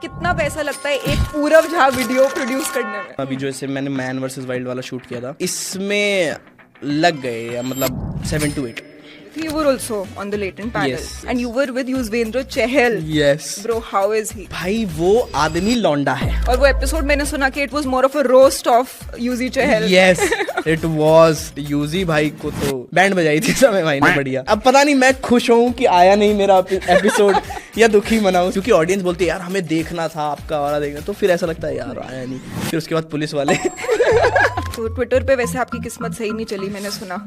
कितना पैसा लगता है एक पूरव झा वीडियो प्रोड्यूस करने में? अभी जो ऐसे मैंने मैन वर्सेस वाइल्ड वाला शूट किया था, इसमें लग गए मतलब 7 to 8. You were also on the latent panel. Yes, And you were with Yuzvendra Chahal. Yes. Bro, how is he? भाई वो आदमी लौंडा है. और वो एपिसोड मैंने सुना कि it was more of a roast of Yuzi Chahal. Yes, it was. Yuzi भाई को तो बैंड बजाई थी समय भाई ने बढ़िया. अब पता नहीं मैं खुश हूँ कि आया नहीं मेरा एपिसोड या दुखी मनाऊं, क्योंकि ऑडियंस बोलती है यार हमें देखना था आपका वाला देखना, तो फिर ऐसा लगता है यार आया नहीं. फिर उसके बाद पुलिस वाले. तो ट्विटर पे वैसे आपकी किस्मत सही नहीं चली, मैंने सुना.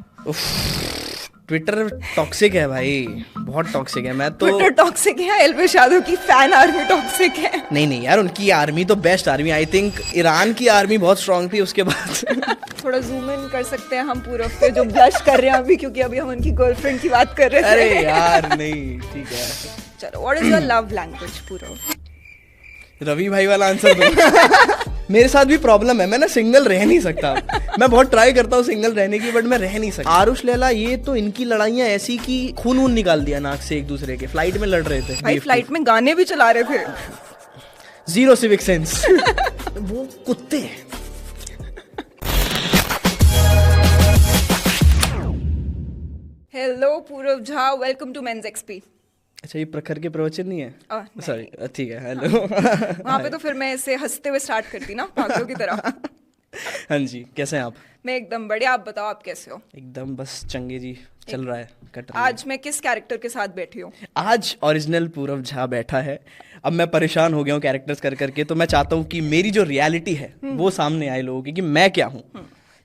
ट्विटर टॉक्सिक है भाई, बहुत टॉक्सिक है. मैं तो ट्विटर टॉक्सिक है, एल्विश यादव की फैन आर्मी टॉक्सिक है. नहीं यार, उनकी आर्मी तो best army. I think Iran की आर्मी बहुत स्ट्रांग थी. उसके बाद थोड़ा जूम इन कर सकते हैं हम पूरव पे जो ब्लश कर रहे हैं अभी, क्योंकि अभी हम उनकी गर्लफ्रेंड की बात कर रहे थे. अरे यार नहीं, ठीक है चलो. What is your love language Purav? Ravi भाई वाला आंसर दो. मेरे साथ भी प्रॉब्लम है, मैं ना सिंगल रह नहीं सकता. मैं बहुत ट्राई करता हूँ सिंगल रहने की, बट मैं रह नहीं सकता. आरुष लैला ये तो इनकी लड़ाइयाँ ऐसी कि खून वून निकाल दिया नाक से एक दूसरे के. फ्लाइट में लड़ रहे थे भाई, फ्लाइट में गाने भी चला रहे थे. Zero civic sense. वो कुत्ते. Hello Purav Jha, welcome to men's XP. अच्छा, ये प्रखर के प्रवचन नहीं है? सॉरी, ठीक है. हेलो. वहाँ पे तो फिर मैं इसे हंसते हुए स्टार्ट करती ना, पागलों की तरह. हाँ जी, कैसे हैं आप? मैं एकदम बढ़िया. आप बताओ, आप कैसे हो? एकदम बस चंगे जी, चल रहा है, कट रहा है. आज मैं किस कैरेक्टर के साथ बैठी हूँ? आज ओरिजिनल पूरव झा बैठा है. अब मैं परेशान हो गया हूँ कैरेक्टर्स कर करके, तो मैं चाहता हूँ कि मेरी जो रियलिटी है वो सामने आए लोगों की, कि मैं क्या हूँ.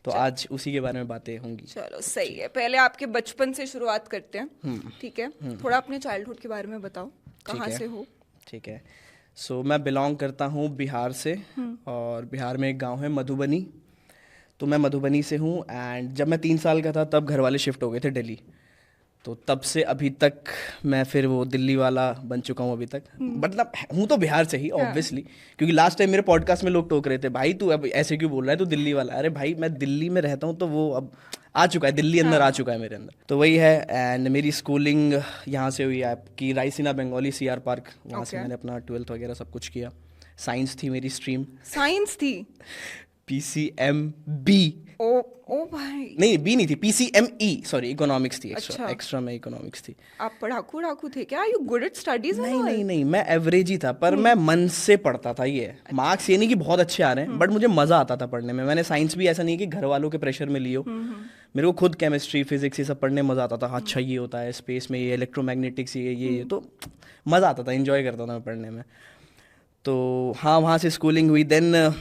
तो आज उसी के बारे में बातें होंगी. चलो सही है. पहले आपके बचपन से शुरुआत करते हैं, ठीक है? थोड़ा अपने चाइल्डहुड के बारे में बताओ, कहाँ से हो? ठीक है. सो मैं बिलोंग करता हूँ बिहार से, और बिहार में एक गांव है मधुबनी. तो मैं मधुबनी से हूँ. एंड जब मैं 3 साल का था तब घर वाले शिफ्ट हो गए थे दिल्ली. तो तब से अभी तक मैं फिर वो दिल्ली वाला बन चुका हूँ अभी तक. मतलब हूँ तो बिहार से ही ऑब्वियसली, क्योंकि लास्ट टाइम मेरे पॉडकास्ट में लोग टोक रहे थे, भाई तू अब ऐसे क्यों बोल रहा है, तू दिल्ली वाला. अरे भाई, मैं दिल्ली में रहता हूँ, तो वो अब आ चुका है, दिल्ली अंदर आ चुका है मेरे अंदर. तो वही है. एंड मेरी स्कूलिंग यहाँ से हुई है आपकी रायसीना बंगाली CR पार्क. वहाँ से मैंने अपना 12th वगैरह सब कुछ किया. साइंस थी मेरी स्ट्रीम. साइंस थी? PCMB. ओ भाई, नहीं, बी नहीं थी, PCME, सॉरी, इकोनॉमिक्स थी. अच्छा. एक्स्ट्रा में इकोनॉमिक्स थी. आप पढ़ाकू थे क्या? You good at studies? नहीं, मैं एवरेज ही था, पर मैं मन से पढ़ता था. ये मार्क्स ये नहीं कि बहुत अच्छे आ रहे हैं, बट मुझे मजा आता था पढ़ने में. मैंने साइंस भी ऐसा नहीं कि घर वालों के प्रेशर में लियो. मेरे को खुद केमिस्ट्री, फिजिक्स ये सब पढ़ने में मजा आता था. अच्छा ये होता है स्पेस में, ये इलेक्ट्रोमैग्नेटिक्स, ये तो मजा आता था, एंजॉय करता था मैं पढ़ने में. तो हाँ, वहाँ से स्कूलिंग हुई. देन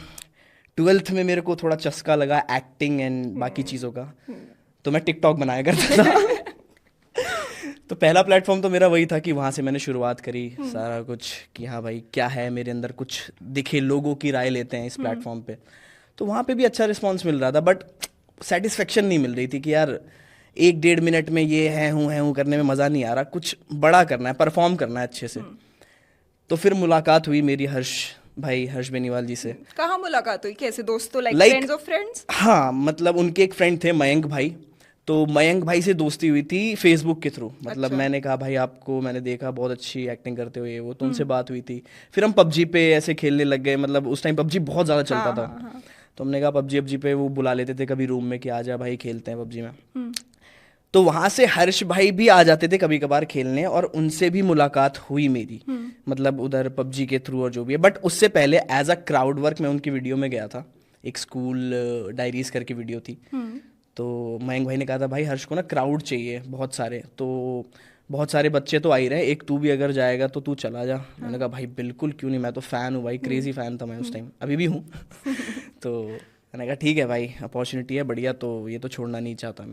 12th में मेरे को थोड़ा चस्का लगा एक्टिंग एंड बाकी चीज़ों का. तो मैं टिकटॉक बनाया करता था. तो पहला प्लेटफॉर्म तो मेरा वही था कि वहाँ से मैंने शुरुआत करी सारा कुछ, कि हाँ भाई क्या है मेरे अंदर, कुछ दिखे, लोगों की राय लेते हैं इस प्लेटफॉर्म पे. तो वहाँ पे भी अच्छा रिस्पॉन्स मिल रहा था, बट सेटिस्फेक्शन नहीं मिल रही थी कि यार 1-1.5 मिनट में ये है हूँ करने में मज़ा नहीं आ रहा. कुछ बड़ा करना है, परफॉर्म करना है अच्छे से. तो फिर मुलाकात हुई मेरी हर्ष बेनीवाल जी से. कहाँ मुलाकात हुई? कैसे? दोस्तों, लाइक फ्रेंड्स ऑफ फ्रेंड्स? हाँ, मतलब उनके एक फ्रेंड थे मयंक भाई. तो मयंक भाई से दोस्ती हुई थी फेसबुक के थ्रू. मतलब अच्छा. मैंने कहा भाई आपको मैंने देखा बहुत अच्छी एक्टिंग करते हुए, वो तो उनसे बात हुई थी. फिर हम PUBG पे ऐसे खेलने लग गए. मतलब उस टाइम PUBG बहुत ज़्यादा चलता था. हाँ. तो हमने कहा PUBG पे वो बुला लेते थे कभी रूम में कि आ जा भाई खेलते हैं PUBG में. तो वहाँ से हर्ष भाई भी आ जाते थे कभी कभार खेलने, और उनसे भी मुलाकात हुई मेरी. मतलब उधर PUBG के थ्रू और जो भी है. बट उससे पहले एज अ क्राउड वर्क मैं उनकी वीडियो में गया था. एक स्कूल डायरीज करके वीडियो थी. तो मयंक भाई ने कहा था भाई हर्ष को ना क्राउड चाहिए बहुत सारे. तो बहुत सारे बच्चे तो आ ही रहे, एक तू भी अगर जाएगा तो तू चला जा. मैंने कहा भाई बिल्कुल, क्यों नहीं, मैं तो फ़ैन हूँ भाई, क्रेजी फ़ैन था मैं उस टाइम, अभी भी हूँ. तो मैंने कहा ठीक है भाई, अपॉर्चुनिटी है बढ़िया, तो ये तो छोड़ना नहीं चाहता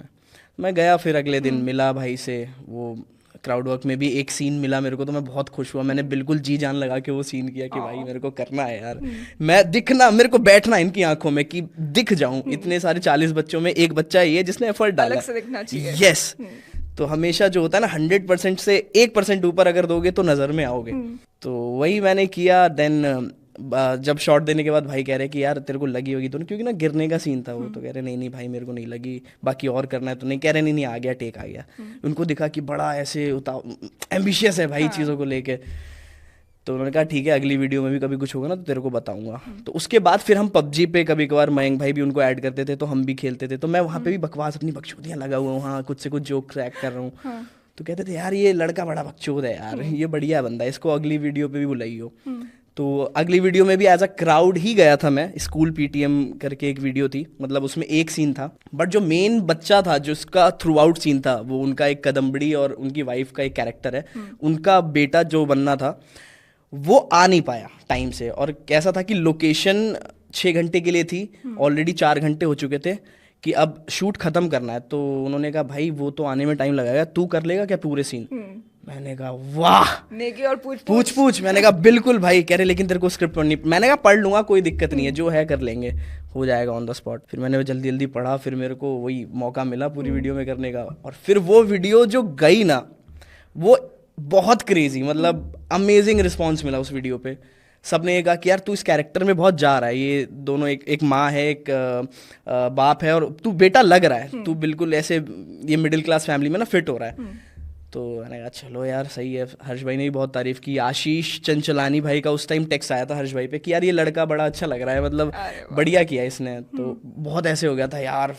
मैं गया. फिर अगले दिन मिला भाई से. वो क्राउड वर्क में भी एक सीन मिला मेरे को, तो मैं बहुत खुश हुआ. मैंने बिल्कुल जी जान लगा के वो सीन किया कि भाई मेरे को करना है यार. मैं दिखना, मेरे को बैठना इनकी आंखों में कि दिख जाऊं. इतने सारे 40 बच्चों में एक बच्चा ये जिसने एफर्ट डाला, अलग से दिखना चाहिए. यस. तो हमेशा जो होता है ना 100% से 1% ऊपर अगर दोगे तो नजर में आओगे. तो वही मैंने किया. देन जब शॉट देने के बाद भाई कह रहे कि यार तेरे को लगी होगी तो, क्योंकि ना गिरने का सीन था वो. तो कह रहे नहीं भाई मेरे को नहीं लगी, बाकी और करना है तो. नहीं, कह रहे नहीं आ गया, टेक आ गया. उनको दिखा कि बड़ा ऐसे एम्बिशियस है भाई चीज़ों को लेके. तो उन्होंने कहा ठीक है, अगली वीडियो में भी कभी कुछ होगा ना तो तेरे को बताऊंगा। तो उसके बाद फिर हम पबजी पे कभी कभार, मयंक भाई भी उनको ऐड करते थे तो हम भी खेलते थे। तो मैं वहाँ पे भी बकवास अपनी बकचोदियाँ लगा हुआ हूँ, हाँ कुछ से कुछ जोक क्रैक कर रहा हूँ। तो कहते थे यार ये लड़का बड़ा बकचोद है यार, ये बढ़िया बंदा है, इसको अगली वीडियो पे भी बुलाइयो। तो अगली वीडियो में भी एज अ क्राउड ही गया था मैं। स्कूल पीटीएम करके एक वीडियो थी, मतलब उसमें एक सीन था, बट जो मेन बच्चा था जिसका थ्रू आउट सीन था वो उनका एक कदम्बड़ी और उनकी वाइफ का एक कैरेक्टर है, उनका बेटा जो बनना था वो आ नहीं पाया टाइम से। और कैसा था कि लोकेशन 6 घंटे के लिए थी, ऑलरेडी 4 घंटे हो चुके थे कि अब शूट खत्म करना है। तो उन्होंने कहा भाई वो तो आने में टाइम लगेगा, तू कर लेगा क्या पूरे सीन? मैंने कहा वाह, नेकी और पूछ। मैंने कहा बिल्कुल भाई। कह रहे लेकिन तेरे को स्क्रिप्ट पढ़नी। मैंने कहा पढ़ लूंगा, कोई दिक्कत नहीं है, जो है कर लेंगे, हो जाएगा ऑन द स्पॉट। फिर मैंने जल्दी जल्दी पढ़ा, फिर मेरे को वही मौका मिला पूरी वीडियो में करने का। और फिर वो वीडियो जो गई ना, वो बहुत क्रेजी, मतलब अमेजिंग रिस्पॉन्स मिला उस वीडियो पे। सबने ये कहा कि यार तू इस कैरेक्टर में बहुत जा रहा है, ये दोनों एक माँ है, एक बाप है, और तू बेटा लग रहा है, तू बिल्कुल ऐसे ये मिडिल क्लास फैमिली में ना फिट हो रहा है। तो मैंने कहा चलो यार सही है। हर्ष भाई ने भी बहुत तारीफ की। आशीष चंचलानी भाई का उस टाइम टेक्स्ट आया था हर्ष भाई पे कि यार ये लड़का बड़ा अच्छा लग रहा है, मतलब बढ़िया किया इसने। तो बहुत ऐसे हो गया था यार,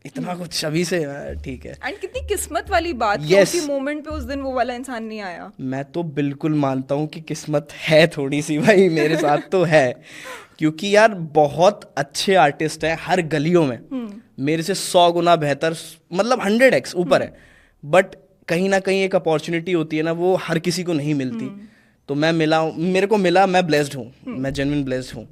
इतना कुछ अभी से, ठीक है। एंड कितनी किस्मत वाली बात Yes. उसी मोमेंट पे उस दिन वो वाला इंसान नहीं आया। मैं तो बिल्कुल मानता हूँ कि किस्मत है थोड़ी सी भाई, मेरे साथ तो है, क्योंकि यार बहुत अच्छे आर्टिस्ट हैं हर गलियों में, मेरे से 100 गुना बेहतर, मतलब 100x ऊपर है। बट कहीं ना कहीं एक अपॉर्चुनिटी होती है ना, वो हर किसी को नहीं मिलती। तो मैं मिला, मेरे को मिला, मैं ब्लेस्ड हूँ, मैं जेन्युइन ब्लेस्ड हूँ।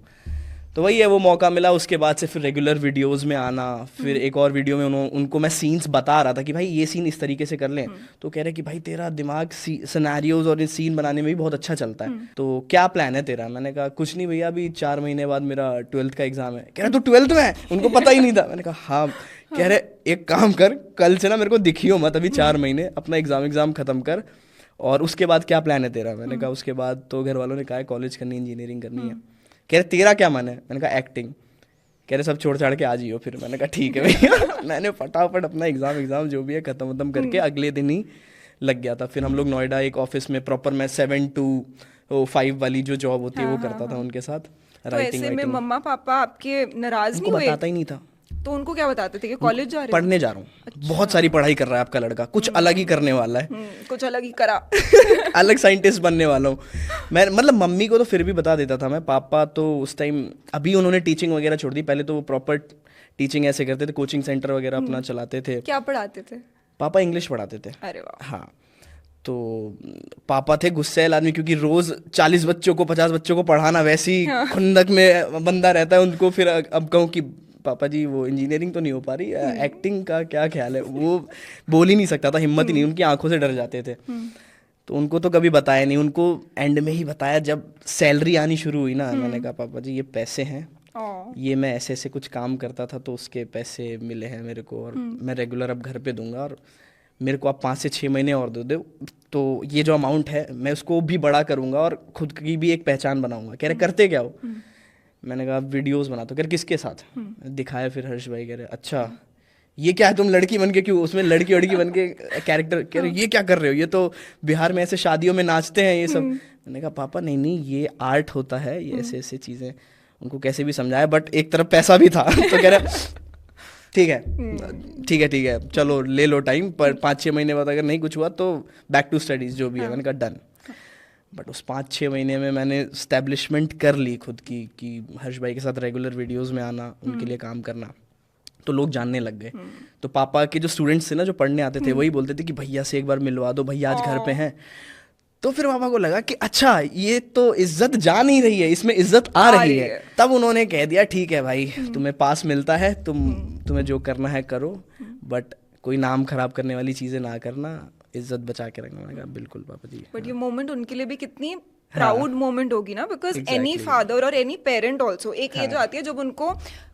तो वही है, वो मौका मिला। उसके बाद से फिर रेगुलर वीडियोस में आना। फिर एक और वीडियो में उनको मैं सीन्स बता रहा था कि भाई ये सीन इस तरीके से कर लें। तो कह रहे कि भाई तेरा दिमाग सिनेरियोज और सीन बनाने में भी बहुत अच्छा चलता है, तो क्या प्लान है तेरा? मैंने कहा कुछ नहीं भैया, अभी 4 महीने बाद मेरा 12th का एग्जाम है। कह रहे तू 12th में है? उनको पता ही नहीं था। मैंने कहा हाँ। कह रहे एक काम कर, कल से ना मेरे को दिखियो मत, अभी 4 महीने अपना एग्जाम खत्म कर, और उसके बाद क्या प्लान है तेरा? मैंने कहा उसके बाद तो घर वालों ने कहा है कॉलेज करनी, इंजीनियरिंग करनी है। कह रहे तेरा क्या मन है? मैंने कहा एक्टिंग। कह रहे सब छोड़ छाड़ के आ जाइयो। फिर मैंने कहा ठीक है भैया। मैंने फटाफट अपना एग्जाम जो भी है खत्म करके अगले दिन ही लग गया था। फिर हम लोग नोएडा एक ऑफिस में प्रॉपर, मैं 7 to 5 वाली जो जॉब होती है वो करता था उनके साथ। तो ऐसे में मम्मा पापा आपके नाराज नहीं हुए? बताता ही नहीं था। तो उनको क्या बताते थे कि कॉलेज जा रहे हो? पढ़ने जा रहा हूँ। अच्छा। बहुत सारी पढ़ाई कर रहा है आपका लड़का, कुछ अलग ही करने वाला है, कुछ अलग ही करा। अलग साइंटिस्ट बनने वाला हूँ मैं। मतलब मम्मी को तो फिर भी बता देता था मैं, पापा तो उस टाइम, अभी उन्होंने टीचिंग वगैरह छोड़ दी, पहले तो वो प्रॉपर टीचिंग ऐसे करते थे, कोचिंग सेंटर वगैरह अपना चलाते थे। क्या पढ़ाते थे? पापा इंग्लिश पढ़ाते थे। अरे वाह। हाँ, तो पापा थे गुस्सैल आदमी, क्योंकि रोज 40 बच्चों को 50 बच्चों को पढ़ाना, वैसी खुंदक में बंदा रहता है उनको। फिर अब कहूँ कि पापा जी वो इंजीनियरिंग तो नहीं हो पा रही, एक्टिंग का क्या ख्याल है? वो बोल ही नहीं सकता था, हिम्मत ही नहीं, उनकी आंखों से डर जाते थे। तो उनको तो कभी बताया नहीं, उनको एंड में ही बताया जब सैलरी आनी शुरू हुई ना। मैंने कहा पापा जी ये पैसे हैं, ये मैं ऐसे ऐसे कुछ काम करता था तो उसके पैसे मिले हैं मेरे को, और मैं रेगुलर अब घर पे दूंगा, और मेरे को आप 5 से 6 महीने और दे दो, तो ये जो अमाउंट है मैं उसको भी बड़ा करूंगा और खुद की भी एक पहचान बनाऊंगा। कह रहे करते क्या हो? मैंने कहा वीडियोस बनाता हूँ। कह रहे किसके साथ? दिखाया फिर हर्ष भाई। कह रहे अच्छा ये क्या है, तुम लड़की बन के क्यों उसमें लड़की वड़की बन के कैरेक्टर? कह रहे ये क्या कर रहे हो, ये तो बिहार में ऐसे शादियों में नाचते हैं ये सब। मैंने कहा पापा नहीं ये आर्ट होता है, ये ऐसे ऐसे चीज़ें। उनको कैसे भी समझाया, बट एक तरफ पैसा भी था। तो कह रहे ठीक है चलो ले लो टाइम, पर 5-6 महीने बाद अगर नहीं कुछ हुआ तो बैक टू स्टडीज जो भी है। मैंने कहा डन। बट उस 5-6 महीने में मैंने स्टैब्लिशमेंट कर ली खुद की, कि हर्ष भाई के साथ रेगुलर वीडियोस में आना, उनके लिए काम करना, तो लोग जानने लग गए। तो पापा के जो स्टूडेंट्स थे ना, जो पढ़ने आते थे, वही बोलते थे कि भैया से एक बार मिलवा दो, भैया आज घर पे हैं। तो फिर पापा को लगा कि अच्छा ये तो इज्जत जा नहीं रही है, इसमें इज्जत आ रही है। तब उन्होंने कह दिया ठीक है भाई, तुम्हें पास मिलता है, तुम्हें जो करना है करो, बट कोई नाम खराब करने वाली चीजें ना करना, इज्जत बचा के रखना। मैंने कहा बिल्कुल पापा जी। बट ये मोमेंट उनके लिए भी कितनी प्राउड मोमेंट होगी ना, बिकॉज एनी फादर और एनी पेरेंट ऑल्सो एक एज आती है जब उनको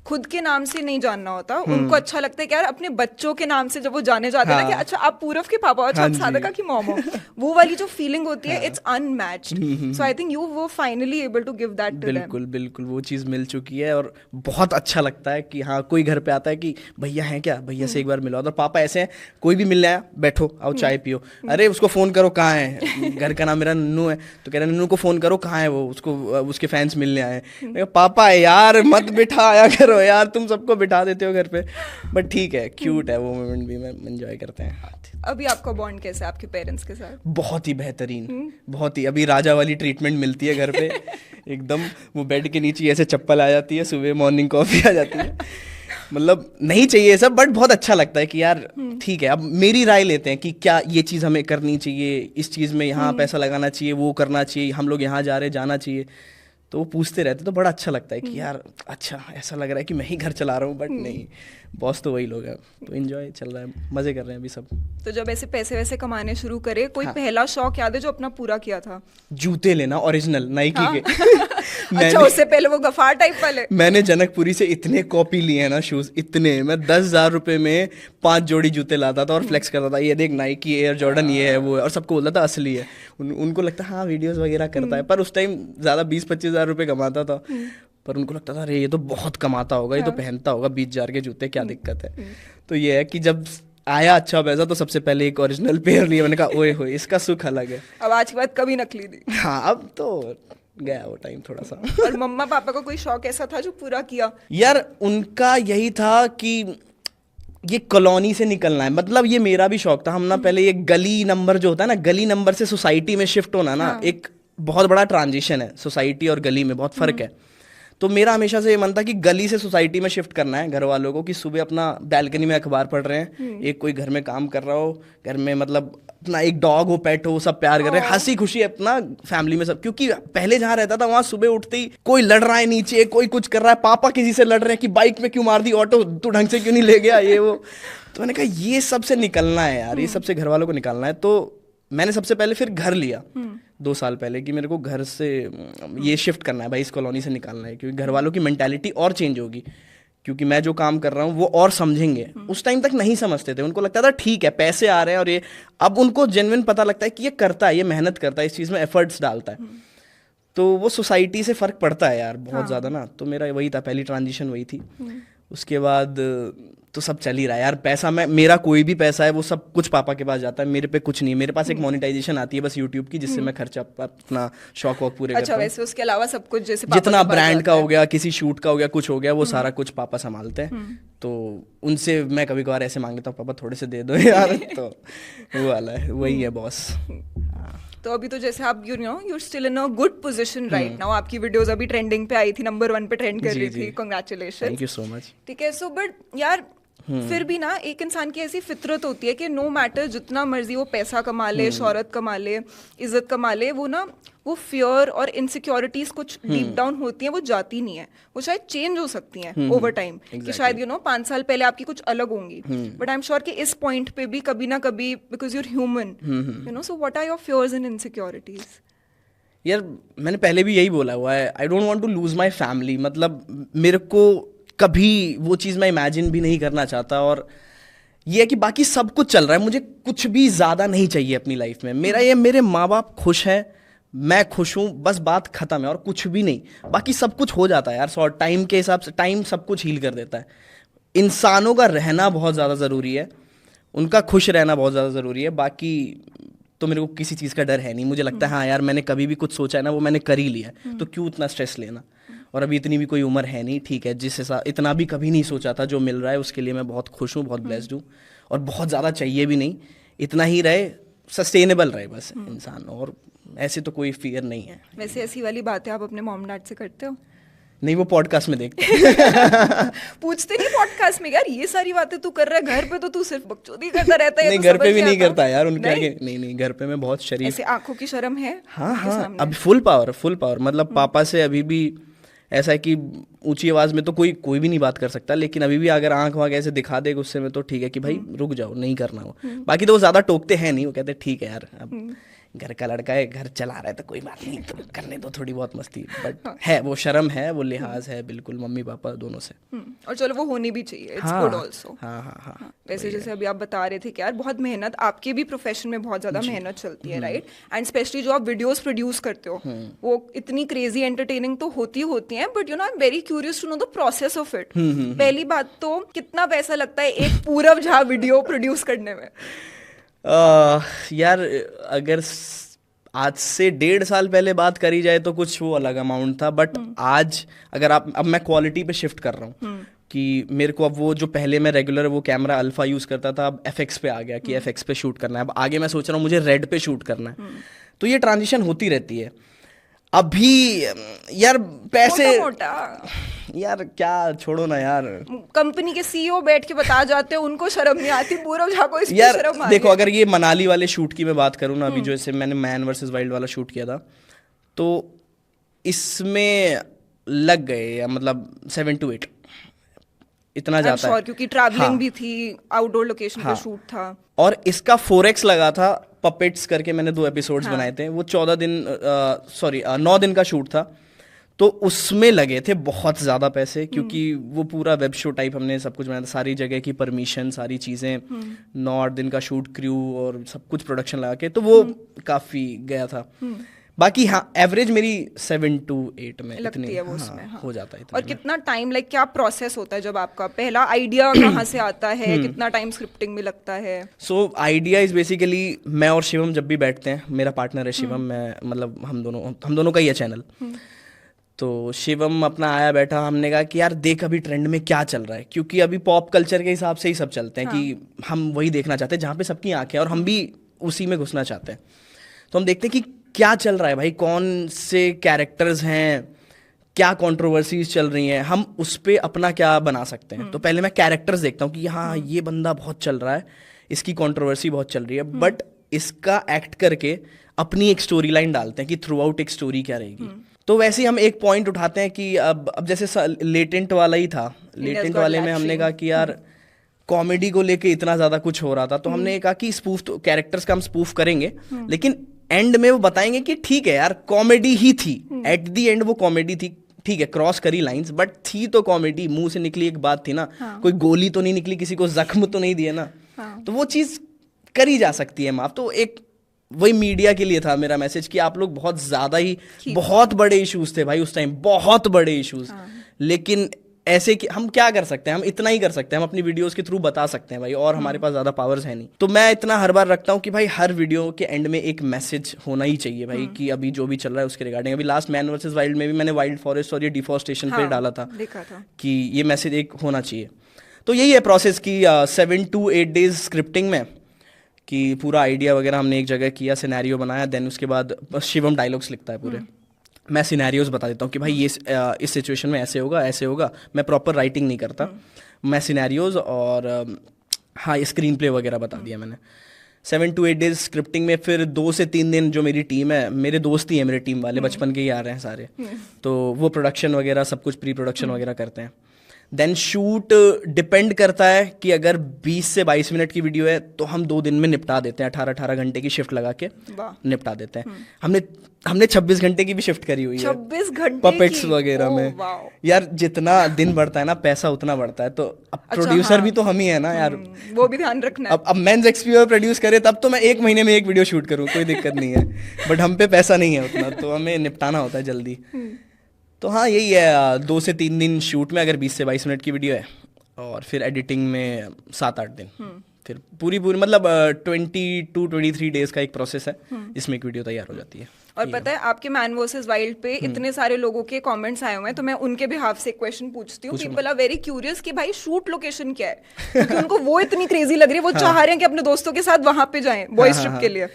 खुद के नाम से नहीं जानना होता, उनको अच्छा लगता है कि यार अपने बच्चों के नाम से जब वो जाने जाते हैं ना कि अच्छा आप पूरव के पापा हो, अच्छा आप साधका की मॉम हो, वो वाली जो फीलिंग होती है it's unmatched. So I think you वो finally able to give that to them. बिल्कुल बिल्कुल वो चीज़ मिल चुकी है और बहुत अच्छा लगता है कि हाँ कोई घर पे आता है कि भैया हैं क्या, भैया से एक बार मिलो। और पापा ऐसे हैं, कोई भी मिलने आया बैठो आओ चाय पियो, अरे उसको फ़ोन करो कहाँ है, घर का नाम मेरा नन्नू है तो कह रहे नन्नू को फ़ोन करो कहाँ है वो, उसको उसके फैंस मिलने आए। मैं कहा, पापा यार मत बिठा आया करो यार, तुम सबको बिठा देते हो घर पे। बट ठीक है, क्यूट है वो मोमेंट भी, मैं एंजॉय करते हैं। अभी आपका बॉन्ड कैसा है आपके पेरेंट्स के साथ? बहुत ही बेहतरीन, बहुत ही। अभी राजा वाली ट्रीटमेंट मिलती है घर पे एकदम, वो बेड के नीचे ऐसे चप्पल आ जाती है, सुबह मॉर्निंग कॉफी आ जाती है। मतलब नहीं चाहिए सब, बट बहुत अच्छा लगता है कि यार ठीक है अब मेरी राय लेते हैं कि क्या ये चीज़ हमें करनी चाहिए, इस चीज़ में यहाँ पैसा लगाना चाहिए, वो करना चाहिए, हम लोग यहाँ जा रहे जाना चाहिए। तो वो पूछते रहते तो बड़ा अच्छा लगता है कि यार अच्छा ऐसा लग रहा है कि मैं ही घर चला रहा हूँ, बट नहीं, बॉस तो वही लोग हैं। तो एंजॉय चल रहा है, मज़े कर रहे हैं अभी सब। तो जब ऐसे पैसे वैसे कमाने शुरू करे, कोई पहला शौक याद है जो अपना पूरा किया था? जूते लेना ओरिजिनल नाइकी के। अच्छा उससे पहले वो गफार टाइप वाले? मैंने जनकपुरी से इतने कॉपी लिए हैं ना शूज़, इतने, मैं 10,000 रुपये में 5 जोड़ी जूते लाता था और फ्लेक्स करता था, ये देख नाइकी एयर जॉर्डन ये है वो है, और सबको बोलता था असली है। उनको लगता हाँ वीडियोस वगैरह करता है, पर उस टाइम ज़्यादा 20-25 हज़ार रुपये कमाता था, पर उनको लगता था अरे ये तो बहुत कमाता होगा, ये तो पहनता होगा 20,000 के जूते, क्या दिक्कत है। तो ये है कि जब आया अच्छा पैसा तो सबसे पहले एक ओरिजिनल पेयर लिया, मैंने कहा ओए होए इसका सुख अलग है। अब आज के बाद कभी नकली दी? हाँ अब तो गया वो टाइम थोड़ा सा। और मम्मा पापा का कोई शौक ऐसा था जो पूरा किया? यार उनका यही था कि ये कॉलोनी से निकलना है, मतलब ये मेरा भी शौक था। हम ना पहले ये गली नंबर जो होता है ना, गली नंबर से सोसाइटी में शिफ्ट होना ना एक बहुत बड़ा ट्रांजिशन है, सोसाइटी और गली में बहुत फर्क है। तो मेरा हमेशा से ये मन था कि गली से सोसाइटी में शिफ्ट करना है घर वालों को, कि सुबह अपना बैल्कनी में अखबार पढ़ रहे हैं, एक कोई घर में काम कर रहा हो, घर में मतलब अपना एक डॉग हो, पेट हो, सब प्यार कर रहे हैं, हंसी खुशी अपना फैमिली में सब। क्योंकि पहले जहाँ रहता था वहाँ सुबह उठते ही कोई लड़ रहा है नीचे, कोई कुछ कर रहा है, पापा किसी से लड़ रहे हैं कि बाइक में क्यों मार दी, ऑटो तू ढंग से क्यों नहीं ले गया, ये वो। तो मैंने कहा ये सबसे निकलना है यार, ये सबसे घर वालों को निकालना है। तो मैंने सबसे पहले फिर घर लिया 2 साल पहले कि मेरे को घर से ये शिफ्ट करना है भाई, इस कॉलोनी से निकालना है, क्योंकि घर वालों की मेंटालिटी और चेंज होगी, क्योंकि मैं जो काम कर रहा हूँ वो और समझेंगे। उस टाइम तक नहीं समझते थे, उनको लगता था ठीक है पैसे आ रहे हैं और ये, अब उनको जेन्युइन पता लगता है कि ये करता है, ये मेहनत करता है, इस चीज़ में एफर्ट्स डालता है। तो वो सोसाइटी से फ़र्क पड़ता है यार बहुत ज़्यादा ना। तो मेरा वही था, पहली ट्रांजिशन वही थी। उसके बाद तो सब चल ही रहा है यार। पैसा मेरा कोई भी पैसा है वो सब कुछ पापा के पास जाता है, मेरे पे कुछ नहीं। मेरे पास एक मोनेटाइजेशन आती है बस यूट्यूब की, जिससे मैं खर्चा अपना शौक वॉक पूरे करता हूँ। वैसे उसके अलावा सब कुछ जैसे जितना ब्रांड का हो गया, किसी शूट का हो गया, कुछ हो गया, वो सारा कुछ पापा संभालते हैं। तो उनसे मैं कभी कभार ऐसे मांगता हूँ, पापा थोड़े से दे दो यार। तो वो वाला है, वही है बॉस। तो अभी तो जैसे आप you still in a good position right now. आपकी वीडियोस अभी ट्रेंडिंग पे आई थी, नंबर 1 पे ट्रेंड कर रही थी, congratulation. Thank you so much. ठीक है, सो बट यार फिर भी ना एक इंसान की ऐसी फितरत होती है कि नो मैटर जितना मर्जी वो पैसा कमा ले, शोहरत कमा ले, इज्जत कमा ले, वो ना वो फियर और इनसिक्योरिटीज कुछ डीप डाउन होती हैं, वो जाती नहीं है। वो शायद चेंज हो सकती हैं ओवर टाइम, कि शायद 5 साल पहले आपकी कुछ अलग होंगी, बट आई एम श्योर कि इस पॉइंट पे भी कभी ना कभी, because you're human, so what are your fears and insecurities? यार मैंने पहले भी यही बोला हुआ है, I don't want to lose my family. मतलब मेरे को कभी वो चीज़ मैं इमेजिन भी नहीं करना चाहता। और ये है कि बाकी सब कुछ चल रहा है, मुझे कुछ भी ज़्यादा नहीं चाहिए अपनी लाइफ में। मेरे माँ बाप खुश हैं, मैं खुश हूँ, बस बात खत्म है और कुछ भी नहीं। बाकी सब कुछ हो जाता है यार, शॉर्ट टाइम के हिसाब से टाइम सब कुछ हील कर देता है। इंसानों का रहना बहुत ज़्यादा ज़रूरी है, उनका खुश रहना बहुत ज़्यादा ज़रूरी है। बाकी तो मेरे को किसी चीज़ का डर है नहीं। मुझे लगता है हाँ यार मैंने कभी भी कुछ सोचा है ना वो मैंने कर ही लिया, तो क्यों इतना स्ट्रेस लेना। और अभी इतनी भी कोई उम्र है नहीं, ठीक है, जिस हिसाब इतना भी कभी नहीं सोचा था, जो मिल रहा है उसके लिए मैं बहुत खुश हूँ, बहुत ब्लेस्ड हूँ। और बहुत ज़्यादा चाहिए भी नहीं, इतना ही रहे, सस्टेनेबल रहे बस इंसान, और ऐसे तो कोई फियर नहीं है। वैसे ऐसी वाली बातें आप अपने मॉम डैड से करते हो? नहीं, वो पॉडकास्ट में देखते पूछते नहीं पॉडकास्ट में यार ये सारी बातें तू कर रहा है, घर पे तो तू सिर्फ बकचोदी करता रहता है? नहीं, घर पे भी नहीं करता यार, उनके आगे नहीं, घर पे मैं बहुत शरीफ। ऐसे आंखों की शर्म है? हाँ, अभी फुल पावर। मतलब पापा से अभी भी ऐसा है कि ऊंची आवाज में तो कोई भी नहीं बात कर सकता, लेकिन अभी भी अगर आंख वाँख ऐसे दिखा दे गुस्से में तो ठीक है कि भाई रुक जाओ, नहीं करना हो। बाकी तो वो ज्यादा टोकते हैं नहीं, वो कहते हैं ठीक है यार अब घर का लड़का है, घर चला रहा है तो कोई बात नहीं, तो करने दो थोड़ी बहुत मस्ती, बट है वो शर्म है, वो लिहाज है बिल्कुल मम्मी पापा दोनों से। और चलो वो होनी भी चाहिए, इट्स गुड आल्सो। हाँ। वैसे जैसे अभी आप बता रहे थे कि यार बहुत मेहनत, आपके भी प्रोफेशन में बहुत ज़्यादा मेहनत चलती है, राइट? एंड स्पेशली जो आप वीडियोस प्रोड्यूस करते हो वो इतनी क्रेजी एंटरटेनिंग तो होती हैं, but you know I am very curious to know the process of it. पहली बात तो कितना पैसा लगता है एक पूरब झा वीडियो प्रोड्यूस करने में? यार अगर आज से 1.5 साल पहले बात करी जाए तो कुछ वो अलग अमाउंट था, बट आज अगर आप, अब मैं क्वालिटी पे शिफ्ट कर रहा हूँ कि मेरे को अब वो जो पहले मैं रेगुलर वो कैमरा अल्फा यूज़ करता था, अब FX पे आ गया कि FX पे शूट करना है, अब आगे मैं सोच रहा हूँ मुझे रेड पे शूट करना है। तो ये ट्रांजिशन होती रहती है। अभी यार पैसे मोटा यार क्या, छोड़ो ना यार, कंपनी के CEO बैठ के बता जाते हैं, उनको शर्म नहीं आती, पूरब झा को इस पे यार शर्म आ देखो, गई। अगर ये मनाली वाले शूट की मैं बात करूँ ना, अभी जो जैसे मैंने मैन वर्सेस वाइल्ड वाला शूट किया था, तो इसमें लग गए मतलब 7 to 8 इतना जाता है, क्योंकि ट्रैवलिंग हाँ, भी थी, आउटडोर लोकेशन पे शूट था। और इसका 4x लगा था। पपेट्स करके मैंने 2 एपिसोड्स बनाए थे, वो 9 दिन का शूट था, तो उसमें लगे थे बहुत ज़्यादा पैसे, क्योंकि वो पूरा वेब शो टाइप हमने सब कुछ बनाया था, सारी जगह की परमिशन, सारी चीज़ें, 9-8 दिन का शूट, क्रू और सब कुछ प्रोडक्शन लगा के, तो वो काफ़ी गया था। बाकी हाँ, एवरेज मेरी 7 to 8 में लगती है वो उसमें, हाँ, हो जाता है। और कितना टाइम, लाइक क्या प्रोसेस होता है जब आपका पहला आइडिया कहाँ से आता है, कितना टाइम स्क्रिप्टिंग में लगता है? सो आइडिया इज बेसिकली, मैं और शिवम जब भी बैठते हैं, मेरा पार्टनर है शिवम, मैं मतलब हम दोनों का ही है चैनल, तो शिवम अपना आया बैठा, हमने कहा कि यार देख अभी ट्रेंड में क्या चल रहा है, क्योंकि अभी पॉप कल्चर के हिसाब से ही सब चलते हैं, कि हम वही देखना चाहते हैं जहाँ पे सबकी आंखें, और हम भी उसी में घुसना चाहते हैं। तो हम देखते हैं कि क्या चल रहा है भाई, कौन से कैरेक्टर्स हैं, क्या कंट्रोवर्सीज चल रही हैं, हम उस पर अपना क्या बना सकते हैं। तो पहले मैं कैरेक्टर्स देखता हूँ कि हाँ ये बंदा बहुत चल रहा है, इसकी कंट्रोवर्सी बहुत चल रही है, बट इसका एक्ट करके अपनी एक स्टोरी लाइन डालते हैं कि थ्रू आउट एक स्टोरी क्या रहेगी। तो वैसे ही हम एक पॉइंट उठाते हैं कि अब जैसे लेटेंट वाला ही था, लेटेंट वाले में हमने कहा कि यार कॉमेडी को लेके इतना ज़्यादा कुछ हो रहा था, तो हमने कहा कि स्पूफ तो कैरेक्टर्स का हम स्पूफ करेंगे, लेकिन एंड में वो बताएंगे कि ठीक है यार कॉमेडी ही थी, एट द एंड वो कॉमेडी थी, ठीक है क्रॉस करी लाइंस, बट थी तो कॉमेडी, मुंह से निकली एक बात थी ना, कोई गोली तो नहीं निकली, किसी को जख्म तो नहीं दिया ना, तो वो चीज़ करी जा सकती है माफ। तो एक वही मीडिया के लिए था मेरा मैसेज कि आप लोग बहुत ज़्यादा ही, बहुत बड़े इश्यूज थे भाई उस टाइम, बहुत बड़े इश्यूज, लेकिन ऐसे कि हम क्या कर सकते हैं, हम इतना ही कर सकते हैं, हम अपनी वीडियोस के थ्रू बता सकते हैं भाई, और हमारे पास ज़्यादा पावर्स है नहीं। तो मैं इतना हर बार रखता हूँ कि भाई हर वीडियो के एंड में एक मैसेज होना ही चाहिए भाई, कि अभी जो भी चल रहा है उसके रिगार्डिंग। अभी लास्ट मैन वर्सेस वाइल्ड में भी मैंने वाइल्ड फॉरेस्ट और ये डिफॉरेस्टेशन पे डाला था कि ये मैसेज एक होना चाहिए। तो यही है प्रोसेस की 7 to 8 days स्क्रिप्टिंग में, कि पूरा आइडिया वगैरह हमने एक जगह किया, सिनेरियो बनाया, देन उसके बाद शिवम डायलॉग्स लिखता है पूरे, मैं सिनेरियोज बता देता हूँ कि भाई ये इस सिचुएशन में ऐसे होगा, ऐसे होगा। मैं प्रॉपर राइटिंग नहीं करता, मैं सिनेरियोज और हाँ ये स्क्रीन प्ले वगैरह बता दिया मैंने। 7 to 8 days स्क्रिप्टिंग में, फिर 2 से 3 दिन जो मेरी टीम है, मेरे दोस्त ही हैं मेरे टीम वाले, बचपन के ही आ रहे हैं सारे, तो वो प्रोडक्शन वगैरह सब कुछ प्री प्रोडक्शन वगैरह करते हैं। देन शूट डिपेंड करता है कि अगर 20 से 22 मिनट की वीडियो है तो हम 2 दिन में निपटा देते हैं, 18 घंटे की शिफ्ट लगा के निपटा देते हैं। हमने 26 घंटे की भी शिफ्ट करी हुई है, 26 घंटे पपेट्स वगैरह में। यार जितना दिन बढ़ता है ना पैसा उतना बढ़ता है, तो अब प्रोड्यूसर भी तो हम ही है ना यार, वो भी ध्यान रखना है। अब मेंस एक्सपीरियर प्रोड्यूस करे तब तो मैं 1 महीने में 1 वीडियो शूट करूँ, कोई दिक्कत नहीं है, बट हम पे पैसा नहीं है उतना, तो हमें निपटाना होता है जल्दी। तो हाँ यही है, 2 से 3 दिन शूट में अगर 20 से 22 मिनट की वीडियो है, और फिर एडिटिंग में 7-8 दिन, फिर पूरी मतलब 20 to 23 डेज का एक प्रोसेस है जिसमें एक वीडियो तैयार हो जाती है। और पता है आपके मैन वर्सेस वाइल्ड पे इतने सारे लोगों के कमेंट्स आए हुए हैं, तो मैं उनके बिहाफ से एक क्वेश्चन पूछती हूँ। पीपल आर वेरी क्यूरियस कि भाई शूट लोकेशन क्या है, क्योंकि उनको वो इतनी क्रेजी लग रही है, वो चाह रहे हैं कि अपने दोस्तों के साथ वहां पे जाएं बॉयज ट्रिप के लिए।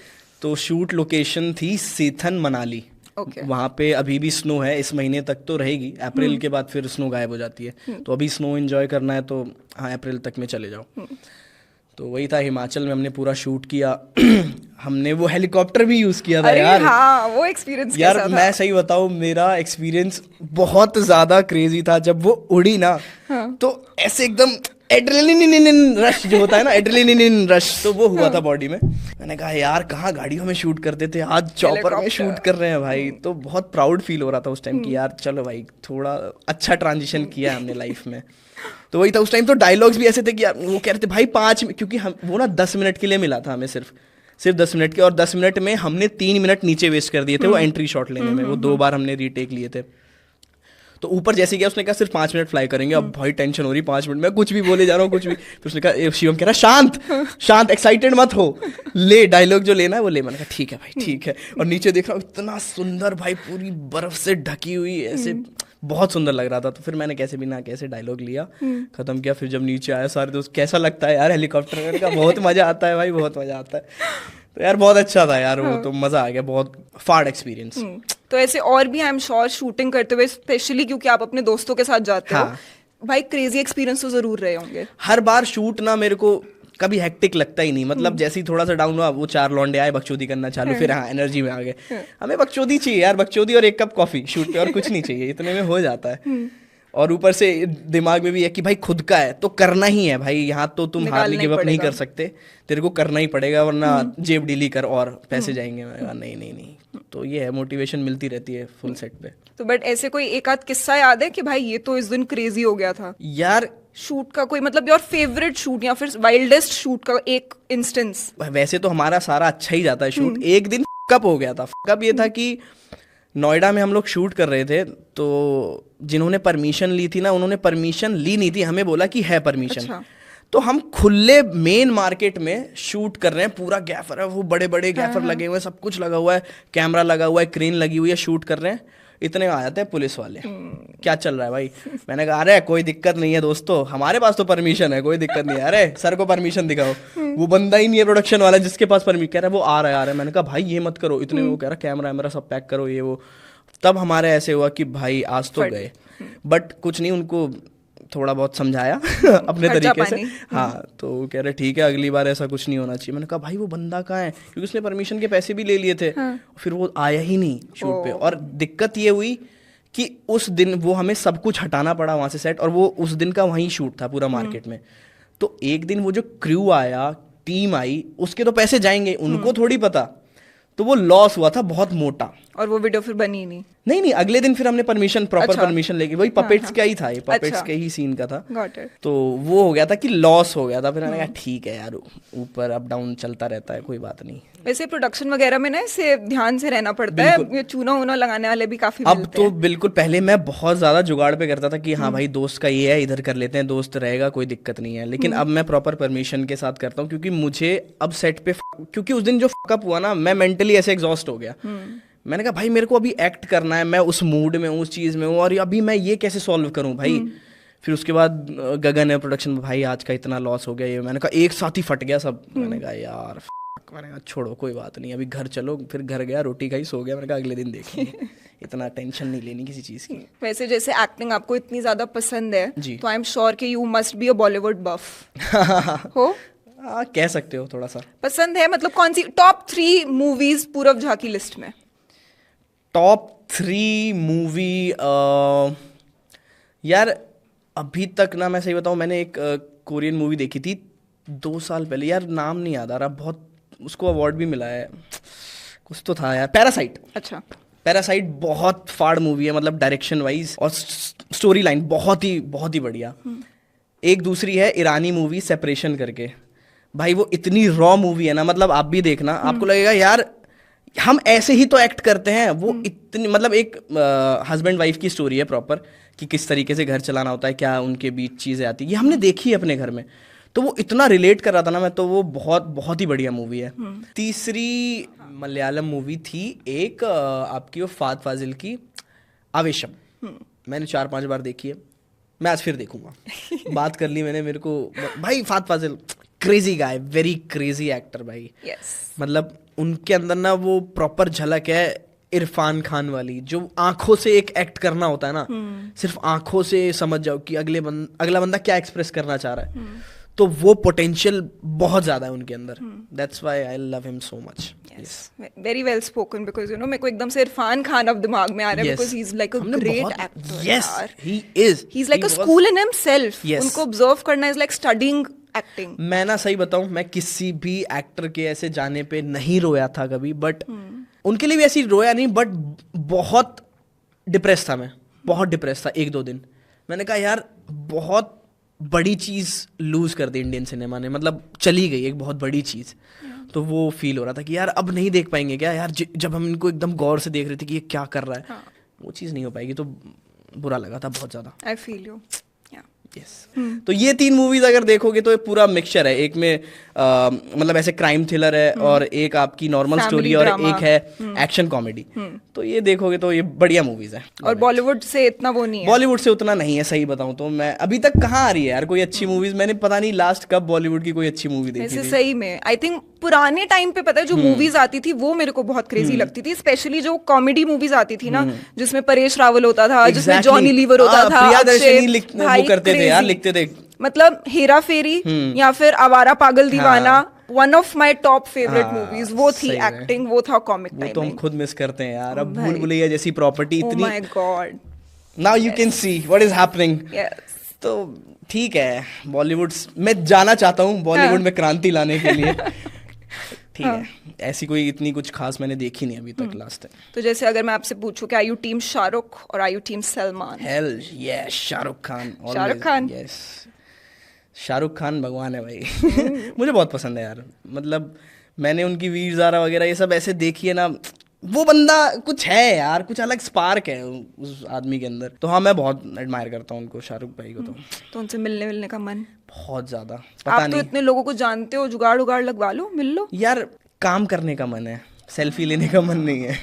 तो शूट लोकेशन थी सेथन मनाली, वहाँ पे अभी भी स्नो है, इस महीने तक तो रहेगी, अप्रैल के बाद फिर स्नो गायब हो जाती है, तो अभी स्नो एंजॉय करना है तो हाँ अप्रैल तक में चले जाओ। तो वही था, हिमाचल में हमने पूरा शूट किया। हमने वो हेलीकॉप्टर भी यूज किया था यार। हाँ, वो एक्सपीरियंस यार मैं सही बताऊँ, मेरा एक्सपीरियंस बहुत ज्यादा क्रेजी था। जब वो उड़ी ना तो ऐसे एकदम एड्रेलिन रश जो होता है ना, एड्रेलिन रश, तो वो हुआ था बॉडी में। मैंने कहा यार कहाँ गाड़ियों में शूट करते थे, आज चॉपर में शूट कर रहे हैं भाई। तो बहुत प्राउड फील हो रहा था उस टाइम कि यार चलो भाई थोड़ा अच्छा ट्रांजिशन किया हमने लाइफ में। तो वही था उस टाइम। तो डायलॉग्स भी ऐसे थे कि यार वो कह रहे थे भाई 5 क्योंकि हम वो ना 10 मिनट के लिए मिला था हमें, सिर्फ 10 मिनट के, और 10 मिनट में हमने 3 मिनट नीचे वेस्ट कर दिए थे वो एंट्री शॉट लेने में। वो 2 बार हमने रीटेक लिए थे। तो ऊपर जैसे गया उसने कहा सिर्फ 5 मिनट फ्लाई करेंगे। अब भाई टेंशन हो रही, 5 मिनट में कुछ भी बोले जा रहा हूँ कुछ भी। फिर उसने कहा, शिवम कह रहा शांत एक्साइटेड मत हो, ले डायलॉग जो लेना है वो ले। मैंने कहा ठीक है भाई ठीक है। और नीचे देख रहा हूँ इतना सुंदर भाई, पूरी बर्फ से ढकी हुई ऐसे, बहुत सुंदर लग रहा था। तो फिर मैंने कैसे भी ना कैसे डायलॉग लिया, खत्म किया। फिर जब नीचे आया सारे दोस्त, कैसा लगता है यार हेलीकॉप्टर? मैंने कहा बहुत मजा आता है भाई, बहुत मजा आता है। तो यार बहुत अच्छा था यार वो, तो मजा आ गया, बहुत फाड़ एक्सपीरियंस। तो ऐसे और भी आई एम श्योर शूटिंग करते हुए, स्पेशली क्योंकि आप अपने दोस्तों के साथ जाते हो, भाई क्रेजी एक्सपीरियंस तो जरूर रहे होंगे। हर बार शूट ना मेरे को कभी हेक्टिक लगता ही नहीं। मतलब जैसे ही थोड़ा सा डाउन हुआ, वो 4 लौंडे आए, बकचोदी करना चालू, फिर हाँ एनर्जी में आ गए। हमें बकचोदी चाहिए यार, बकचोदी और 1 कप कॉफी शूट पे, और कुछ नहीं चाहिए, इतने में हो जाता है। और ऊपर से दिमाग में भी है कि भाई खुद का है तो करना ही है भाई, यहाँ तो तुम हार्डली गिव अप नहीं कर सकते, तेरे को करना ही पड़ेगा, वरना जेब डीली कर और पैसे जाएंगे। नहीं। तो ये है, मोटिवेशन मिलती रहती है फुल सेट पे। तो बट ऐसे कोई एक आध किस्सा याद है कि भाई ये तो इस दिन क्रेजी हो गया था यार शूट का? कोई मतलब योर फेवरेट शूट या फिर वाइल्डेस्ट शूट का एक इंस्टेंस? वैसे तो हमारा सारा अच्छा ही जाता है शूट। एक दिन कब हो गया था, कब ये था कि नोएडा में हम लोग शूट कर रहे थे, तो जिन्होंने परमिशन ली थी ना, उन्होंने परमिशन ली नहीं थी, हमें बोला कि है परमिशन। अच्छा। तो हम खुले मेन मार्केट में शूट कर रहे हैं, पूरा गैफर है, वो बड़े बड़े गैफर लगे हुए हैं, सब कुछ लगा हुआ है, कैमरा लगा हुआ है, क्रेन लगी हुई है, शूट कर रहे हैं। इतने आ जाते हैं पुलिस वाले, क्या चल रहा है भाई? मैंने कहा अरे कोई दिक्कत नहीं है दोस्तों, हमारे पास तो परमिशन है, कोई दिक्कत नहीं है। अरे सर को परमिशन दिखाओ। वो बंदा ही नहीं है प्रोडक्शन वाला जिसके पास परमिशन, कह रहा है वो आ रहा है। मैंने कहा भाई ये मत करो, इतने वो कह रहा कैमरा वैमरा सब पैक करो ये वो। तब हमारे ऐसे हुआ कि भाई आज तो गए। बट कुछ नहीं, उनको थोड़ा बहुत समझाया अपने तरीके से। हाँ, तो वो कह रहे ठीक है अगली बार ऐसा कुछ नहीं होना चाहिए। मैंने कहा भाई वो बंदा कहाँ है, क्योंकि उसने परमिशन के पैसे भी ले लिए थे। फिर वो आया ही नहीं शूट पे। और दिक्कत ये हुई कि उस दिन वो हमें सब कुछ हटाना पड़ा वहां से सेट, और वो उस दिन का वहीं शूट था पूरा मार्केट में। तो एक दिन वो जो क्रू आया, टीम आई, उसके तो पैसे जाएंगे, उनको थोड़ी पता। तो वो लॉस हुआ था बहुत मोटा। और वो वीडियो फिर बनी नहीं? नहीं, अगले दिन फिर हमने परमिशन, प्रॉपर परमिशन लेके, वही पपेट्स का ही था, ये पपेट्स के ही सीन का था। तो वो हो गया था कि लॉस हो गया था। फिर मैंने कहा ठीक है यार, ऊपर अप डाउन चलता रहता है, कोई बात नहीं। वैसे प्रोडक्शन वगैरह में ना इसे ध्यान से रहना पड़ता है, ये चूना वूना लगाने वाले भी काफी अब तो बिल्कुल। पहले मैं बहुत ज्यादा जुगाड़ पे करता था कि हाँ भाई दोस्त का ये है, इधर कर लेते हैं, दोस्त रहेगा कोई दिक्कत नहीं है। लेकिन अब मैं प्रॉपर परमिशन के साथ करता हूँ, क्योंकि मुझे अब सेट पे, क्योंकि उस दिन जो फकअप हुआ ना, मैं मेंटली ऐसे एग्जॉस्ट हो गया। मैंने कहा भाई मेरे को अभी एक्ट करना है, मैं उस मूड में हूँ, उस चीज़ में हूँ, और अभी मैं ये कैसे सॉल्व करूँ भाई। फिर उसके बाद गगन है प्रोडक्शन में, भाई आज का इतना लॉस हो गया ये। मैंने कहा एक साथ ही फट गया सब। मैंने कहा यार मैंने कहा छोड़ो कोई बात नहीं, अभी घर चलो। फिर घर गया, रोटी खाई, सो गया। मैंने कहा अगले दिन देखेंगे, इतना टेंशन नहीं लेनी किसी चीज़ की। वैसे जैसे एक्टिंग आपको इतनी ज़्यादा पसंद है जी, तो आई एम श्योर कि you must be a Bollywood buff हो। कह सकते हो, थोड़ा सा पसंद है। मतलब कौन सी टॉप 3 मूवीज पूरब झा की लिस्ट में? टॉप 3 मूवी यार अभी तक ना, मैं सही बताऊं, मैंने एक कोरियन मूवी देखी थी 2 साल पहले, यार नाम नहीं याद आ रहा, बहुत उसको अवार्ड भी मिला है, कुछ तो था यार, पैरासाइट। अच्छा, पैरासाइट बहुत फाड़ मूवी है, मतलब डायरेक्शन वाइज और स्टोरी लाइन बहुत ही बढ़िया। एक दूसरी है ईरानी मूवी सेपरेशन करके, भाई वो इतनी रॉ मूवी है ना, मतलब आप भी देखना, आपको लगेगा यार हम ऐसे ही तो एक्ट करते हैं। वो इतनी, मतलब एक हस्बैंड वाइफ की स्टोरी है प्रॉपर, कि किस तरीके से घर चलाना होता है, क्या उनके बीच चीज़ें आती है, ये हमने देखी है अपने घर में। तो वो इतना रिलेट कर रहा था ना मैं, तो वो बहुत ही बढ़िया मूवी है। तीसरी मलयालम मूवी थी एक आपकी, वो फाद फाजिल की आवेशम। मैंने 4-5 बार देखी है, मैं आज फिर देखूंगा। बात कर ली मैंने, मेरे को भाई Fahadh Faasil crazy guy, very crazy actor भाई। मतलब उनके अंदर ना वो प्रॉपर झलक है इरफान खान वाली, जो आंखों से एक एक्ट करना होता है ना, सिर्फ आंखों से समझ जाओ कि अगला बंदा क्या एक्सप्रेस करना चाह रहा है। तो वो पोटेंशियल बहुत ज्यादा है उनके अंदर, that's why I love him so much. Very well spoken, because you no मेरे को एकदम से इरफान खान अब दिमाग में आ रहा है, because he is like a great actor. Yes he is like a school in himself. उनको ऑब्जर्व करना इज लाइक स्टडीइंग एक्टिंग. मैं ना सही बताऊं, मैं किसी भी एक्टर के ऐसे जाने पे नहीं रोया था कभी, बट उनके लिए भी ऐसी रोया नहीं, बट बहुत डिप्रेस था मैं, बहुत डिप्रेस था 1-2 दिन. मैंने कहा यार बहुत बड़ी चीज़ लूज कर दी इंडियन सिनेमा ने, मतलब चली गई एक बहुत बड़ी चीज़. तो वो फील हो रहा था कि यार अब नहीं देख पाएंगे क्या यार, जब हम इनको एकदम गौर से देख रहे थे कि ये क्या कर रहा है, वो चीज़ नहीं हो पाएगी. तो बुरा लगा था बहुत ज़्यादा. I feel you. यस. तो ये 3 मूवीज अगर देखोगे तो ये पूरा मिक्सचर है. एक में मतलब ऐसे क्राइम थ्रिलर है, और एक आपकी नॉर्मल स्टोरी, और एक है एक्शन कॉमेडी. तो ये देखोगे तो ये बढ़िया मूवीज है. और बॉलीवुड से इतना वो नहीं है. बॉलीवुड से उतना नहीं है, सही बताऊं तो. मैं अभी तक कहाँ आ रही है यार कोई अच्छी मूवीज. मैंने पता नहीं लास्ट कब बॉलीवुड की कोई अच्छी मूवी देखी थी. सही में आई थिंक पुराने टाइम पे पता है जो मूवीज आती थी वो मेरे को बहुत क्रेजी लगती थी, स्पेशली जो कॉमेडी मूवीज आती थी ना, जिसमें परेश रावल होता था, जिसमें जॉनी लीवर होता था, प्रियदर्शनी वो करते थे यार, लिखते थे. मतलब हेरा फेरी या फिर आवारा पागल दीवाना, one of my top favourite movies. वो थी एक्टिंग, वो था कॉमिक टाइमिंग. वो तो हम खुद मिस करते हैं यार. अब भूल भुलैया जैसी प्रॉपर्टी इतनी. Oh my God. Now you can see what is happening. तो ठीक है, बॉलीवुड मैं जाना चाहता हूँ, बॉलीवुड में क्रांति लाने के लिए. ठीक है, ऐसी कोई इतनी कुछ खास मैंने देखी नहीं अभी तक लास्ट टाइम. तो जैसे अगर मैं आपसे पूछूं कि आर यू टीम शाहरुख और are you team Salman? Hell yes, Shahrukh Khan. Shahrukh Khan. Yes, Shahrukh Khan भगवान है भाई. मुझे बहुत पसंद है यार. मतलब मैंने उनकी वीर ज़ारा वगैरह ये सब ऐसे देखी है ना, वो बंदा कुछ है यार, कुछ अलग स्पार्क है उस आदमी के अंदर. तो हाँ, मैं बहुत एडमायर करता हूँ उनको, शाहरुख भाई को. तो उनसे मिलने का मन बहुत ज्यादा. आप तो इतने लोगों को जानते हो, जुगाड़ उगाड़ लगवा लो, मिल लो यार. काम करने का मन है, सेल्फी लेने का मन नहीं है.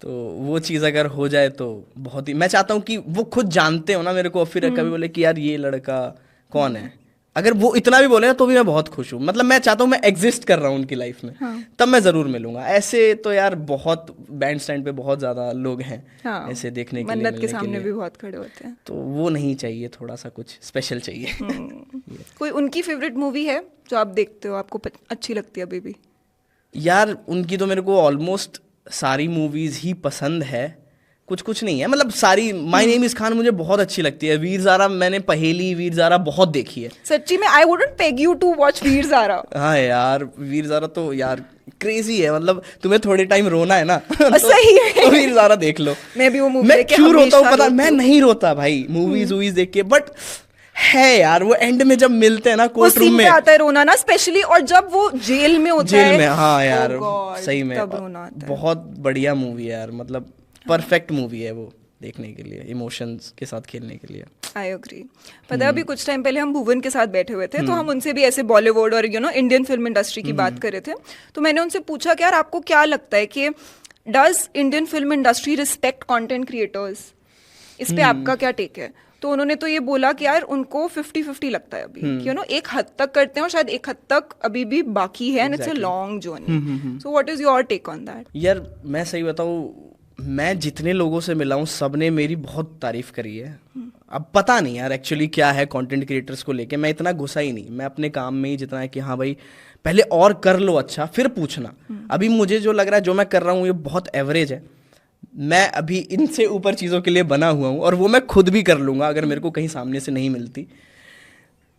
तो वो चीज़ अगर हो जाए तो बहुत ही, मैं चाहता हूँ कि वो खुद जानते हो ना मेरे को, फिर कभी बोले कि यार ये लड़का कौन है. अगर वो इतना भी बोले ना तो भी मैं बहुत खुश हूँ. मतलब मैं चाहता हूँ मैं एग्जिस्ट कर रहा हूँ उनकी लाइफ में. तब मैं ज़रूर मिलूंगा. ऐसे तो यार बहुत बैंड स्टैंड पे बहुत ज़्यादा लोग हैं ऐसे देखने के लिए, मन्नत के सामने भी बहुत खड़े होते हैं. तो वो नहीं चाहिए, थोड़ा सा कुछ स्पेशल चाहिए. कोई उनकी फेवरेट मूवी है जो आप देखते हो, आपको अच्छी लगती है अभी भी? यार उनकी तो मेरे को ऑलमोस्ट सारी मूवीज ही पसंद है, कुछ कुछ नहीं है. मतलब सारी. माय नेम इज खान मुझे बहुत अच्छी लगती है. वीर ज़ारा मैंने पहेली वीर ज़ारा बहुत देखी है. सच्ची में I wouldn't peg you to watch Veer Zaara. हाँ यार, वीर ज़ारा तो यार क्रेजी है. मतलब तुम्हें थोड़े टाइम रोना है ना तो, सही है. तो वीर ज़ारा देख लो. मैं भी वो मूवी मैं क्यों रोता हूँ पता, मैं नहीं रोता भाई मूवीज देख के, बट है यार वो एंड में जब मिलते हैं ना कोर्ट रूम में, आता है रोना ना, स्पेशली. और जब वो जेल में होता है, जेल में. हाँ यार सही में बहुत बढ़िया मूवी है यार. मतलब परफेक्ट मूवी है वो देखने के लिए, इमोशंस के साथ खेलने के लिए. I agree. पता है अभी कुछ टाइम पहले हम भुवन के साथ बैठे हुए थे, तो हम उनसे भी ऐसे बॉलीवुड और you know Indian film industry की बात कर रहे थे. तो मैंने उनसे पूछा कि यार आपको क्या लगता है कि does Indian film industry respect content creators? इस पे आपका क्या टेक है? तो उन्होंने तो ये बोला कि यार उनको 50-50 लगता है अभी, यू नो एक हद तक करते हैं और शायद एक हद तक अभी भी बाकी है, and it's a long journey. So what is your take on that? यार मैं सही बताऊं, मैं जितने लोगों से मिला हूँ सब ने मेरी बहुत तारीफ करी है. अब पता नहीं यार एक्चुअली क्या है कंटेंट क्रिएटर्स को लेके, मैं इतना घुसा ही नहीं. मैं अपने काम में ही जितना है कि हाँ भाई पहले और कर लो अच्छा, फिर पूछना. अभी मुझे जो लग रहा है जो मैं कर रहा हूँ ये बहुत एवरेज है. मैं अभी इनसे ऊपर चीज़ों के लिए बना हुआ हूँ, और वो मैं खुद भी कर लूँगा अगर मेरे को कहीं सामने से नहीं मिलती.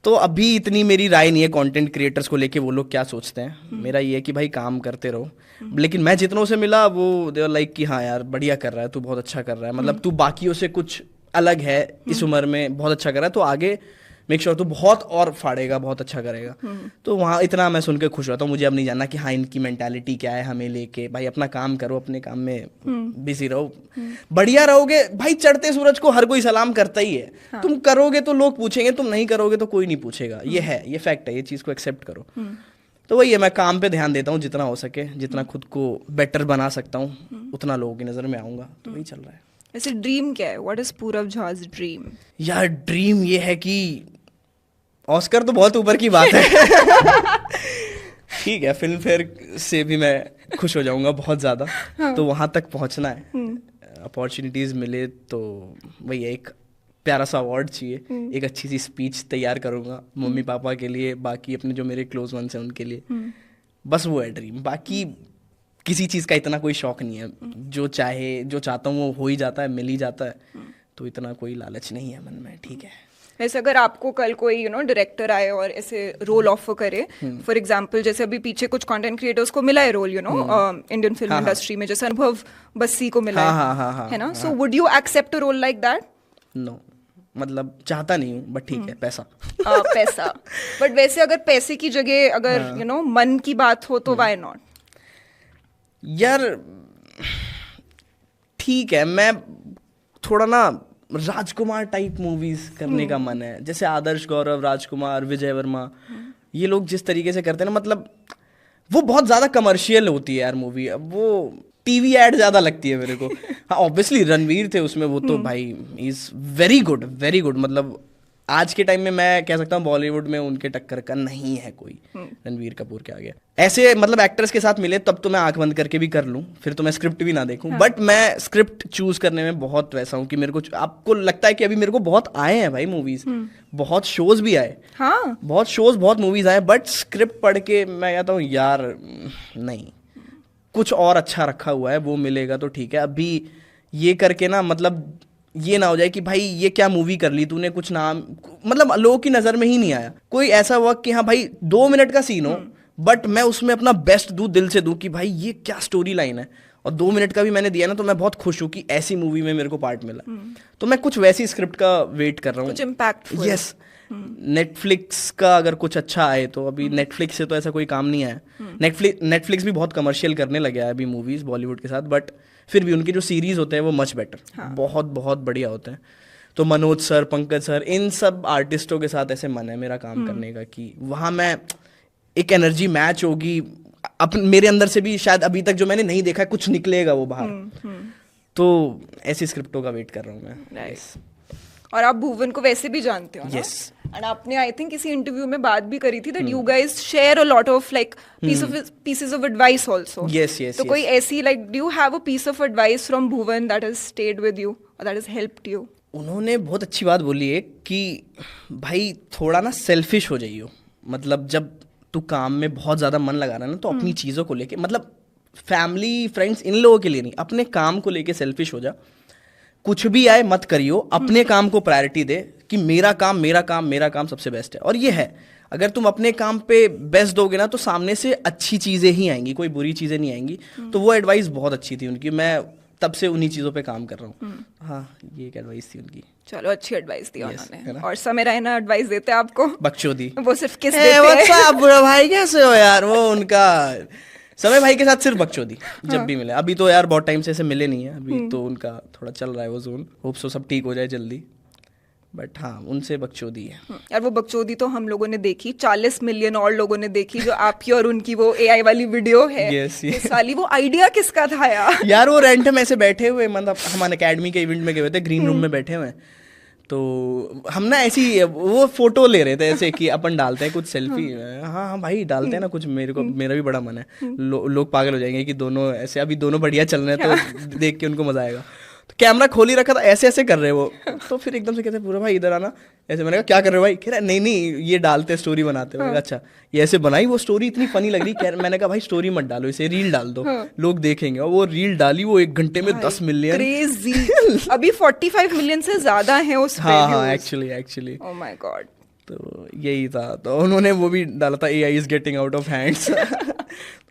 तो अभी इतनी मेरी राय नहीं है कंटेंट क्रिएटर्स को लेके वो लोग क्या सोचते हैं. मेरा ये है कि भाई काम करते रहो. लेकिन मैं जितनों से मिला वो दे लाइक कि हाँ यार बढ़िया कर रहा है, तू बहुत अच्छा कर रहा है. मतलब तू बाकियों से कुछ अलग है इस उम्र में, बहुत अच्छा कर रहा है, तो आगे मेक श्योर तू बहुत और फाड़ेगा, बहुत अच्छा करेगा. तो वहाँ इतना मैं सुन के खुश होता हूँ. मुझे अब नहीं जानना कि हाँ इनकी मेंटालिटी क्या है हमें लेके. भाई अपना काम करो, अपने काम में बिजी रहो, बढ़िया रहोगे भाई. चढ़ते सूरज को हर कोई सलाम करता ही है. तुम करोगे तो लोग पूछेंगे, तुम नहीं करोगे तो कोई नहीं पूछेगा. ये है, ये फैक्ट है, ये चीज़ को एक्सेप्ट करो. तो वही है, मैं काम पे ध्यान देता हूँ जितना हो सके, जितना खुद को बेटर बना सकता हूँ उतना लोगों की नज़र में आऊँगा. तो वही चल रहा है. ऐसे ड्रीम क्या है? व्हाट इज पूरब झा's ड्रीम? यार ड्रीम ये है कि ऑस्कर तो बहुत ऊपर की बात है. ठीक है, फिल्म फेयर से भी मैं खुश हो जाऊंगा बहुत ज़्यादा. तो वहाँ तक पहुँचना है. अपॉर्चुनिटीज़ मिले तो वही एक प्यारा सा अवार्ड चाहिए, एक अच्छी सी स्पीच तैयार करूँगा मम्मी पापा के लिए, बाकी अपने जो मेरे क्लोज वंस हैं उनके लिए. बस वो है ड्रीम. बाकी किसी चीज़ का इतना कोई शौक नहीं है, जो चाहता हूँ वो हो ही जाता है, मिल ही जाता है, तो इतना कोई लालच नहीं है मन में, ठीक है। वैसे अगर आपको कल कोई डायरेक्टर आए और ऐसे रोल ऑफर करे, फॉर एग्जांपल जैसे अभी पीछे कुछ कंटेंट क्रिएटर्स को मिला है रोल इंडियन फिल्म इंडस्ट्री में, जैसे अनुभव बस्सी को मिला है ना, so would you accept a role like that? No, मतलब चाहता नहीं हूँ, बट ठीक है, पैसा पैसा। बट वैसे अगर पैसे की जगह अगर मन की बात हो तो व्हाई नॉट? यार ठीक है, मैं थोड़ा ना राजकुमार टाइप मूवीज करने का मन है, जैसे आदर्श गौरव, राजकुमार, विजय वर्मा, ये लोग जिस तरीके से करते हैं ना, मतलब वो बहुत ज्यादा कमर्शियल होती है यार मूवी, अब वो टीवी एड ज्यादा लगती है मेरे को। हाँ ऑब्वियसली रणवीर थे उसमें, वो तो भाई is very good, very good, मतलब आज के टाइम में मैं कह सकता हूँ बॉलीवुड में उनके टक्कर का नहीं है कोई, रणवीर कपूर के आगे। ऐसे मतलब एक्टर्स के साथ मिले तब तो मैं आंख बंद करके भी कर लूँ, फिर तो मैं स्क्रिप्ट भी ना देखूं, बट मैं स्क्रिप्ट चूज करने में बहुत वैसा हूँ कि मेरे को, आपको लगता है कि अभी मेरे को बहुत आए हैं भाई मूवीज, बहुत शोज भी आए, हाँ बहुत शोज, बहुत मूवीज आए, बट स्क्रिप्ट पढ़ के मैं कहता हूँ यार नहीं, कुछ और अच्छा रखा हुआ है, वो मिलेगा तो ठीक है। अभी ये करके ना, मतलब ये ना हो जाए कि भाई ये क्या मूवी कर ली तूने, कुछ नाम, मतलब लोगों की नजर में ही नहीं आया। कोई ऐसा हुआ कि हाँ भाई 2 मिनट का सीन हो, बट मैं उसमें अपना बेस्ट दूं, दिल से दूं कि भाई ये क्या स्टोरी लाइन है, और 2 मिनट का भी मैंने दिया ना, तो मैं बहुत खुश हूँ कि ऐसी मूवी में मेरे को पार्ट मिला। तो मैं कुछ वैसी स्क्रिप्ट का वेट कर रहा हूँ, कुछ इम्पैक्टफुल। यस, नेटफ्लिक्स का अगर कुछ अच्छा आए तो, अभी नेटफ्लिक्स से तो ऐसा कोई काम नहीं आया। नेटफ्लिक्स भी बहुत कमर्शियल करने लगे है अभी मूवीज बॉलीवुड के साथ, बट फिर भी उनके जो सीरीज होते हैं वो मच बेटर, बहुत बहुत बढ़िया होते हैं। तो मनोज सर, पंकज सर, इन सब आर्टिस्टों के साथ ऐसे मन है मेरा काम करने का कि वहाँ मैं एक एनर्जी मैच होगी, मेरे अंदर से भी शायद अभी तक जो मैंने नहीं देखा है कुछ निकलेगा वो बाहर। तो ऐसी स्क्रिप्टों का वेट कर रहा हूँ मैं। और आप भुवन को वैसे भी जानते हो ना? Yes. एंड आपने आई थिंक किसी इंटरव्यू में बात भी करी थी that you guys share a lot of like pieces of advice also. Yes. तो कोई ऐसी like do you have a piece of advice from Bhuvan that has stayed with you और दैट हैज हेल्प्ड यू? उन्होंने बहुत अच्छी बात बोली है कि भाई थोड़ा ना सेल्फिश हो जाइयो, मतलब जब तू काम में बहुत ज़्यादा मन लगा रहा है ना, तो अपनी चीज़ों को लेके, मतलब फैमिली फ्रेंड्स इन लोगों के लिए नहीं, अपने काम को लेके सेल्फिश हो जा। कुछ भी आए मत करियो, अपने काम को प्रायोरिटी दे कि मेरा काम सबसे बेस्ट है। और ये है, अगर तुम अपने काम पे बेस्ट दोगे ना, तो सामने से अच्छी चीज़ें ही आएंगी, कोई बुरी चीज़ें नहीं आएंगी। तो वो एडवाइस बहुत अच्छी थी उनकी, मैं तब से उन्हीं चीज़ों पे काम कर रहा हूँ। हाँ, ये एक एडवाइस थी उनकी। चलो, अच्छी एडवाइस दी उन्होंने। और समय रैना एडवाइस देते हैं आपको? बकचोदी। वो सिर्फ किस देते हैं? बुरा भाई कैसे हो यार, वो उनका समय भाई के साथ सिर्फ बकचोदी जब भी मिले। अभी तो यार बहुत टाइम से ऐसे मिले नहीं है, अभी तो उनका थोड़ा चल रहा है वो जोन, होप सो सब ठीक हो जाए जल्दी, बट हाँ उनसे बकचोदी है। यार वो बकचोदी तो हम लोगों ने देखी, 40 मिलियन और लोगों ने देखी, जो आपकी और उनकी वो AI वाली वीडियो है। yes. साली वो आइडिया किसका था यार? यार वो रेंट में ऐसे बैठे हुए, मतलब हम अकेडमी के इवेंट में गए हुए थे, ग्रीन रूम में बैठे हुए, तो हम ना ऐसी वो फोटो ले रहे थे ऐसे कि अपन डालते हैं कुछ सेल्फी। हाँ भाई डालते हैं ना कुछ, मेरे को मेरा भी बड़ा मन है। लोग पागल हो जाएंगे कि दोनों ऐसे, अभी दोनों बढ़िया चल रहे हैं तो देख के उनको मजा आएगा। तो कैमरा खोल ही रखा था, ऐसे ऐसे कर रहे वो, तो फिर एकदम से कहते पूरा भाई इधर आना, ऐसे मैंने कहा क्या कर रहे हो भाई? कह रहा नहीं ये डालते स्टोरी बनाते हो। अच्छा ये ऐसे बनाई, वो स्टोरी इतनी फनी लग रही। मैंने कहा भाई स्टोरी मत डालो, इसे रील डाल दो, लोग देखेंगे। और वो रील डाली, वो 1 घंटे में 10 मिलियन, क्रेजी। अभी 45 मिलियन से ज्यादा है उस पे। हाँ एक्चुअली ओह माय गॉड। तो यही था, तो उन्होंने वो भी डाला था, AI is getting out of hands।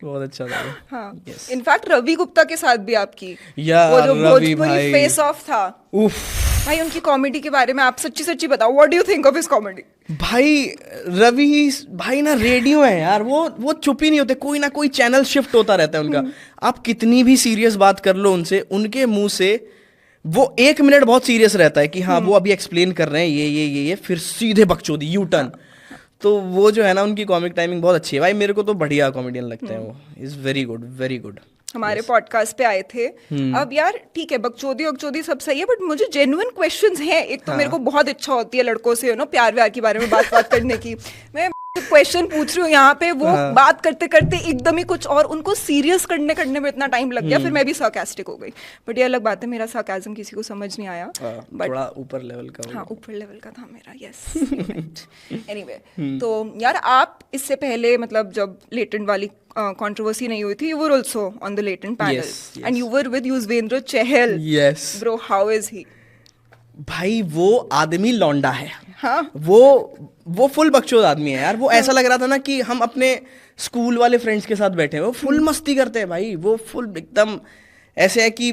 बहुत अच्छा था। हाँ, इनफैक्ट रवि गुप्ता के साथ भी आपकी यार, वो जो रवि भाई फेस ऑफ था, उफ भाई उनकी कॉमेडी के बारे में आप सच्ची बताओ, what do you think of his comedy? भाई रवि भाई ना रेडियो है यार, वो चुप ही नहीं होते, कोई ना कोई चैनल शिफ्ट होता रहता है उनका। आप कितनी भी सीरियस बात कर लो उनसे, उनके मुंह से वो 1 मिनट बहुत सीरियस रहता है कि हाँ वो अभी एक्सप्लेन कर रहे हैं ये, फिर सीधे बकचोदी, यू टर्न। तो वो जो है ना, उनकी कॉमिक टाइमिंग बहुत अच्छी है भाई, मेरे को तो बढ़िया कॉमेडियन लगते हैं वो, इज वेरी गुड। हमारे पॉडकास्ट पे आए थे। अब यार ठीक है, बकचोदी सब सही है, बट मुझे जेन्युइन क्वेश्चंस हैं। एक तो मेरे को बहुत इच्छा होती है लड़कों से प्यार व्यार के बारे में बात करने की। मैं क्वेश्चन पूछ रही हूँ यहाँ पे, वो बात करते करते एकदम ही कुछ और, उनको सीरियस करने में इतना टाइम लग गया, फिर मैं भी sarcastic हो गई. बट ये अलग बात है, मेरा sarcasm किसी को समझ नहीं आया. थोड़ा ऊपर लेवल का. हाँ, ऊपर लेवल का था मेरा. यस. एनीवे, तो यार आप इससे पहले मतलब जब लेटेंट वाली कंट्रोवर्सी नहीं हुई थी, you were also on the latent panel. Yes. And you were with Yuzvendra Chahal. Yes. Bro, how is he? भाई वो आदमी लौंडा है. हाँ. वो फुल बकचोद आदमी है यार. वो ऐसा लग रहा था ना कि हम अपने स्कूल वाले फ्रेंड्स के साथ बैठे हैं. वो फुल मस्ती करते हैं भाई. वो फुल एकदम ऐसे है कि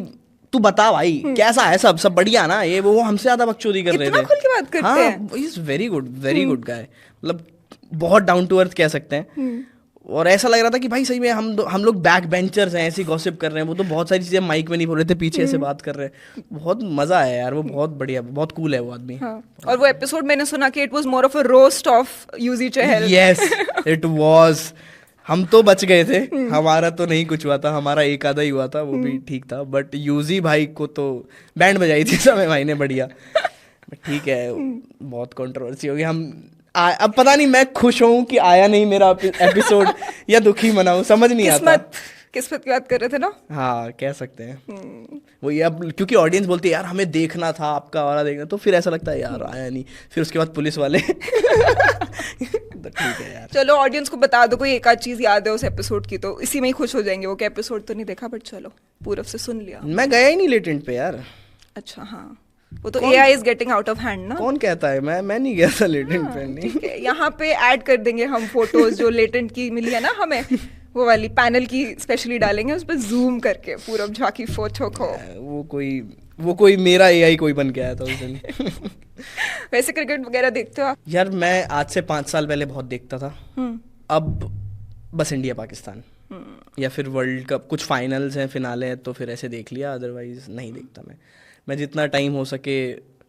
तू बता भाई कैसा है, सब बढ़िया ना, ये वो हमसे ज्यादा बकचोदी कर रहे थे. इतना खुल के बात करते हैं. हाँ, इज वेरी गुड गाय. मतलब बहुत डाउन टू अर्थ कह सकते हैं. और ऐसा लग रहा था कि भाई सही में हम लोग बैक बेंचर्स हैं, ऐसी गॉसिप कर रहे हैं. वो तो बहुत सारी चीजें माइक में नहीं बोल रहे थे, पीछे से बात कर रहे हैं. बहुत मजा आया यार. वो बहुत बढ़िया, बहुत कूल है वो आदमी. हाँ. और वो एपिसोड मैंने सुना कि it was more of a roast of Yuzi Chahal. Yes, it was. हम तो बच गए थे, हमारा तो नहीं कुछ हुआ था, हमारा एक आधा ही हुआ था, वो भी ठीक था. बट यूजी भाई को तो बैंड बजाई थी समय भाई ने बढ़िया. ठीक है, बहुत कंट्रोवर्सी होगी. हम अब पता नहीं मैं खुश हूँ कि आया नहीं मेरा एपिसोड या दुखी मनाऊं, समझ नहीं आता. किस्मत की बात कर रहे थे ना. हाँ, कह सकते हैं. वो ये अब क्योंकि ऑडियंस बोलती है यार हमें देखना था, आपका वाला देखना, तो फिर ऐसा लगता है यार आया नहीं. फिर उसके बाद पुलिस वाले तो ठीक है यार. चलो ऑडियंस को बता दो कोई एक आध चीज याद है उस एपिसोड की, तो इसी में ही खुश हो जाएंगे. वो क्या एपिसोड तो नहीं देखा, बट चलो पूरब से सुन लिया. मैं गया ही नहीं लेटेंट पे यार. अच्छा. हाँ, वो तो AI is getting out of hand ना. कौन कहता है? मैं नहीं गया था लेटेंट पे. नहीं, ठीक है, यहाँ पे ऐड कर देंगे हम फोटोज जो लेटेंट की मिली है ना हमें, वो वाली पैनल की स्पेशली डालेंगे, उस पर जूम करके पूरा झांकी फोटो को. वो कोई मेरा AI कोई बन के आया था उस दिन. वैसे क्रिकेट वगैरह देखते हो आप? यार मैं आज से 5 साल पहले बहुत देखता था. अब बस इंडिया पाकिस्तान या फिर वर्ल्ड कप, कुछ फाइनल्स हैं, फिनाले हैं, तो फिर ऐसे देख लिया. अदरवाइज नहीं देखता मैं जितना टाइम हो सके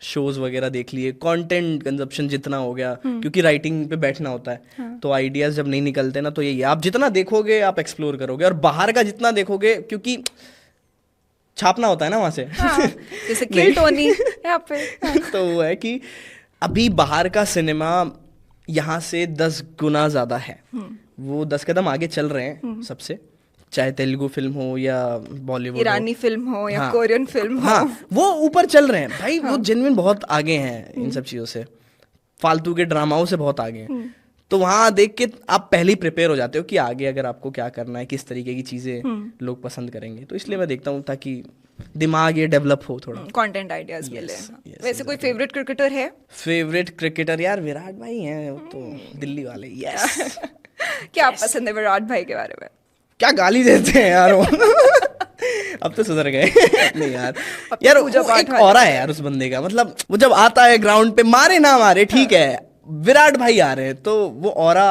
शोज वगैरह देख लिए. कंटेंट कंजप्शन जितना हो गया, क्योंकि राइटिंग पे बैठना होता है. हाँ. तो आइडियाज जब नहीं निकलते ना, तो यही आप जितना देखोगे आप एक्सप्लोर करोगे, और बाहर का जितना देखोगे, क्योंकि छापना होता है ना वहां से. हाँ, जैसे किल टोनी यहाँ पे. तो वो है कि अभी बाहर का सिनेमा यहाँ से 10 गुना ज्यादा है. वो 10 कदम आगे चल रहे हैं सबसे, चाहे तेलुगु फिल्म हो या बॉलीवुड, ईरानी फिल्म हो या कोरियन फिल्म हो. हाँ, वो ऊपर चल रहे हैं भाई. वो जेन्युइन बहुत आगे हैं इन सब चीजों से, फालतू के ड्रामाओं से बहुत आगे हैं. तो वहाँ देख के आप पहले ही प्रिपेयर हो जाते हो कि आगे अगर आपको क्या करना है, किस तरीके की चीजें लोग पसंद करेंगे. तो इसलिए मैं देखता हूँ ताकि दिमाग ये डेवलप हो थोड़ा, कंटेंट आइडियाज मिले. वैसे कोई फेवरेट क्रिकेटर है? फेवरेट क्रिकेटर यार विराट भाई हैं, वो तो दिल्ली वाले. यस. क्या पसंद है विराट भाई के बारे में? क्या गाली देते हैं यार वो. अब तो सुधर गए. नहीं यार, यार एक ऑरा है यार उस बंदे का. मतलब वो जब आता है ग्राउंड पे, मारे ना मारे ठीक है, विराट भाई आ रहे हैं तो वो ऑरा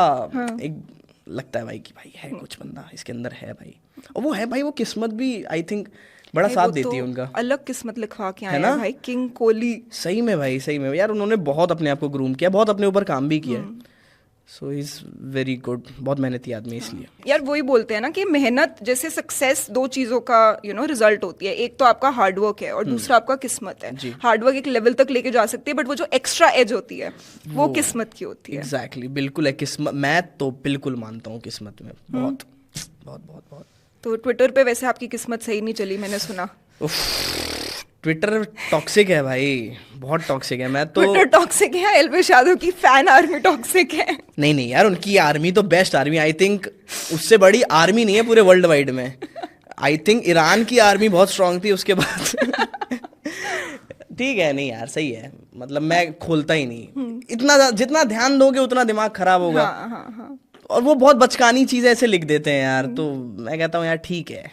एक लगता है भाई कि भाई है कुछ बंदा इसके अंदर है भाई. और वो है भाई, वो किस्मत भी आई थिंक बड़ा साथ देती है उनका. अलग किस्मत लिखवा के आए हैं भाई, किंग कोहली. सही में भाई, सही में यार, उन्होंने बहुत अपने आप को ग्रूम किया, बहुत अपने ऊपर काम भी किया है. सो ही इज वेरी गुड. बहुत मेहनती आदमी. इसलिए यार वही बोलते हैं ना कि मेहनत जैसे सक्सेस 2 चीजों का रिजल्ट होती है. एक तो आपका हार्डवर्क है और दूसरा आपका किस्मत है. हार्डवर्क एक लेवल तक लेके जा सकती है, बट वो जो एक्स्ट्रा एज होती है वो किस्मत की होती है. एग्जैक्टली, बिल्कुल है किस्मत. मैं तो बिल्कुल मानता हूँ किस्मत में. बहुत बहुत बहुत बहुत. तो ट्विटर पे वैसे आपकी किस्मत सही नहीं चली, मैंने सुना. ट्विटर टॉक्सिक है भाई, बहुत टॉक्सिक है. मैं तो ट्विटर टॉक्सिक है, एल्विश यादव की फैन आर्मी टॉक्सिक है. नहीं यार, उनकी आर्मी तो बेस्ट आर्मी. आई थिंक उससे बड़ी आर्मी नहीं है पूरे वर्ल्ड वाइड में. आई थिंक ईरान की आर्मी बहुत स्ट्रांग थी उसके बाद. ठीक है, नहीं यार सही है. मतलब मैं खोलता ही नहीं इतना. जितना ध्यान दोगे उतना दिमाग खराब होगा. हाँ. और वो बहुत बचकानी चीजें ऐसे लिख देते हैं यार. तो मैं कहता हूँ यार ठीक है,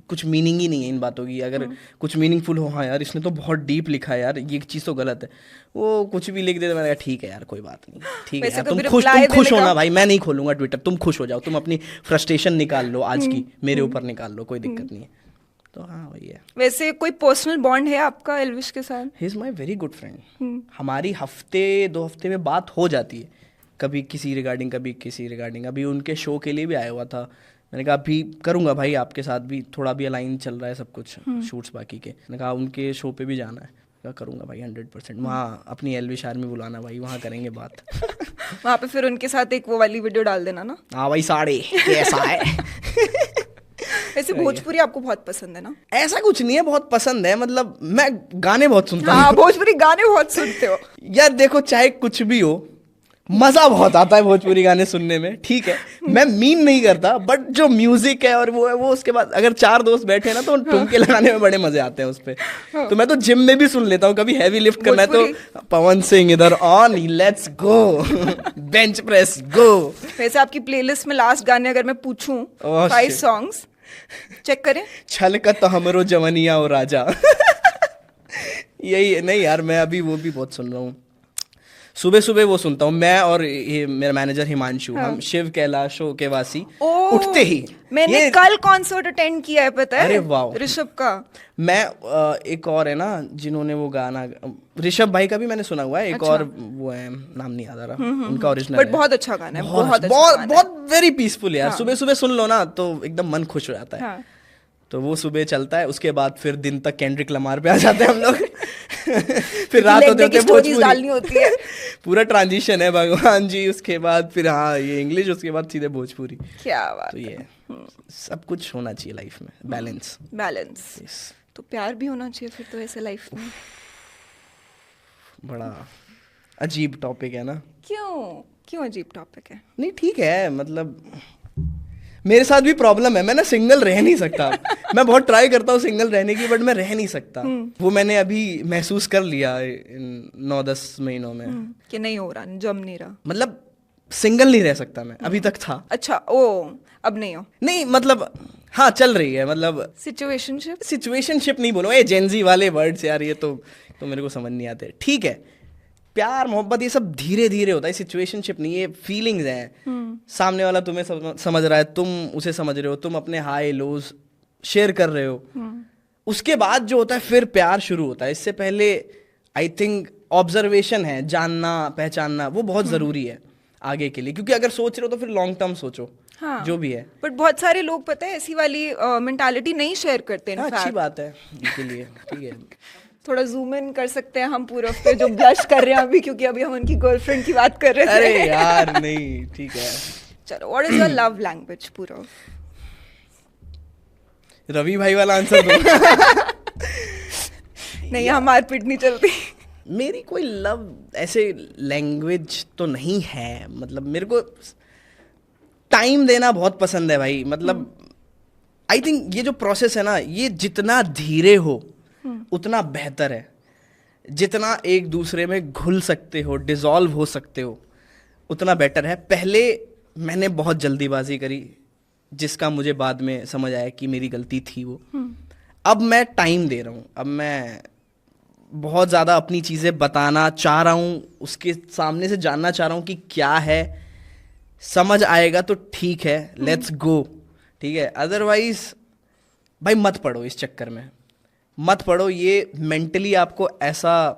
कुछ मीनिंग ही नहीं है इन बातों की. अगर कुछ मीनिंगफुल हो, हाँ यार इसने तो बहुत डीप लिखा है यार, ये चीज़ तो गलत है, वो कुछ भी लिख देते. मैंने कहा ठीक है यार, कोई बात नहीं, ठीक है यार, तुम खुश होना भाई. मैं नहीं खोलूंगा ट्विटर, तुम खुश हो जाओ, तुम अपनी फ्रस्ट्रेशन निकाल लो आज की, मेरे ऊपर निकाल लो, कोई दिक्कत नहीं है. तो हाँ वही है. वैसे कोई पर्सनल बॉन्ड है आपका एल्विश के साथ? He is my very good friend. हमारी हफ्ते 2 हफ्ते में बात हो जाती है, कभी किसी रिगार्डिंग, कभी किसी रिगार्डिंग. अभी उनके शो के लिए भी आया हुआ था. मैंने कहा अभी करूँगा भाई आपके साथ भी, थोड़ा भी अलाइन चल रहा है सब कुछ, शूट्स बाकी के. मैंने कहा उनके शो पे भी जाना है. करूँगा भाई 100%. वहाँ अपनी एल्विश आर्मी बुलाना भाई, वहाँ करेंगे बात. वहाँ पे फिर उनके साथ एक वो वाली वीडियो डाल देना ना। हाँ भाई साड़े कैसा है। ऐसे भोजपुरी आपको बहुत पसंद है ना? ऐसा कुछ नहीं है, बहुत पसंद है, मतलब मैं गाने बहुत सुनता हूँ। हाँ, भोजपुरी गाने बहुत सुनते हो। यार देखो, चाहे कुछ भी हो, मजा बहुत आता है भोजपुरी गाने सुनने में, ठीक है। मैं मीन नहीं करता, बट जो म्यूजिक है और वो है, वो उसके बाद अगर 4 दोस्त बैठे ना तो ठुमके लगाने में बड़े मजे आते हैं उस पे। तो मैं तो जिम में भी सुन लेता हूँ, कभी हैवी लिफ्ट करना है तो पवन सिंह इधर on, let's go, bench press go. वैसे आपकी प्लेलिस्ट में लास्ट गाने अगर मैं पूछूं, 5 सॉन्ग्स चेक करें। छलकत हमरो जवनिया और राजा। यही नहीं यार, मैं अभी वो भी बहुत सुन रहा हूँ। सुबह सुबह वो सुनता हूँ मैं और ये मेरा मैनेजर हिमांशु। हाँ। हम शिव कैलाशों के वासी। उठते ही मैंने कल कॉन्सर्ट अटेंड किया है, पता है? अरे वाह, ऋषभ का। मैं एक और है ना जिन्होंने वो गाना, ऋषभ भाई का भी मैंने सुना हुआ है। एक अच्छा। और वो है, नाम नहीं याद आ रहा उनका, ओरिजिनल बट बहुत अच्छा गाना है, बहुत वेरी पीसफिर यार। सुबह सुबह सुन लो ना तो एकदम मन खुश हो जाता है। तो वो सुबह चलता है, उसके बाद फिर दिन तक केंड्रिक लमार पे आ जाते हैं हम लोग। फिर रात होते होते भोजपुरी डालनी होती है। पूरा ट्रांजिशन है भगवान जी। उसके बाद फिर हाँ ये इंग्लिश, उसके बाद सीधे भोजपुरी। क्या बात। तो ये सब कुछ होना चाहिए लाइफ में, बैलेंस। बैलेंस तो प्यार भी होना चाहिए फिर तो ऐसे लाइफ में। बड़ा अजीब टॉपिक है ना। क्यों अजीब टॉपिक है? नहीं ठीक है, मतलब मेरे साथ भी प्रॉब्लम है, मैं ना सिंगल रह नहीं सकता। मैं बहुत ट्राई करता हूँ सिंगल रहने की, बट मैं रह नहीं सकता। वो मैंने अभी महसूस कर लिया इन 9-10 महीनों में कि नहीं हो रहा, जम नहीं रहा। मतलब सिंगल नहीं रह सकता मैं, अभी तक था। अच्छा, अब नहीं हो? नहीं मतलब हाँ चल रही है, मतलब सिचुएशनशिप नहीं बोलो, ये जेनजी वाले वर्ड्स यार, ये तो मेरे को समझ नहीं आते। ठीक है, प्यार मोहब्बत ये सब धीरे धीरे होता है, सिचुएशनशिप नहीं, ये फीलिंग्स हैं। सामने वाला तुम्हें समझ रहा है, तुम उसे समझ रहे हो, तुम अपने हाई लोज शेयर कर रहे हो। उसके बाद जो होता है फिर प्यार शुरू होता है। इससे पहले आई थिंक ऑब्जर्वेशन है, जानना पहचानना, वो बहुत जरूरी है आगे के लिए, क्योंकि अगर सोच रहे हो तो फिर लॉन्ग टर्म सोचो। हाँ, जो भी है। बट बहुत सारे लोग पता है ऐसी वाली मेंटालिटी नहीं शेयर करते। हाँ, अच्छी बात है इनके लिए। ठीक है, थोड़ा जूम इन कर सकते हैं हम पूरा पे जो ब्लश कर रहे हैं अभी, क्योंकि अभी हम उनकी गर्लफ्रेंड की बात कर रहे थे। अरे यार नहीं, ठीक है चलो। What is your love language? पूरा रवि भाई वाला आंसर दो। नहीं, यहाँ मारपीट नहीं चलती। मेरी कोई लव ऐसे लैंग्वेज तो नहीं है, मतलब मेरे को टाइम देना बहुत पसंद है भाई। मतलब आई थिंक ये जो प्रोसेस है ना, ये जितना धीरे हो उतना बेहतर है। जितना एक दूसरे में घुल सकते हो, डिसॉल्व हो सकते हो, उतना बेटर है। पहले मैंने बहुत जल्दीबाजी करी, जिसका मुझे बाद में समझ आया कि मेरी गलती थी वो। अब मैं टाइम दे रहा हूँ, अब मैं बहुत ज़्यादा अपनी चीज़ें बताना चाह रहा हूँ, उसके सामने से जानना चाह रहा हूँ कि क्या है। समझ आएगा तो ठीक है, लेट्स गो, ठीक है। अदरवाइज भाई मत पढ़ो, इस चक्कर में मत पढ़ो। ये मेंटली आपको ऐसा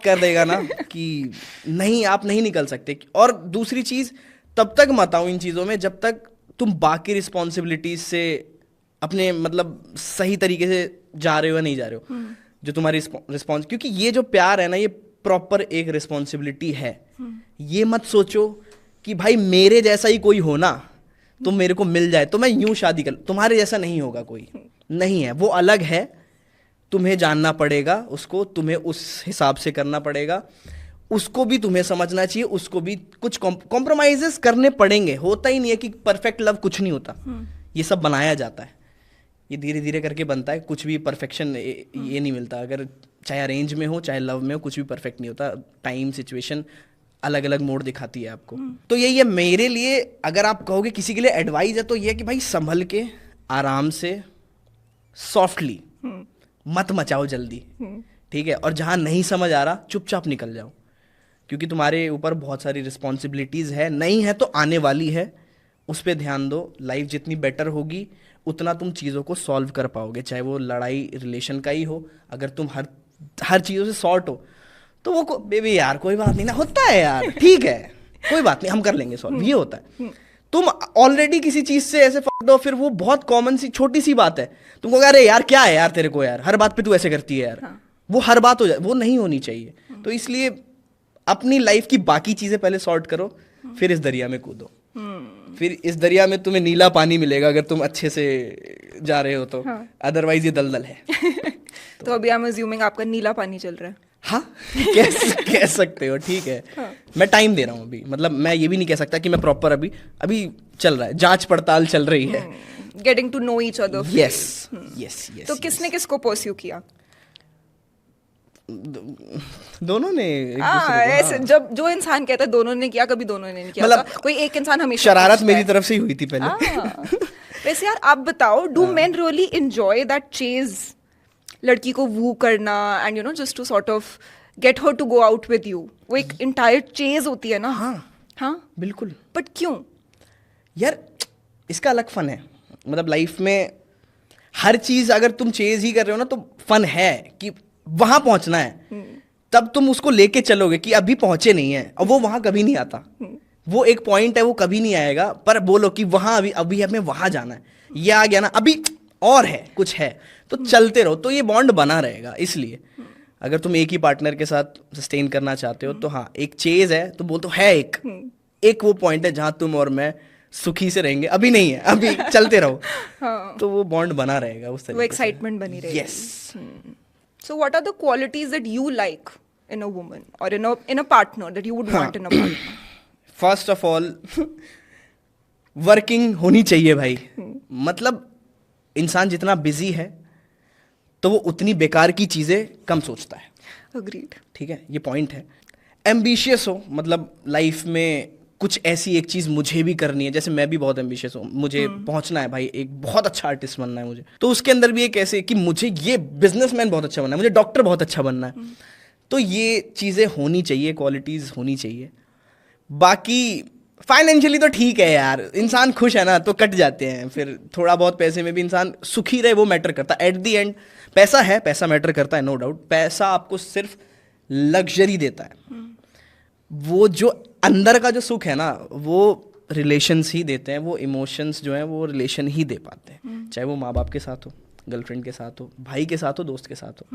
कर देगा ना कि नहीं, आप नहीं निकल सकते। और दूसरी चीज़, तब तक मत आओ इन चीज़ों में जब तक तुम बाकी रिस्पॉन्सिबिलिटीज से अपने मतलब सही तरीके से जा रहे हो या नहीं जा रहे हो, जो तुम्हारी रिस्पॉन्स। क्योंकि ये जो प्यार है ना, ये प्रॉपर एक रिस्पॉन्सिबिलिटी है। ये मत सोचो कि भाई मेरे जैसा ही कोई हो ना तो मेरे को मिल जाए तो मैं यूं शादी कर। तुम्हारे जैसा नहीं होगा कोई, नहीं है, वो अलग है। तुम्हें जानना पड़ेगा उसको, तुम्हें उस हिसाब से करना पड़ेगा, उसको भी तुम्हें समझना चाहिए, उसको भी कुछ कॉम्प्रोमाइजेस करने पड़ेंगे। होता ही नहीं है कि परफेक्ट लव, कुछ नहीं होता, ये सब बनाया जाता है, ये धीरे धीरे करके बनता है। कुछ भी परफेक्शन ये नहीं मिलता, अगर चाहे अरेंज में हो चाहे लव में हो, कुछ भी परफेक्ट नहीं होता। टाइम, सिचुएशन अलग अलग मोड दिखाती है आपको। तो यही है मेरे लिए। अगर आप कहोगे किसी के लिए एडवाइस है तो ये कि भाई संभल के, आराम से, सॉफ्टली, मत मचाओ जल्दी, ठीक है। और जहां नहीं समझ आ रहा चुपचाप निकल जाओ, क्योंकि तुम्हारे ऊपर बहुत सारी रिस्पॉन्सिबिलिटीज है, नहीं है तो आने वाली है, उस पर ध्यान दो। लाइफ जितनी बेटर होगी उतना तुम चीज़ों को सॉल्व कर पाओगे, चाहे वो लड़ाई रिलेशन का ही हो। अगर तुम हर चीज़ों से सॉर्ट हो तो वो बेबी यार कोई बात नहीं ना, होता है यार, ठीक है कोई बात नहीं, हम कर लेंगे सॉल्व, ये होता है। तुम ऑलरेडी किसी चीज से ऐसे फंस हो, फिर वो बहुत कॉमन सी छोटी सी बात है, तुमको कह रहे यार क्या है यार तेरे को, यार हर बात पे तू ऐसे करती है यार, वो हर बात हो जाए, वो नहीं होनी चाहिए। तो इसलिए अपनी लाइफ की बाकी चीजें पहले सॉर्ट करो, फिर इस दरिया में कूदो। फिर इस दरिया में तुम्हें नीला पानी मिलेगा अगर तुम अच्छे से जा रहे हो तो, अदरवाइज ये दलदल है। तो अभी आई एम अज्यूमिंग आपका नीला पानी चल रहा है। हाँ, कह सकते हो, ठीक है। हाँ। मैं टाइम दे रहा हूँ अभी, मतलब मैं ये भी नहीं कह सकता कि मैं प्रॉपर अभी चल रहा है, जांच पड़ताल चल रही है। Getting to know each other. Yes yes yes. तो किसने किसको परस्यू किया? दोनों ने एक दूसरे को, ऐसे जब जो इंसान कहता है दोनों ने किया, कभी दोनों ने नहीं किया, मतलब कोई एक इंसान हमेशा शरारत मेरी तरफ से ही हुई थी पहले। वैसे यार आप बताओ, do men really enjoy that chase, लड़की को वू करना and you know just to sort of get her to go out with you? वो एक इंटायर चेज होती है ना। हाँ बिल्कुल। बट क्यों यार इसका अलग फन है, मतलब लाइफ में हर चीज अगर तुम चेज ही कर रहे हो ना तो फन है कि वहां पहुंचना है, तब तुम उसको लेके चलोगे कि अभी पहुंचे नहीं है, और वो वहां कभी नहीं आता। वो एक पॉइंट है, वो कभी नहीं आएगा, पर बोलो कि वहां अभी अभी हमें वहां जाना है, ये आ गया ना, अभी और है, कुछ है, तो चलते रहो, तो ये बॉन्ड बना रहेगा। इसलिए अगर तुम एक ही पार्टनर के साथ सस्टेन करना चाहते हो तो हाँ, एक चेज है तो बोल तो है, एक वो पॉइंट है जहां तुम और मैं सुखी से रहेंगे, अभी नहीं है, अभी चलते रहो। तो वो बॉन्ड बना रहेगा उस तरीके से, वो एक्साइटमेंट बनी रहेगी। Yes. So what are the qualities that you like in a woman or in a partner that you would want in a partner? First of all, working होनी चाहिए भाई। मतलब इंसान जितना बिजी है तो वो उतनी बेकार की चीजें कम सोचता है। Agreed. ठीक है, ये पॉइंट है। एम्बिशियस हो, मतलब लाइफ में कुछ ऐसी एक चीज मुझे भी करनी है, जैसे मैं भी बहुत एम्बिशियस हूँ, मुझे पहुंचना है भाई, एक बहुत अच्छा आर्टिस्ट बनना है मुझे, तो उसके अंदर भी एक ऐसे कि मुझे ये बिजनेसमैन बहुत अच्छा बनना है, मुझे डॉक्टर बहुत अच्छा बनना है। तो ये चीजें होनी चाहिए, क्वालिटीज होनी चाहिए। बाकी फाइनेंशियली तो ठीक है यार, इंसान खुश है ना तो कट जाते हैं, फिर थोड़ा बहुत पैसे में भी इंसान सुखी रहे वो मैटर करता है। एट दी एंड पैसा है, पैसा मैटर करता है, नो डाउट। पैसा आपको सिर्फ लग्जरी देता है, वो जो अंदर का जो सुख है ना वो रिलेशंस ही देते हैं, वो इमोशंस जो हैं वो रिलेशन ही दे पाते हैं, चाहे वो माँ बाप के साथ हो, गर्लफ्रेंड के साथ हो, भाई के साथ हो, दोस्त के साथ हो।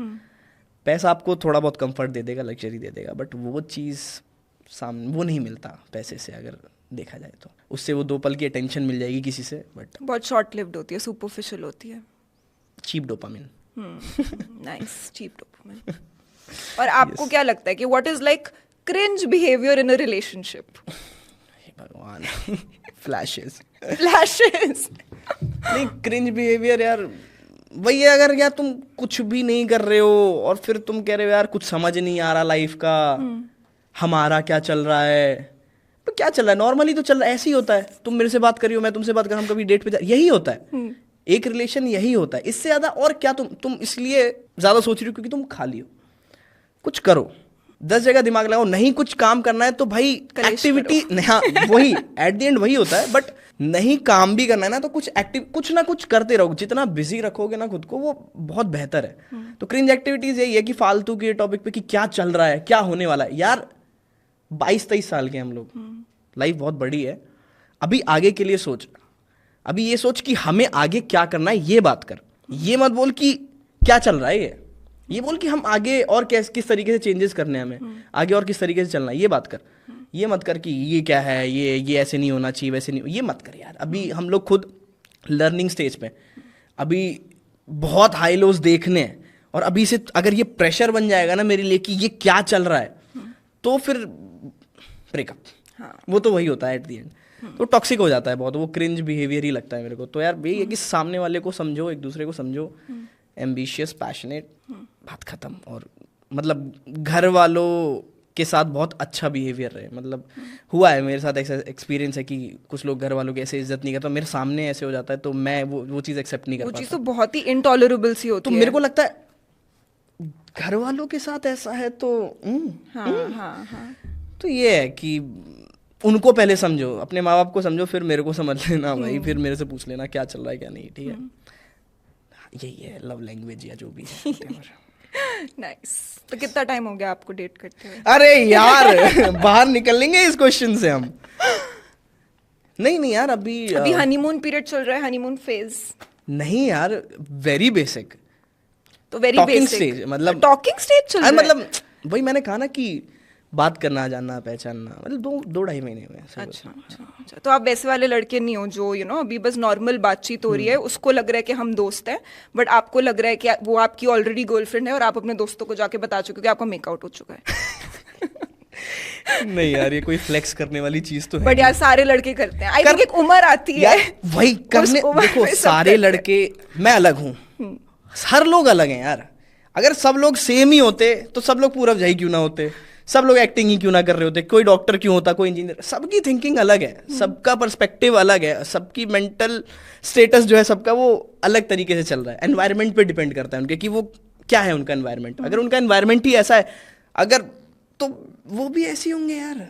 पैसा आपको थोड़ा बहुत कंफर्ट दे देगा, लग्जरी दे देगा, बट वो चीज़ सामने वो नहीं मिलता पैसे से, अगर देखा जाए तो। उससे वो 2 पल की अटेंशन मिल जाएगी किसी से, बट बहुत शॉर्ट लिव्ड होती है, सुपरफिशियल होती है। Cheap dopamine. Nice, cheap dopamine. और आपको क्या लगता है कि what is like cringe behavior in a relationship? भगवान, फ्लैशेस। नहीं, क्रिंज बिहेवियर यार वही है, अगर यार तुम कुछ भी नहीं कर रहे हो और फिर तुम कह रहे हो यार कुछ समझ नहीं आ रहा लाइफ का, हमारा क्या चल रहा है, तो क्या चल रहा है, नॉर्मली तो चल रहा है, ऐसे ही होता है। तुम मेरे से बात करी हो, मैं तुमसे बात कर रहा हूं, हम कभी डेट पे जा, यही होता है एक रिलेशन, यही होता है। इससे ज्यादा और क्या तुम इसलिए ज्यादा सोच रही हो क्योंकि तुम खाली हो। कुछ करो, 10 जगह दिमाग लगाओ, नहीं कुछ काम करना है तो भाई एक्टिविटी, हाँ वही एट द एंड वही होता है। बट नहीं काम भी करना है ना तो कुछ ना कुछ करते रहो, जितना बिजी रखोगे ना खुद को वो बहुत बेहतर है। तो क्रिंज एक्टिविटीज यही है कि फालतू के टॉपिक पे कि क्या चल रहा है, क्या होने वाला है। यार 22-23 साल के हम लोग, लाइफ बहुत बड़ी है, अभी आगे के लिए सोच, अभी ये सोच कि हमें आगे क्या करना है, ये बात कर। ये मत बोल कि क्या चल रहा है, ये बोल कि हम आगे और किस तरीके से चेंजेस करने हैं, हमें आगे और किस तरीके से चलना है, ये बात कर। ये मत कर कि ये क्या है, ये ऐसे नहीं होना चाहिए, वैसे नहीं, ये मत कर यार। अभी हम लोग खुद लर्निंग स्टेज पे, अभी बहुत हाई लोज देखने हैं, और अभी से अगर ये प्रेशर बन जाएगा ना मेरे लिए कि ये क्या चल रहा है, तो फिर ब्रेकअप। वो तो वही होता है एट द एंड, तो टॉक्सिक हो जाता है बहुत, वो क्रिंज बिहेवियर ही लगता है मेरे को। तो यार यही है कि सामने वाले को समझो, एक दूसरे को समझो, एम्बिशियस, पैशनेट, बात खत्म। और मतलब घर वालों के साथ बहुत अच्छा बिहेवियर रहे, मतलब हुआ है मेरे साथ ऐसा एक्सपीरियंस है कि कुछ लोग घर वालों की ऐसे इज्जत नहीं करता, मेरे सामने ऐसे हो जाता है तो मैं वो चीज़ एक्सेप्ट नहीं कर पाता। वो चीज़ तो बहुत ही इनटॉलरेबल सी होती है। तो मेरे को लगता है घर वालों के साथ ऐसा है तो हाँ। तो ये है कि उनको पहले समझो, अपने माँ बाप को समझो, फिर मेरे को समझ लेना भाई, फिर मेरे से पूछ लेना क्या चल रहा है क्या नहीं, ठीक है। यही है लव लैंग्वेज या जो भी है। नाइस। तो कितना टाइम हो गया आपको डेट करते हुए? अरे यार बाहर निकल लेंगे इस क्वेश्चन से हम। नहीं यार, अभी हनीमून पीरियड चल रहा है, हनीमून फेज। नहीं यार, वेरी बेसिक, तो वेरी टॉकिंग बेसिक स्टेज, मतलब टॉकिंग स्टेज चल रहा है। मतलब वही मैंने कहा ना कि बात करना, जानना, पहचानना, मतलब 2-2.5 महीने में। अच्छा, तो आप वैसे वाले लड़के नहीं हो जो अभी बस नॉर्मल बातचीत हो रही है, उसको लग रहा है कि हम दोस्त हैं, बट आपको लग रहा है कि वो आपकी ऑलरेडी गर्लफ्रेंड है और आप अपने दोस्तों को जाके बता चुके हो कि आपका मेकआउट हो चुका है। नहीं यार, ये कोई फ्लेक्स करने वाली चीज तो है बट यार सारे लड़के करते हैं। आई थिंक एक उम्र आती है वही करने। देखो सारे लड़के, मैं अलग हूँ, हर लोग अलग हैं यार। अगर सब लोग सेम ही होते तो सब लोग पूरब जही क्यों ना होते, सब लोग एक्टिंग ही क्यों ना कर रहे होते, कोई डॉक्टर क्यों होता, कोई इंजीनियर। सबकी थिंकिंग अलग है, सबका पर्सपेक्टिव अलग है, सबकी मेंटल स्टेटस जो है सबका वो अलग तरीके से चल रहा है। एनवायरनमेंट पे डिपेंड करता है उनके कि वो क्या है उनका एनवायरनमेंट। अगर उनका एनवायरनमेंट ही ऐसा है अगर, तो वो भी ऐसे होंगे यार।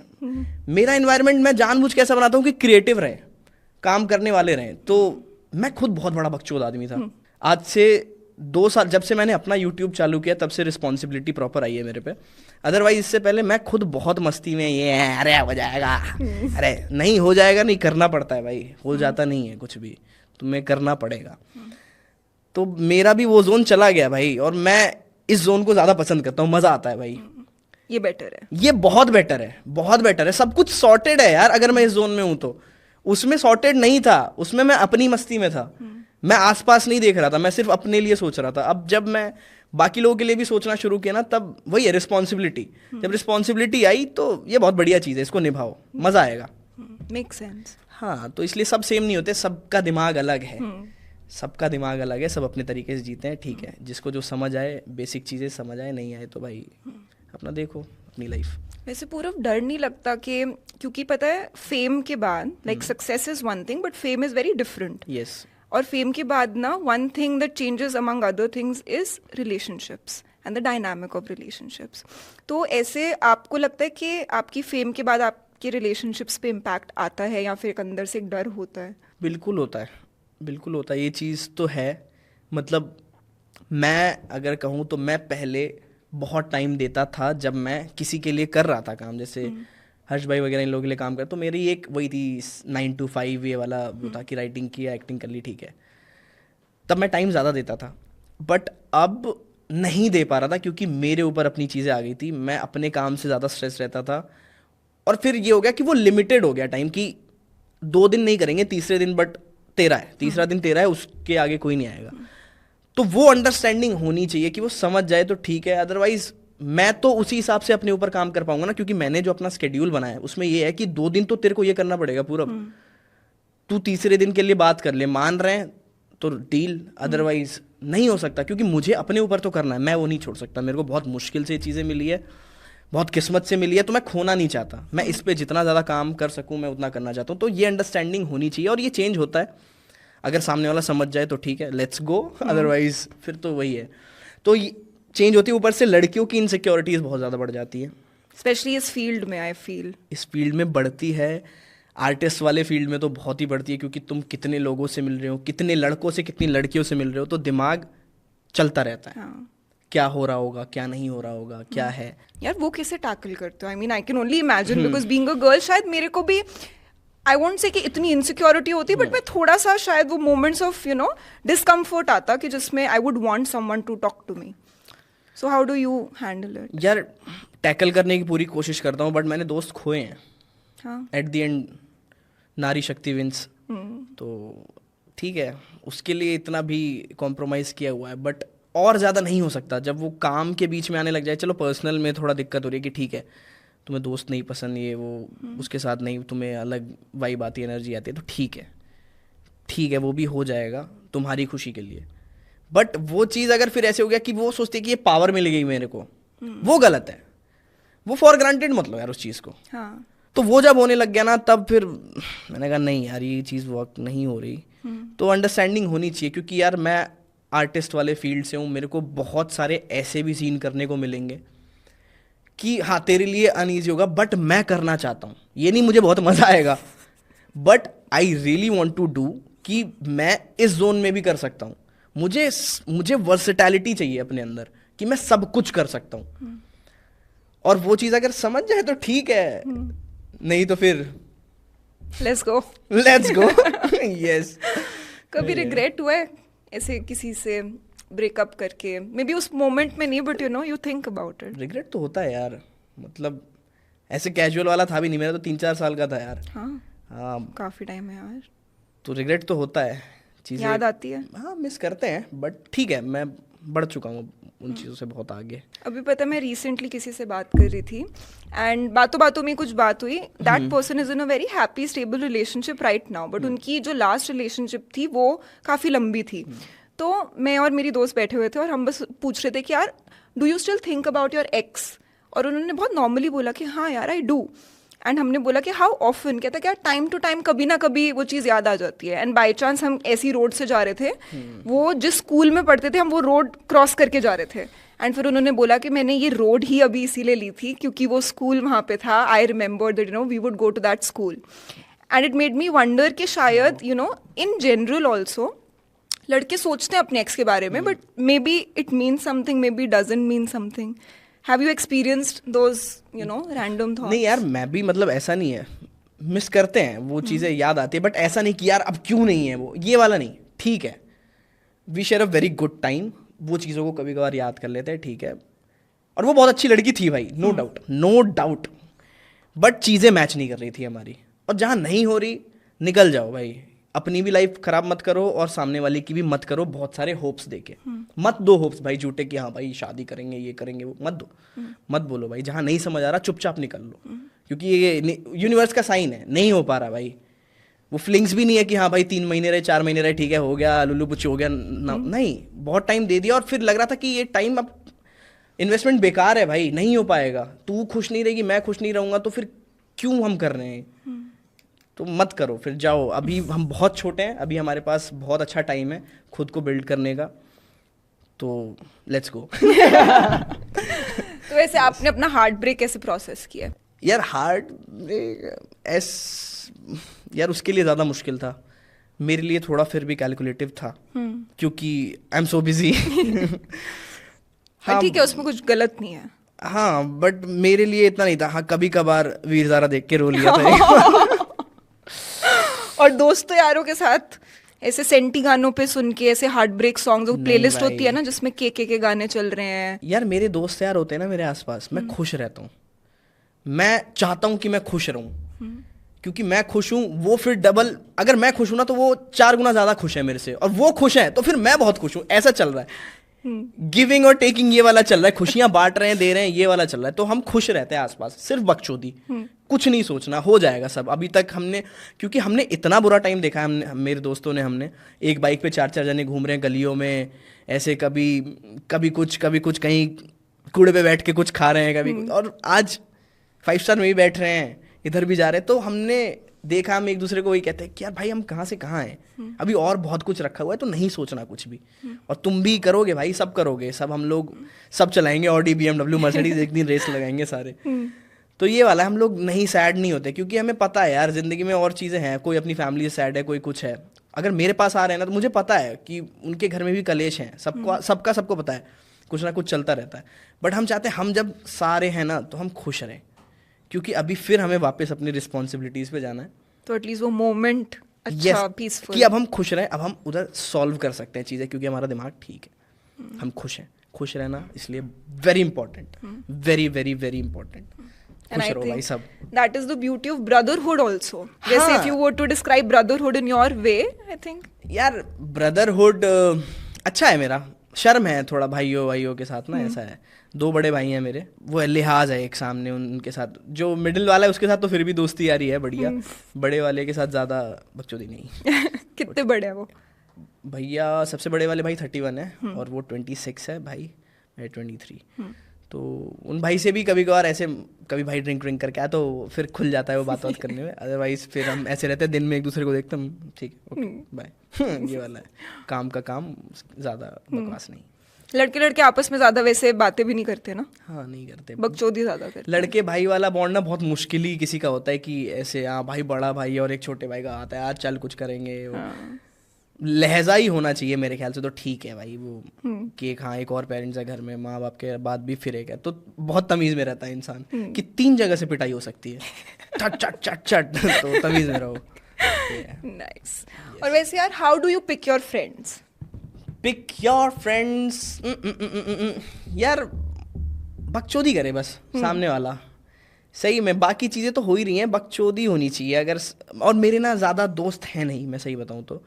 मेरा एनवायरनमेंट मैं जानबूझ के ऐसा बनाता हूँ कि क्रिएटिव रहे, काम करने वाले रहें। तो मैं खुद बहुत बड़ा बकचोद आदमी था। आज से 2 साल जब से मैंने अपना यूट्यूब चालू किया तब से रिस्पॉन्सिबिलिटी प्रॉपर आई है मेरे पे। अदरवाइज इससे पहले मैं खुद बहुत मस्ती में ये है, अरे हो जाएगा, अरे नहीं हो जाएगा, नहीं करना पड़ता है भाई, हो जाता नहीं है कुछ भी, तुम्हें करना पड़ेगा। तो मेरा भी वो जोन चला गया भाई, और मैं इस जोन को ज़्यादा पसंद करता हूँ, मज़ा आता है भाई। ये बेटर है, ये बहुत बेटर है, बहुत बेटर है। सब कुछ सॉर्टेड है यार। अगर मैं इस जोन में हूं तो उसमें सॉर्टेड नहीं था, उसमें मैं अपनी मस्ती में था, मैं आसपास नहीं देख रहा था, मैं सिर्फ अपने लिए सोच रहा था। अब जब मैं बाकी लोगों के लिए भी सोचना शुरू किया ना, तब वही है रिस्पॉन्सिबिलिटी। जब रिस्पॉन्सिबिलिटी आई तो ये बहुत बढ़िया चीज़ है, इसको निभाओ, मज़ा आएगा। Make sense. हाँ, तो इसलिए सब सेम नहीं होते, सबका दिमाग अलग है, सबका दिमाग अलग है, सब अपने तरीके से जीते हैं। ठीक है, जिसको जो समझ आए, बेसिक चीज़ें समझ आए, नहीं आए तो भाई अपना देखो अपनी लाइफ। वैसे पूरा डर नहीं लगता कि, क्योंकि पता है फेम के बाद like success is one thing but fame is very different. Yes. और फेम के बाद ना one thing that changes among other things is relationships and the dynamic of relationships. तो ऐसे आपको लगता है कि आपकी फेम के बाद आपके रिलेशनशिप्स पे इम्पैक्ट आता है, या फिर एक अंदर से एक डर होता है? बिल्कुल होता है, बिल्कुल होता है, ये चीज़ तो है। मतलब मैं अगर कहूँ तो मैं पहले बहुत टाइम देता था जब मैं किसी के लिए कर रहा था काम, जैसे हर्ष भाई वगैरह इन लोगों के लिए काम कर, तो मेरी एक वही थी 9 to 5 ये वाला वो था कि राइटिंग की, एक्टिंग कर ली, ठीक है, तब मैं टाइम ज़्यादा देता था। बट अब नहीं दे पा रहा था क्योंकि मेरे ऊपर अपनी चीज़ें आ गई थी, मैं अपने काम से ज़्यादा स्ट्रेस रहता था। और फिर ये हो गया कि वो लिमिटेड हो गया टाइम, कि 2 दिन नहीं करेंगे, तीसरे दिन बट तेरा है, तीसरा दिन तेरा है, उसके आगे कोई नहीं आएगा। तो वो अंडरस्टैंडिंग होनी चाहिए कि वो समझ जाए तो ठीक है। अदरवाइज मैं तो उसी हिसाब से अपने ऊपर काम कर पाऊंगा ना, क्योंकि मैंने जो अपना स्केड्यूल बनाया है उसमें ये है कि 2 दिन तो तेरे को ये करना पड़ेगा पूरा। तू तीसरे दिन के लिए बात कर ले, मान रहे हैं तो डील, अदरवाइज नहीं हो सकता, क्योंकि मुझे अपने ऊपर तो करना है, मैं वो नहीं छोड़ सकता। मेरे को बहुत मुश्किल से ये चीज़ें मिली है, बहुत किस्मत से मिली है, तो मैं खोना नहीं चाहता। मैं इस पर जितना ज़्यादा काम कर सकूँ मैं उतना करना चाहता हूँ। तो ये अंडरस्टैंडिंग होनी चाहिए, और ये चेंज होता है। अगर सामने वाला समझ जाए तो ठीक है, लेट्स गो, अदरवाइज फिर तो वही है। तो चेंज होती है। ऊपर से लड़कियों की इनसिक्योरिटीज बहुत ज़्यादा बढ़ जाती है, स्पेशली इस फील्ड में। आई फील इस फील्ड में बढ़ती है, आर्टिस्ट वाले फील्ड में तो बहुत ही बढ़ती है, क्योंकि तुम कितने लोगों से मिल रहे हो, कितने लड़कों से, कितनी लड़कियों से मिल रहे हो, तो दिमाग चलता रहता है। हाँ। क्या हो रहा होगा, क्या नहीं हो रहा होगा, क्या है यार, वो कैसे टैकल करते हो? I mean I can only imagine, because being a girl शायद मेरे को भी, आई वोंट से कि इतनी इनसिक्योरिटी होती, बट मैं थोड़ा सा शायद वो मोमेंट्स ऑफ डिस्कम्फर्ट आता कि जिसमें I would want someone to talk to me. So how do you handle it? यार टैकल करने की पूरी कोशिश करता हूँ, बट मैंने दोस्त खोए हैं। हाँ। एट द एंड नारी शक्ति विंस। तो ठीक है, उसके लिए इतना भी कॉम्प्रोमाइज़ किया हुआ है, बट और ज़्यादा नहीं हो सकता। जब वो काम के बीच में आने लग जाए, चलो पर्सनल में थोड़ा दिक्कत हो रही है कि ठीक है तुम्हें दोस्त नहीं पसंद, ये वो, उसके साथ नहीं, तुम्हें अलग वाइब आती है, एनर्जी आती है, तो ठीक है, ठीक है, वो भी हो जाएगा तुम्हारी खुशी के लिए। बट वो चीज़ अगर फिर ऐसे हो गया कि वो सोचती है कि ये पावर मिल गई मेरे को, वो गलत है। वो फॉर ग्रांटेड मत लो यार उस चीज़ को। हाँ। तो वो जब होने लग गया ना, तब फिर मैंने कहा नहीं यार, ये चीज़ वर्क नहीं हो रही। तो अंडरस्टैंडिंग होनी चाहिए, क्योंकि यार मैं आर्टिस्ट वाले फील्ड से हूँ, मेरे को बहुत सारे ऐसे भी सीन करने को मिलेंगे कि हाँ तेरे लिए अनईजी होगा, बट मैं करना चाहता हूँ। ये नहीं मुझे बहुत मज़ा आएगा, but I really want to do, कि मैं इस जोन में भी कर सकता हूँ। मुझे वर्सेटैलिटी चाहिए अपने अंदर, कि मैं सब कुछ कर सकता हूँ। और वो चीज़ अगर समझ जाए तो ठीक है, नहीं तो फिर लेट्स गो यस। कभी रिग्रेट हुआ है ऐसे किसी से ब्रेकअप करके? मे बी उस मोमेंट में नहीं, but you think about it. Regret तो होता है यार, मतलब ऐसे कैजुअल वाला था भी नहीं, मेरा तो 3-4 साल का था यार। हाँ, काफी टाइम है यार। तो रिग्रेट तो होता है, चीजें याद आती है। हाँ, मिस करते हैं, बट ठीक है, मैं बढ़ चुका हूँ उन चीज़ों से बहुत आगे। अभी पता है, मैं रिसेंटली किसी से बात कर रही थी एंड बातों बातों में कुछ बात हुई। That person is in a very happy stable relationship right now, but उनकी जो लास्ट रिलेशनशिप थी वो काफ़ी लंबी थी। तो मैं और मेरी दोस्त बैठे हुए थे और हम बस पूछ रहे थे कि यार do you still think about your x, और उन्होंने बहुत नॉर्मली बोला कि हाँ यार आई डू। एंड हमने बोला कि हाउ ऑफन, कहता क्या टाइम टू टाइम कभी ना कभी वो चीज़ याद आ जाती है। एंड बाई चांस हम ऐसी रोड से जा रहे थे, वो जिस स्कूल में पढ़ते थे हम वो रोड क्रॉस करके जा रहे थे। एंड फिर उन्होंने बोला कि मैंने ये रोड ही अभी इसीलिए ली थी क्योंकि वो स्कूल वहाँ पे था। I remember that we would go to that school. And it made me wonder कि शायद इन जनरल ऑल्सो लड़के सोचते हैं अपने एक्स के बारे में, but may be it means something, may be doesn't mean something. Have you experienced those, random thoughts? नहीं यार, मैं भी मतलब ऐसा नहीं है, मिस करते हैं वो चीज़ें, याद आती है, बट ऐसा नहीं कि यार अब क्यों नहीं है वो, ये वाला नहीं। ठीक है, we share a very good time, वो चीज़ों को कभी कभार याद कर लेते हैं, ठीक है। और वो बहुत अच्छी लड़की थी भाई, no doubt, no doubt, but चीज़ें मैच नहीं कर रही थी हमारी। और जहाँ नहीं हो रही, निकल जाओ भाई, अपनी भी लाइफ खराब मत करो और सामने वाले की भी मत करो बहुत सारे होप्स देके। मत दो होप्स भाई झूठे कि हाँ भाई शादी करेंगे, ये करेंगे, वो मत दो। मत बोलो भाई, जहाँ नहीं समझ आ रहा चुपचाप निकल लो, क्योंकि ये यूनिवर्स का साइन है, नहीं हो पा रहा भाई। वो फीलिंग्स भी नहीं है कि हाँ भाई 3 महीने रहे, 4 महीने रहे, ठीक है, हो गया, लुल्लू पुच्ची हो गया, नहीं, बहुत टाइम दे दिया और फिर लग रहा था कि ये टाइम अब इन्वेस्टमेंट बेकार है भाई, नहीं हो पाएगा। तू खुश नहीं रहेगी, मैं खुश नहीं रहूंगा, तो फिर क्यों हम कर रहे हैं? तो मत करो, फिर जाओ। अभी हम बहुत छोटे हैं, अभी हमारे पास बहुत अच्छा टाइम है खुद को बिल्ड करने का, तो लेट्स गो। तो वैसे आपने अपना हार्ट ब्रेक कैसे प्रोसेस किया? यार हार्ट यार उसके लिए ज़्यादा मुश्किल था, मेरे लिए थोड़ा फिर भी कैलकुलेटिव था, क्योंकि आई एम सो बिजी। हाँ ठीक है, उसमें कुछ गलत नहीं है। हाँ, बट मेरे लिए इतना नहीं था। हाँ, कभी कभार वीर ज़ारा देख के रो लिया था। और दोस्तों यारों के साथ ऐसे सेंटी गानों पे सुन के, ऐसे हार्ट ब्रेक सॉन्ग, जो प्लेलिस्ट होती है ना जिसमें के गाने चल रहे हैं। यार मेरे दोस्त यार होते हैं ना मेरे आसपास, मैं खुश रहता हूँ, मैं चाहता हूँ कि मैं खुश रहूँ, क्योंकि मैं खुश हूँ, वो फिर डबल, अगर मैं खुश हूँ ना तो वो 4 गुना ज्यादा खुश है मेरे से, और वो खुश है तो फिर मैं बहुत खुश हूँ। ऐसा चल रहा है, गिविंग और टेकिंग, ये वाला चल रहा है, खुशियां बांट रहे हैं, दे रहे हैं, ये वाला चल रहा है। तो हम खुश रहते हैं आसपास, सिर्फ बकचोदी, कुछ नहीं सोचना, हो जाएगा सब। अभी तक हमने, क्योंकि हमने इतना बुरा टाइम देखा है, मेरे दोस्तों ने, हमने एक बाइक पे 4-4 जने घूम रहे हैं गलियों में, ऐसे कभी कुछ कहीं कूड़े पे बैठ के कुछ खा रहे हैं, कभी, और आज 5 स्टार में भी बैठ रहे हैं, इधर भी जा रहे हैं। तो हमने देखा, हम एक दूसरे को वही कहते हैं कि यार भाई हम कहाँ से कहाँ हैं, अभी और बहुत कुछ रखा हुआ है, तो नहीं सोचना कुछ भी। और तुम भी करोगे भाई, सब करोगे, सब हम लोग सब चलाएंगे, ऑडी, BMW, मर्सिडीज, एक दिन रेस लगाएंगे सारे। तो ये वाला, हम लोग नहीं सैड नहीं होते, क्योंकि हमें पता है यार जिंदगी में और चीज़ें हैं, कोई अपनी फैमिली से सैड है, कोई कुछ है। अगर मेरे पास आ रहे हैं ना, तो मुझे पता है कि उनके घर में भी कलेश हैं, सबको पता है, कुछ ना कुछ चलता रहता है। बट हम चाहते हैं हम जब सारे हैं ना तो हम खुश रहें, क्योंकि अभी फिर हमें वापस अपनी रिस्पॉन्सिबिलिटीज पे जाना है। तो एटलीस्ट वो मोमेंट अच्छा, पीसफुल, कि अब हम खुश रहें, अब हम उधर सॉल्व कर सकते हैं चीज़ें, क्योंकि हमारा दिमाग ठीक है, हम खुश हैं। खुश रहना इसलिए very important, very very very important. खुश रहो भाई सब। That is the beauty of brotherhood also. जैसे if you were to describe brotherhood in your way, I think. यार ब्रदरहुड अच्छा है मेरा, शर्म है थोड़ा भाइयों के साथ ना, ऐसा है। 2 बड़े भाई हैं मेरे, वो लिहाज है एक सामने, उनके साथ जो मिडिल वाला है उसके साथ तो फिर भी दोस्ती यारी है बढ़िया, बड़े वाले के साथ ज़्यादा बकचोदी नहीं। कितने बड़े हैं वो भैया? सबसे बड़े वाले भाई 31 है और वो 26 है भाई, मैं 23। तो उन भाई से भी कभी कभार ऐसे, कभी भाई ड्रिंक करके आया तो फिर खुल जाता है वो बात करने में, अदरवाइज फिर हम ऐसे रहते हैं, दिन में एक दूसरे को देखते हैं, ठीक है ओके बाय। ये वाला है, काम का काम, ज़्यादा बकवास नहीं। लड़के आपस में ज्यादा वैसे बातें भी नहीं करते ना? हाँ नहीं करते, बकचोदी ज्यादा करते। लड़के भाई वाला बॉन्ड ना बहुत मुश्किल ही किसी का होता है, कि ऐसे हाँ भाई बड़ा भाई और एक छोटे भाई का आता है, आज चल कुछ करेंगे, लहजा ही होना चाहिए मेरे ख्याल से, तो ठीक है भाई वो कि हाँ एक और पेरेंट्स है घर में, माँ बाप के बाद भी फिर एक है, तो बहुत तमीज में रहता है इंसान, कि 3 जगह से पिटाई हो सकती है, चट चट चट चट, तो तमीज में रहो। नाइस। और वैसे यार, how do you pick your friends? Pick your friends, यार बकचोदी करे बस सामने वाला, सही में बाकी चीज़ें तो हो ही रही हैं, बकचोदी होनी चाहिए अगर। और मेरे ना ज़्यादा दोस्त हैं नहीं, मैं सही बताऊँ तो।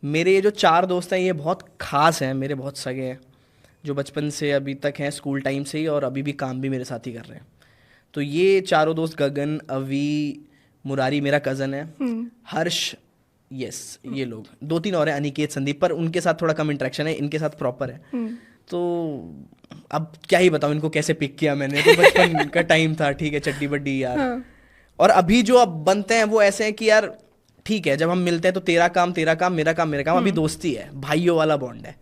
मेरे ये जो 4 दोस्त हैं ये बहुत खास हैं, मेरे बहुत सगे हैं, जो बचपन से अभी तक हैं, स्कूल टाइम से ही, और अभी भी काम भी मेरे साथ ही कर रहे हैं। तो ये चारों दोस्त, गगन, अवी, मुरारी मेरा कज़न है, हर्ष, यस, ये लोग 2-3 और हैं, अनिकेत, संदीप, पर उनके साथ थोड़ा कम इंटरेक्शन है, इनके साथ प्रॉपर है। तो अब क्या ही बताऊँ इनको कैसे पिक किया मैंने, तो बचपन का टाइम था, ठीक है, चड्डी बड्डी यार। और अभी जो अब बनते हैं वो ऐसे हैं कि यार ठीक है, जब हम मिलते हैं तो तेरा काम, मेरा काम, मेरा काम, अभी दोस्ती है, भाइयों वाला बॉन्ड है।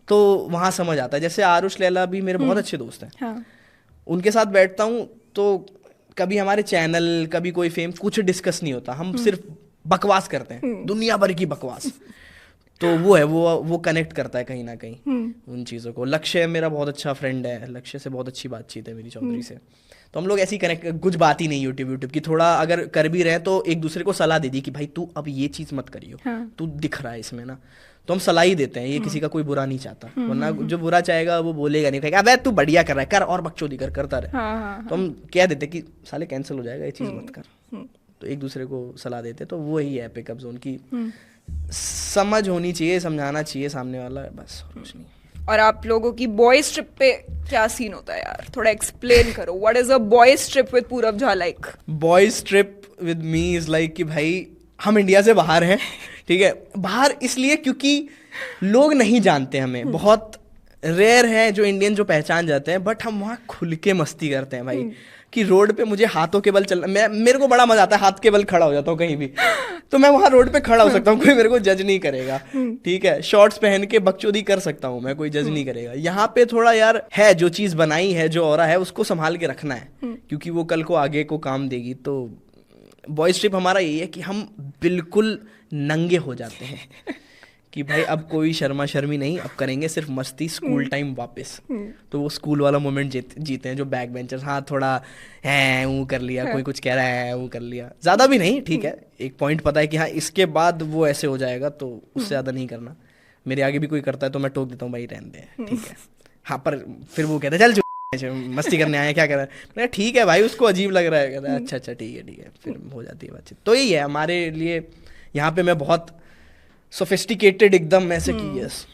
तो वहाँ समझ आता है। जैसे आरुष, लैला भी मेरे बहुत अच्छे दोस्त हैं। हाँ। उनके साथ बैठता हूँ तो कभी हमारे चैनल, कभी कोई फेम, कुछ डिस्कस नहीं होता, हम सिर्फ बकवास करते हैं, दुनिया भर की बकवास। तो वो है, वो कनेक्ट करता है कहीं ना कहीं उन चीज़ों को। लक्ष्य मेरा बहुत अच्छा फ्रेंड है, लक्ष्य से बहुत अच्छी बातचीत है मेरी, चौधरी से। तो हम लोग ऐसे ही कनेक्ट, कुछ बात ही नहीं यूट्यूब की, थोड़ा अगर कर भी रहे तो एक दूसरे को सलाह दे दी कि भाई तू अब ये चीज़ मत करियो, तू दिख रहा है इसमें ना, तो हम सलाह ही देते हैं। ये किसी का कोई बुरा नहीं चाहता, वरना जो बुरा चाहेगा वो बोलेगा नहीं, कहेगा अबे तू बढ़िया कर रहा है, कर और बकचोदी करता रहे। तो हम कह देते कि साले कैंसिल हो जाएगा, ये चीज़ मत कर। तो एक दूसरे को सलाह देते, तो वो ही है पिकअप जोन की। समझ होनी चाहिए, समझाना चाहिए सामने वाला, बस कुछ नहीं। और आप लोगों की बॉयज ट्रिप पे क्या सीन होता है यार, थोड़ा एक्सप्लेन करो। What is a boys trip with Purab Jha like? Boys trip with me is like कि भाई हम इंडिया से बाहर हैं, ठीक है, बाहर इसलिए क्योंकि लोग नहीं जानते हमें, बहुत रेयर है जो इंडियन जो पहचान जाते हैं, बट हम वहाँ खुल के मस्ती करते हैं भाई। कि रोड पे मुझे हाथों के बल चलना, मेरे को बड़ा मजा आता है, हाथ के बल खड़ा हो जाता हूँ कहीं भी, तो मैं वहाँ रोड पे खड़ा हो सकता हूँ, कोई मेरे को जज नहीं करेगा, ठीक है। शॉर्ट्स पहन के बकचोदी कर सकता हूँ मैं, कोई जज नहीं करेगा। यहाँ पे थोड़ा यार है, जो चीज़ बनाई है, जो ऑरा है, उसको संभाल के रखना है, क्योंकि वो कल को आगे को काम देगी। तो बॉयज ट्रिप हमारा यही है कि हम बिल्कुल नंगे हो जाते हैं कि भाई अब कोई शर्मा शर्मी नहीं, अब करेंगे सिर्फ मस्ती, स्कूल टाइम वापस। तो वो स्कूल वाला मोमेंट जीते हैं, जो बैक बेंचर्स, हाँ थोड़ा है वो कर लिया, कोई कुछ कह रहा है वो कर लिया, ज़्यादा भी नहीं, ठीक है, एक पॉइंट पता है कि हाँ इसके बाद वो ऐसे हो जाएगा, तो उससे ज़्यादा नहीं करना। मेरे आगे भी कोई करता है तो मैं टोक देता हूँ, भाई रहने दे, ठीक है। हाँ, पर फिर वो कहता है चल मस्ती करने आया, क्या कर रहा है, ठीक है भाई, उसको अजीब लग रहा है, कहता है अच्छा ठीक है, फिर हो जाती है बातचीत। तो यही है हमारे लिए यहाँ पे, मैं बहुत सोफिस्टिकेटेड एकदम ऐसे कि यस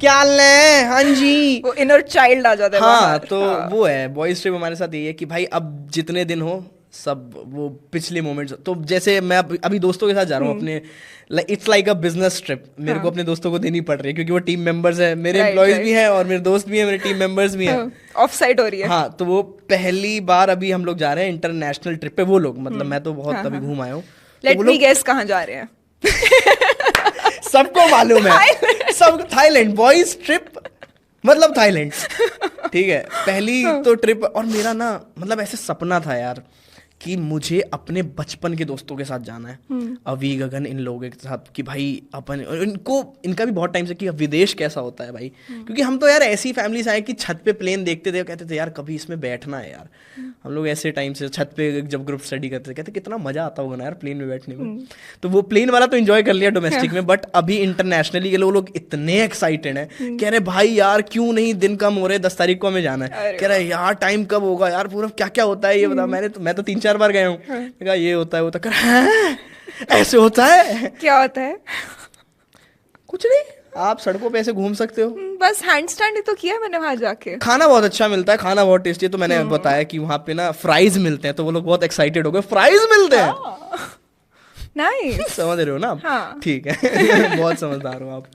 क्या हाल है, हाँ जी, वो इनर चाइल्ड आ जाता है। हाँ, तो वो है बॉयज ट्रिप हमारे साथ यही है कि भाई अब जितने दिन हो सब वो पिछले मोमेंट्स। तो जैसे मैं अभी दोस्तों के साथ जा रहा हूँ अपने, it's like a business trip, मेरे को अपने दोस्तों को देनी पड़ रही है, क्योंकि वो टीम मेंबर्स हैं, मेरे एम्प्लॉयज भी हैं और मेरे दोस्त भी हैं, मेरे टीम मेंबर्स भी हैं। ऑफ साइट हो रही है। हाँ, तो वो पहली बार अभी हम लोग जा रहे हैं इंटरनेशनल ट्रिप पे, वो लोग, मतलब मैं तो बहुत अभी घूम आया हूँ। लेट मी गेस कहाँ जा रहे हैं? सबको मालूम है, सब थाईलैंड, बॉयज ट्रिप मतलब थाईलैंड, ठीक है, पहली तो ट्रिप। और मेरा ना मतलब ऐसे सपना था यार कि मुझे अपने बचपन के दोस्तों के साथ जाना है, अवी, गगन, इन लोगों के साथ, कि भाई अपन इनका भी बहुत टाइम से कि विदेश कैसा होता है भाई, क्योंकि हम तो यार ऐसी फैमिली से आए कि छत पे प्लेन देखते थे, कहते थे यार कभी इसमें बैठना है यार। हम लोग ऐसे टाइम से छत पे जब ग्रुप स्टडी करते थे, कहते कितना मजा आता होगा ना यार प्लेन में बैठने में। तो वो प्लेन वाला तो एंजॉय कर लिया डोमेस्टिक में, बट अभी इंटरनेशनली के लोग इतने एक्साइटेड हैं, कह रहे भाई यार क्यों नहीं, दिन कम हो रहे, 10 तारीख को हमें जाना है, कह रहे यार टाइम कब होगा यार, पूरा क्या क्या होता है ये बता। मैं तो 3-4 बार गया हूँ, कहा ये होता है, वो तो ऐसे होता है, क्या होता है? कुछ नहीं, आप सड़कों पे ऐसे घूम सकते हो, बस हैंड स्टैंड ही तो किया मैंने वहां जाके। खाना बहुत अच्छा मिलता है, खाना बहुत टेस्टी है। तो मैंने बताया कि वहाँ पे ना फ्राइज मिलते हैं, तो वो लोग बहुत एक्साइटेड हो गए, फ्राइज मिलते हैं, नाइस, समझ रहे हो ना आप? हाँ। ठीक है, बहुत समझदार हो आप।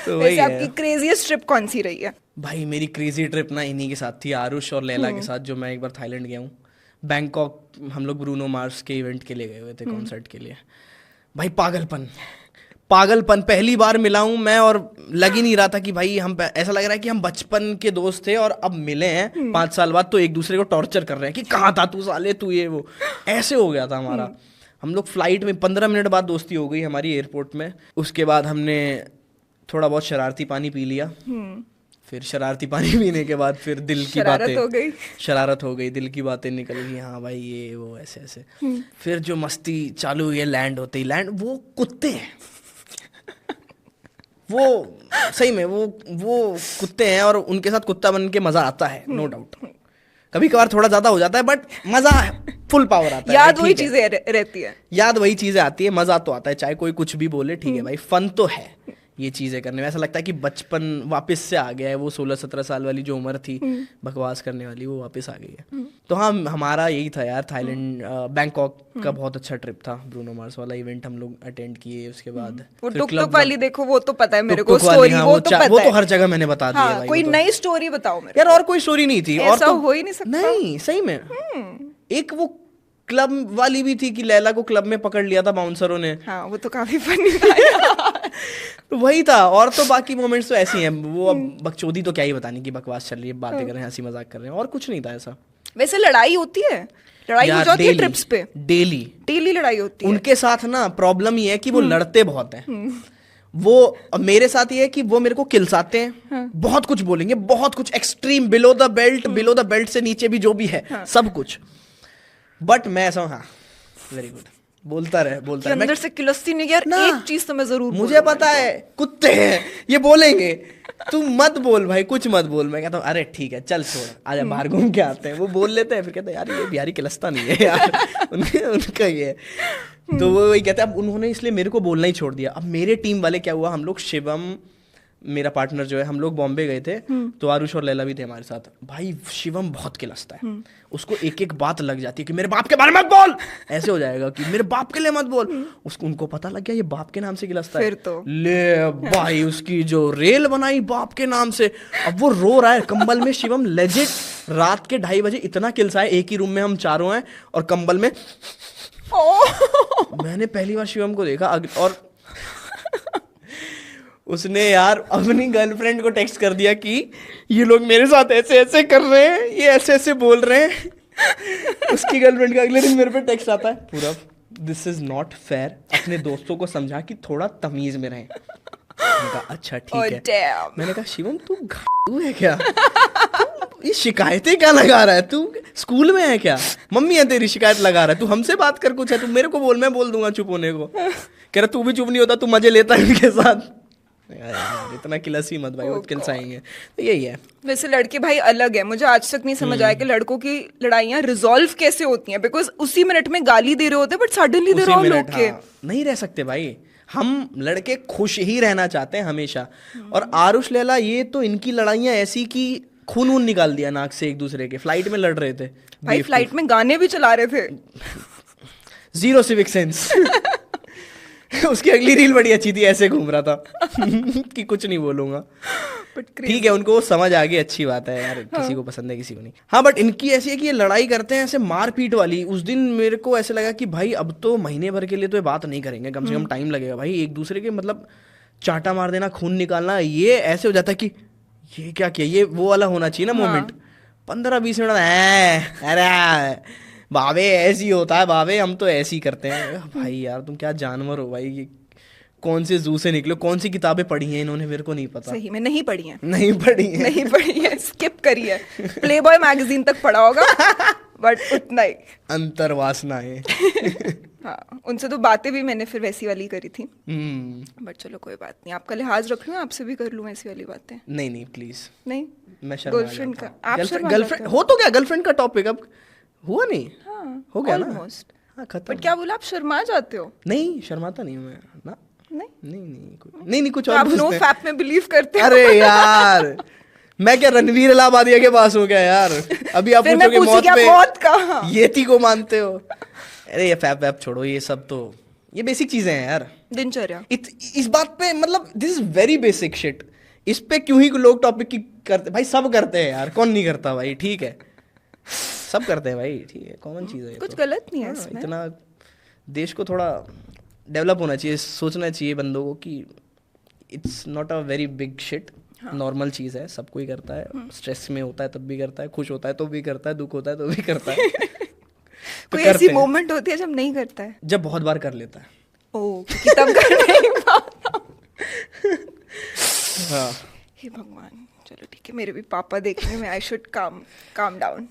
तो वही है। आपकी क्रेजीएस्ट ट्रिप कौन सी रही है? भाई मेरी क्रेजी ट्रिप ना इन्हीं के साथ थी, आरुष और लैला के साथ, जो मैं एक बार थाईलैंड गया हूँ, बैंकॉक। हम लोग ब्रूनो मार्स के इवेंट के लिए गए हुए थे, कॉन्सर्ट के लिए। भाई पागलपन पहली बार मिला हूँ मैं, और लग ही नहीं रहा था कि भाई हम, ऐसा लग रहा है कि हम बचपन के दोस्त थे और अब मिले हैं 5 साल बाद, तो एक दूसरे को टॉर्चर कर रहे हैं कि कहाँ था तू साले, तू ये वो, ऐसे हो गया था हमारा। हम लोग फ्लाइट में 15 मिनट बाद दोस्ती हो गई हमारी एयरपोर्ट में। उसके बाद हमने थोड़ा बहुत शरारती पानी पी लिया, फिर शरारती पानी पीने के बाद फिर दिल की बातें, शरारत हो गई, दिल की बातें निकल गई, हाँ भाई ये वो ऐसे ऐसे। फिर जो मस्ती चालू हुई है, लैंड होते ही वो कुत्ते हैं वो सही में वो कुत्ते हैं और उनके साथ कुत्ता बन के मजा आता है, नो डाउट। कभी कभार थोड़ा ज्यादा हो जाता है बट मजा फुल पावर आता है। याद वही चीजें रहती है, याद वही चीजें आती है, मजा तो आता है, चाहे कोई कुछ भी बोले, ठीक है भाई, फन तो है ये चीजें करने में। ऐसा लगता है कि बचपन वापस से आ गया है, वो 16-17 साल वाली जो उम्र थी बकवास करने वाली, वो वापस आ गई है। तो हाँ, हमारा यही था यार, थाईलैंड बैंकॉक का बहुत अच्छा ट्रिप था। ब्रूनो मार्स वाला इवेंट हम लोग अटेंड किए, उसके बाद वो टुक वाली देखो, वो तो पता है मेरे को स्टोरी, हाँ, वो तो पता है, वो तो हर जगह मैंने बता दिया भाई। कोई नई स्टोरी बताओ मेरे यार, और कोई स्टोरी नहीं थी, और तो हो ही नहीं सकता। नहीं, सही में एक वो क्लब वाली भी थी कि लैला को क्लब में पकड़ लिया था बाउंसरों ने। हाँ, वो तो काफी फनी था यार। वही था, और तो बाकी मोमेंट्स तो ऐसे ही हैं। वो अब बकचोदी तो क्या ही बताने की, बकवास चल रही है, बातें कर रहे हैं, हंसी मजाक कर रहे हैं, और कुछ नहीं था ऐसा। वैसे लड़ाई होती है, लड़ाई हो जाती है ट्रिप्स पे, डेली लड़ाई होती है उनके साथ ना। प्रॉब्लम ये है कि वो लड़ते बहुत हैं। वो मेरे साथ ये है कि वो मेरे को किलसाते हैं, बहुत कुछ बोलेंगे, बहुत कुछ एक्सट्रीम, बिलो द बेल्ट से नीचे भी जो भी है, सब कुछ। बट मैं ऐसा, हाँ वेरी गुड, बोलता रहे अंदर से किलस्ती नहीं यार, एक चीज तो मैं जरूर, मुझे पता है कुत्ते हैं ये बोलेंगे, तू मत बोल भाई, कुछ मत बोल। मैं कहता हूँ अरे ठीक है चल छोड़, आजा बाहर घूम के आते हैं। वो बोल लेते हैं, फिर कहते हैं यार ये बिहारी किलस्ता नहीं है यार। उनका ये है। तो वो वही कहते हैं। अब उन्होंने इसलिए मेरे को बोलना ही छोड़ दिया। अब मेरे टीम वाले क्या हुआ, हम लोग शिवम मेरा पार्टनर जो है, हम लोग बॉम्बे गए थे, तो आरुष और लैला भी थे हमारे साथ। भाई शिवम बहुत किलसता है, उसको एक एक बात लग जाती है कि मेरे बाप के बारे में मत बोल, ऐसे हो जाएगा कि मेरे बाप के लिए मत बोल। उसको उनको पता लग गया ये बाप के नाम से किलसता है, फिर तो ले भाई उसकी जो रेल बनाई बाप के नाम से। अब वो रो रहा है कंबल में, शिवम लेजिट रात के 2:30 बजे इतना किलसा है, एक ही रूम में हम चारों हैं और कंबल में। मैंने पहली बार शिवम को देखा, और उसने यार अपनी गर्लफ्रेंड को टेक्स्ट कर दिया कि ये लोग मेरे साथ ऐसे ऐसे कर रहे हैं, ये ऐसे ऐसे बोल रहे हैं। उसकी गर्लफ्रेंड का अगले दिन मेरे पे टेक्स्ट आता है, पूरा दिस इज नॉट फेयर, अपने दोस्तों को समझा कि थोड़ा तमीज में रहें। मैंने कहा अच्छा ठीक है। मैंने कहा शिवम तू घाटू है क्या, ये शिकायतें क्या लगा रहा है, तू स्कूल में है क्या, मम्मी है तेरी शिकायत लगा रहा है, तू हमसे बात कर, कुछ है तू मेरे को बोल, मैं बोल दूंगा चुप होने को। कह रहा तू भी चुप नहीं होता, तू मजे लेता है इनके साथ। यार इतना किलसी मत भाई, वो किलसाएंगे। तो यही है। वैसे लड़के भाई अलग है, मुझे आज तक नहीं समझ आया कि लड़कों की लड़ाइयाँ रिजॉल्व कैसे होती हैं, बिकॉज उसी मिनट में गाली दे रहे होते बट सडनली दे रहे लोग के नहीं रह सकते भाई। हम लड़के खुश ही रहना चाहते हैं हमेशा। और आरुष लैला ये तो इनकी लड़ाइयाँ ऐसी कि खून वून निकाल दिया नाक से एक दूसरे के। फ्लाइट में लड़ रहे थे भाई, फ्लाइट में गाने भी चला रहे थे। Zero civic sense. उसकी अगली रील बड़ी अच्छी थी, ऐसे घूम रहा था कि कुछ नहीं बोलूंगा। ठीक है, उनको समझ आ गई, अच्छी बात है यार। हाँ। किसी को पसंद है किसी को नहीं। हाँ बट इनकी ऐसी है कि ये लड़ाई करते हैं ऐसे मारपीट वाली। उस दिन मेरे को ऐसे लगा कि भाई अब तो महीने भर के लिए तो ये बात नहीं करेंगे, कम से कम टाइम लगेगा भाई। एक दूसरे के मतलब चाटा मार देना, खून निकालना, ये ऐसे हो जाता है कि ये क्या किया, ये वो वाला होना चाहिए ना मोमेंट। 15-20 मिनट अरे बाबे ऐसी होता है, बाबे हम तो ऐसे ही करते हैं। भाई यार तुम क्या जानवर हो भाई, ये कौन से जू से निकले, कौन सी किताबें पढ़ी हैं इन्होंने, मेरे को नहीं पता। सही में नहीं पढ़ी हैं। नहीं पढ़ी है, स्किप करी है। प्लेबॉय मैगजीन तक पढ़ा होगा बट उतना ही। अंतर्वासनाएं। हाँ, उनसे तो बातें भी मैंने फिर वैसी वाली करी थी। बट चलो कोई बात नहीं, आपका लिहाज रख लूँ, आपसे भी कर लूँ ऐसी वाली बातें। नहीं प्लीज नहीं, मैं गर्लफ्रेंड का गर्लफ्रेंड हो तो क्या, गर्लफ्रेंड का टॉपिक अब हुआ नहीं। हाँ, हो गया ऑलमोस्ट। हाँ खत्म। बट क्या बोला, आप शर्मा जाते हो? नहीं शर्माता नहीं हूँ मैं ना। नहीं कुछ और। आप नो फैप में बिलीव करते हो? अरे यार मैं क्या रणवीर इलाहाबादिया के पास हूँ क्या यार? अभी आप पूछोगे मौत का येती को मानते हो? अरे ये फैप वैप छोड़ो, ये सब तो ये बेसिक चीजें हैं यार, दिनचर्या। इस बात पे मतलब this is very basic shit. इस पे क्यों ही लोग टॉपिक की करते भाई? सब करते हैं यार, कौन नहीं करता भाई? ठीक है सब करते हैं भाई, ठीक है, कॉमन चीज है, कुछ गलत नहीं है इसमें। इतना देश को थोड़ा डेवलप होना चाहिए, सोचना चाहिए बंदों को कि it's not a very big shit, normal चीज़ है, सब कोई करता है। स्ट्रेस में होता है तब भी करता है, खुश होता है तो भी करता है, दुख होता है तो भी करता है। तो कोई ऐसी मोमेंट होती है जब नहीं करता है? जब बहुत बार कर लेता है। ओह, तब कर नहीं पाता। हाँ हे भगवान, चलो ठीक है, मेरे भी पापा देखने में, I should calm down.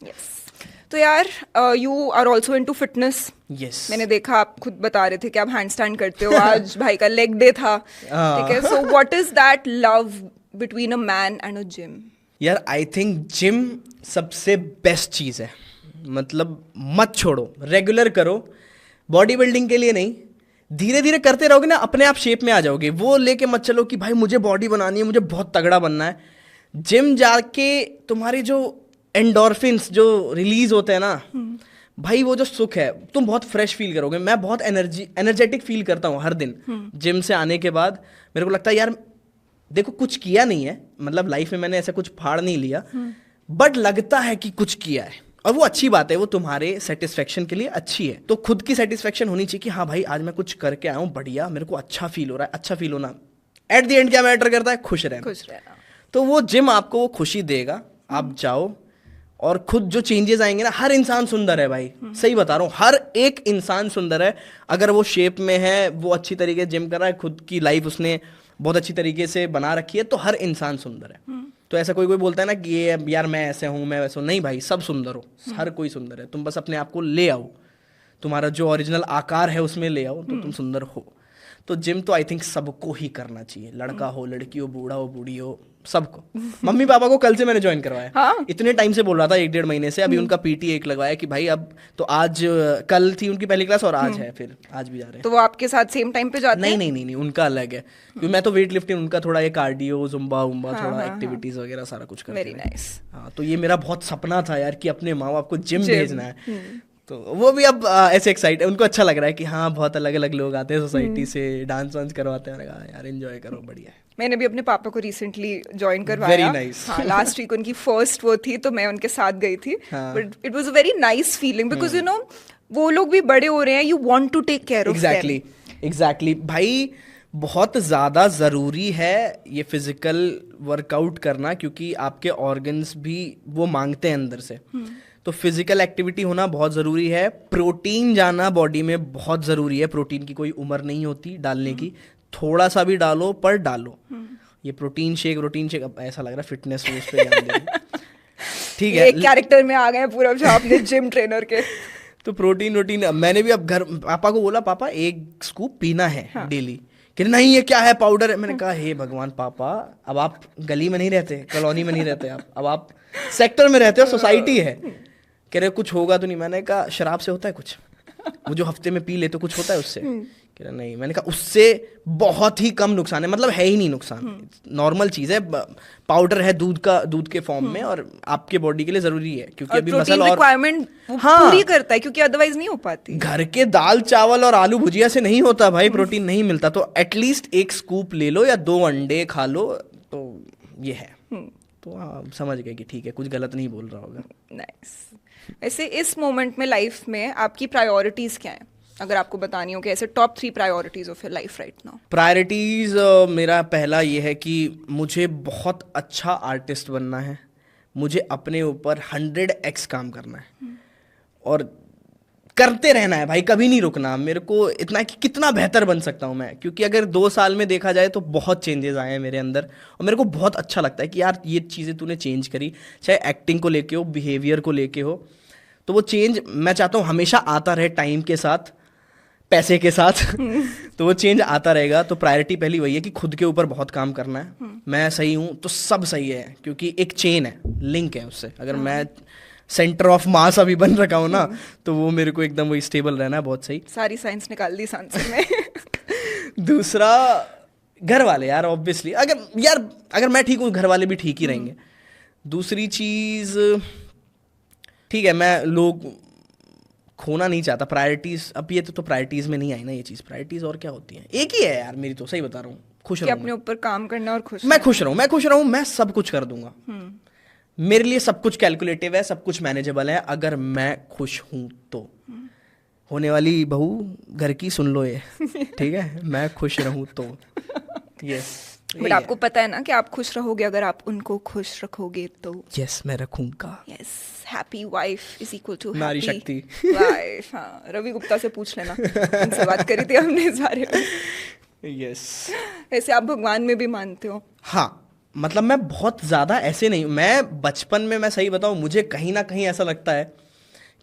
Yes. तो यार you are also into fitness. Yes. मैंने देखा, आप खुद बता रहे थे कि आप हैंडस्टैंड करते हो. आज भाई का लेग डे था. ठीक है. सो what is that love between a man and a gym? यार आई थिंक जिम सबसे बेस्ट चीज़ है. मतलब मत छोड़ो, रेगुलर करो. बॉडी बिल्डिंग के लिए नहीं, धीरे धीरे करते रहोगे ना, अपने आप शेप में आ जाओगे. वो लेके मत चलो कि भाई मुझे बॉडी बनानी है, मुझे बहुत तगड़ा बनना है. जिम जाके तुम्हारी जो एंडोर्फिन्स जो रिलीज होते हैं ना भाई, वो जो सुख है, तुम बहुत फ्रेश फील करोगे. मैं बहुत एनर्जेटिक फील करता हूँ हर दिन जिम से आने के बाद. मेरे को लगता है यार देखो कुछ किया नहीं है, मतलब लाइफ में मैंने ऐसा कुछ फाड़ नहीं लिया, बट लगता है कि कुछ किया है. और वो अच्छी बात है, वो तुम्हारे सेटिस्फेक्शन के लिए अच्छी है. तो खुद की सेटिस्फेक्शन होनी चाहिए कि हाँ भाई आज मैं कुछ करके आया हूँ बढ़िया, मेरे को अच्छा फील हो रहा है. अच्छा फील होना एट द एंड क्या मैटर करता है? खुश रहना. तो वो जिम आपको वो खुशी देगा. आप जाओ और खुद जो चेंजेस आएंगे ना, हर इंसान सुंदर है भाई. सही बता रहा हूँ, हर एक इंसान सुंदर है. अगर वो शेप में है, वो अच्छी तरीके से जिम कर रहा है, खुद की लाइफ उसने बहुत अच्छी तरीके से बना रखी है, तो हर इंसान सुंदर है. तो ऐसा कोई बोलता है ना कि ये यार मैं ऐसे हूँ, मैं वैसे हूँ, नहीं भाई, सब सुंदर हो. हर कोई सुंदर है. तुम बस अपने आप को ले आओ, तुम्हारा जो ओरिजिनल आकार है उसमें ले आओ, तो तुम सुंदर हो. तो जिम तो आई थिंक सबको ही करना चाहिए. लड़का हो, लड़की हो, बूढ़ा हो, बूढ़ी हो, सबको. मम्मी पापा को कल से मैंने ज्वाइन करवाया. हाँ? इतने टाइम से बोल रहा था, 1-1.5 महीने से. अभी उनका पीटी एक लगवाया कि भाई अब तो आज, कल थी उनकी पहली क्लास और आज है, फिर आज भी जा रहे हैं. तो वो आपके साथ सेम टाइम पे जाते हैं? नहीं, उनका अलग है. क्योंकि मैं तो वेट लिफ्टिंग, उनका थोड़ा ये कार्डियो, जुम्बा उम्बा, थोड़ा एक्टिविटीज वगैरह सारा कुछ करते हैं. Very nice. हाँ, तो ये मेरा बहुत सपना था यार कि अपने माँ बाप को जिम भेजना है. तो वो भी अब ऐसे एक्साइट है, उनको अच्छा लग रहा है कि हाँ बहुत अलग अलग लोग आते हैं सोसाइटी से, डांस वांस करवाते हैं. यार एंजॉय करो, बढ़िया है. मैंने भी अपने पापा को रिसेंटली ज्वाइन करवाया. Very nice. हाँ, लास्ट वीक उनकी फर्स्ट वो थी, तो मैं उनके साथ गई थी. But it was a very nice feeling because you know वो लोग भी बड़े हो रहे हैं. You want to take care of them. Exactly भाई, बहुत ज़्यादा ज़रूरी है ये फिजिकल वर्कआउट करना, क्योंकि आपके ऑर्गन्स भी वो मांगते हैं अंदर से. तो फिजिकल एक्टिविटी होना बहुत ज़रूरी है. प्रोटीन जाना बॉडी में बहुत ज़रूरी है. प्रोटीन की कोई उम्र नहीं होती डालने की. थोड़ा सा भी डालो, पर डालो. ये प्रोटीन शेक, अब ऐसा लग रहा है फिटनेस उस पे ध्यान देना. ठीक है, एक कैरेक्टर में आ गए पूरा आपने जिम ट्रेनर के. तो प्रोटीन मैंने भी अब घर पापा को बोला, पापा एक स्कूप पीना है डेली. कि नहीं ये क्या है, पाउडर है. मैंने कहा हे भगवान पापा, अब आप गली में नहीं रहते, कॉलोनी में नहीं रहते आप, अब आप सेक्टर में रहते हो, सोसाइटी है. कह रहे कुछ होगा तो नहीं. मैंने कहा शराब से होता है कुछ, वो जो हफ्ते में पी ले तो कुछ होता है उससे? कह रहा नहीं. मैंने कहा उससे बहुत ही कम नुकसान है, मतलब है ही नहीं नुकसान, नॉर्मल चीज है. पाउडर है दूध के फॉर्म में, और आपके बॉडी के लिए जरूरी है, क्योंकि अभी मसल और रिक्वायरमेंट पूरी करता है, क्योंकि अदरवाइज नहीं हो पाती. घर के दाल चावल और आलू भुजिया से नहीं होता भाई, प्रोटीन नहीं मिलता. तो एटलीस्ट एक स्कूप ले लो या 2 अंडे खा लो, तो ये है. तो आप समझ गए कि ठीक है, कुछ गलत नहीं बोल रहा होगा. नाइस. ऐसे इस मोमेंट में लाइफ में आपकी प्रायोरिटीज क्या हैं, अगर आपको बतानी हो कि ऐसे top 3 priorities of your life right now? Priorities मेरा पहला ये है कि मुझे बहुत अच्छा आर्टिस्ट बनना है. मुझे अपने ऊपर 100x काम करना है और करते रहना है भाई, कभी नहीं रुकना. मेरे को इतना है कि कितना बेहतर बन सकता हूँ मैं, क्योंकि अगर 2 साल में देखा जाए तो बहुत चेंजेस आए हैं मेरे अंदर, और मेरे को बहुत अच्छा लगता है कि यार ये चीज़ें तूने चेंज करी, चाहे एक्टिंग को लेके हो, बिहेवियर को लेके हो. तो वो चेंज मैं चाहता हूँ हमेशा आता रहे, टाइम के साथ, पैसे के साथ. तो वो चेंज आता रहेगा. तो प्रायोरिटी पहली वही है कि खुद के ऊपर बहुत काम करना है. मैं सही हूँ तो सब सही है, क्योंकि एक चेन है, लिंक है उससे. अगर मैं सेंटर ऑफ मास अभी बन रखा हूँ ना, तो वो मेरे को एकदम वही स्टेबल रहना है. बहुत सही. सारी साइंस निकाल दी इस आंसर में. दूसरा घर वाले यार, ऑब्वियसली. अगर मैं ठीक हूँ, घर वाले भी ठीक ही रहेंगे. दूसरी चीज, ठीक है, मैं लोग खोना नहीं चाहता. प्रायोरिटीज अब ये तो प्रायोरिटीज में नहीं आई ना ये चीज. प्रायोरिटीज और क्या होती है, एक ही है यार मेरी, तो सही बता रहा हूँ. खुश रहूँ, अपने ऊपर काम करना और मैं खुश रहूँ, मैं सब कुछ कर दूंगा. मेरे लिए सब कुछ कैलकुलेटिव है, सब कुछ मैनेजेबल है, अगर मैं खुश हूं तो. होने वाली बहू घर की सुन लो ये, ठीक है, मैं खुश रहूं तो. यस. बट आपको पता है ना कि आप खुश रहोगे अगर आप उनको खुश रखोगे तो. यस, मैं रखूंगा. Yes. Happy wife is equal to नारी शक्ति वाइफ. हाँ, रवि गुप्ता से पूछ लेना, उनसे बात करी थी हमने इस बारे में. यस. ऐसे आप भगवान में भी मानते हो? हाँ, मतलब मैं बहुत ज़्यादा ऐसे नहीं, मैं बचपन में, मैं सही बताऊँ, मुझे कहीं ना कहीं ऐसा लगता है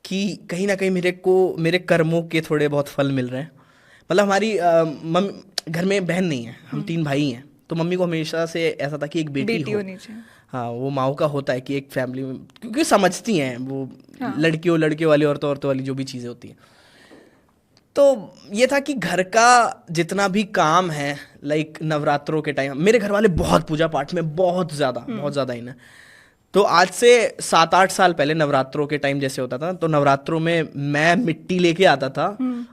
कि कहीं ना कहीं मेरे कर्मों के थोड़े बहुत फल मिल रहे हैं। मतलब हमारी घर में बहन नहीं है, हम 3 भाई हैं, तो मम्मी को हमेशा से ऐसा था कि एक बेटी हो। होनी चाहिए। हाँ, वो माओ का होता है कि एक फैमिली में, क्योंकि समझती हैं वो, हाँ। लड़कियों वाली, औरतों वाली जो भी चीज़ें होती हैं। तो ये था कि घर का जितना भी काम है, लाइक नवरात्रों के टाइम मेरे घर वाले बहुत पूजा पाठ में बहुत ज़्यादा इन है। तो आज से 7-8 साल पहले नवरात्रों के टाइम जैसे होता था, तो नवरात्रों में मैं मिट्टी लेके आता था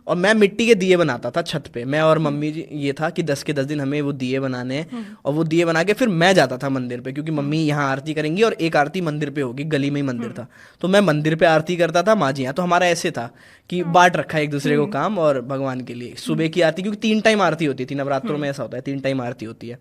और मैं मिट्टी के दिए बनाता था छत पे। मैं और मम्मी जी, ये था कि 10 के 10 दिन हमें वो दिए बनाने हैं, और वो दिए बना के फिर मैं जाता था मंदिर पे, क्योंकि मम्मी यहाँ आरती करेंगी और एक आरती मंदिर पे होगी, गली में ही मंदिर था, तो मैं मंदिर पे आरती करता था, माँ जी यहाँ। तो हमारा ऐसे था कि बांट रखा है एक दूसरे को काम, और भगवान के लिए सुबह की आरती, क्योंकि 3 टाइम आरती होती थी नवरात्रों में, ऐसा होता है 3 टाइम आरती होती है।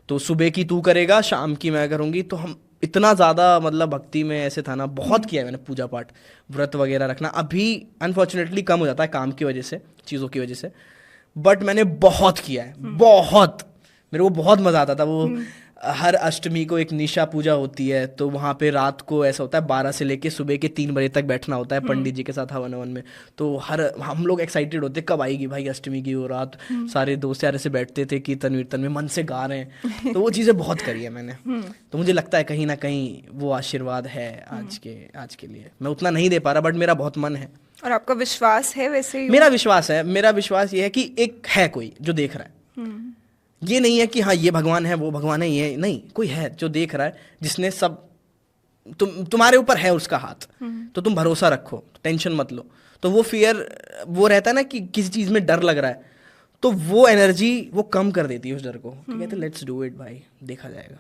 तो सुबह की तू करेगा, शाम की मैं करूँगी। तो हम इतना ज़्यादा, मतलब भक्ति में ऐसे था ना, बहुत किया है मैंने पूजा पाठ, व्रत वगैरह रखना। अभी अनफॉर्चुनेटली कम हो जाता है काम की वजह से, चीज़ों की वजह से, बट मैंने बहुत किया है, बहुत। मेरे को बहुत मज़ा आता था वो। हर अष्टमी को एक निशा पूजा होती है, तो वहाँ पे रात को ऐसा होता है 12 से लेके सुबह के 3 बजे तक बैठना होता है पंडित जी के साथ हवन हवन में। तो हम लोग एक्साइटेड होते कब आएगी भाई अष्टमी की वो रात। सारे दोस्त यार ऐसे बैठते थे कीर्तन वीर्तन में, मन से गा रहे हैं। तो वो चीज़ें बहुत करी है मैंने। तो मुझे लगता है कहीं ना कहीं वो आशीर्वाद है आज के लिए। मैं उतना नहीं दे पा रहा, बट मेरा बहुत मन है। और आपका विश्वास है वैसे ही? मेरा विश्वास ये है कि एक है कोई जो देख रहा है। ये नहीं है कि हाँ ये भगवान है वो भगवान है, ये नहीं, कोई है जो देख रहा है, जिसने सब तुम्हारे ऊपर है उसका हाथ। तो तुम भरोसा रखो, टेंशन मत लो। तो वो फियर, वो रहता है ना कि किसी चीज़ में डर लग रहा है, तो वो एनर्जी वो कम कर देती है उस डर को, कि कहते लेट्स डू इट भाई, देखा जाएगा।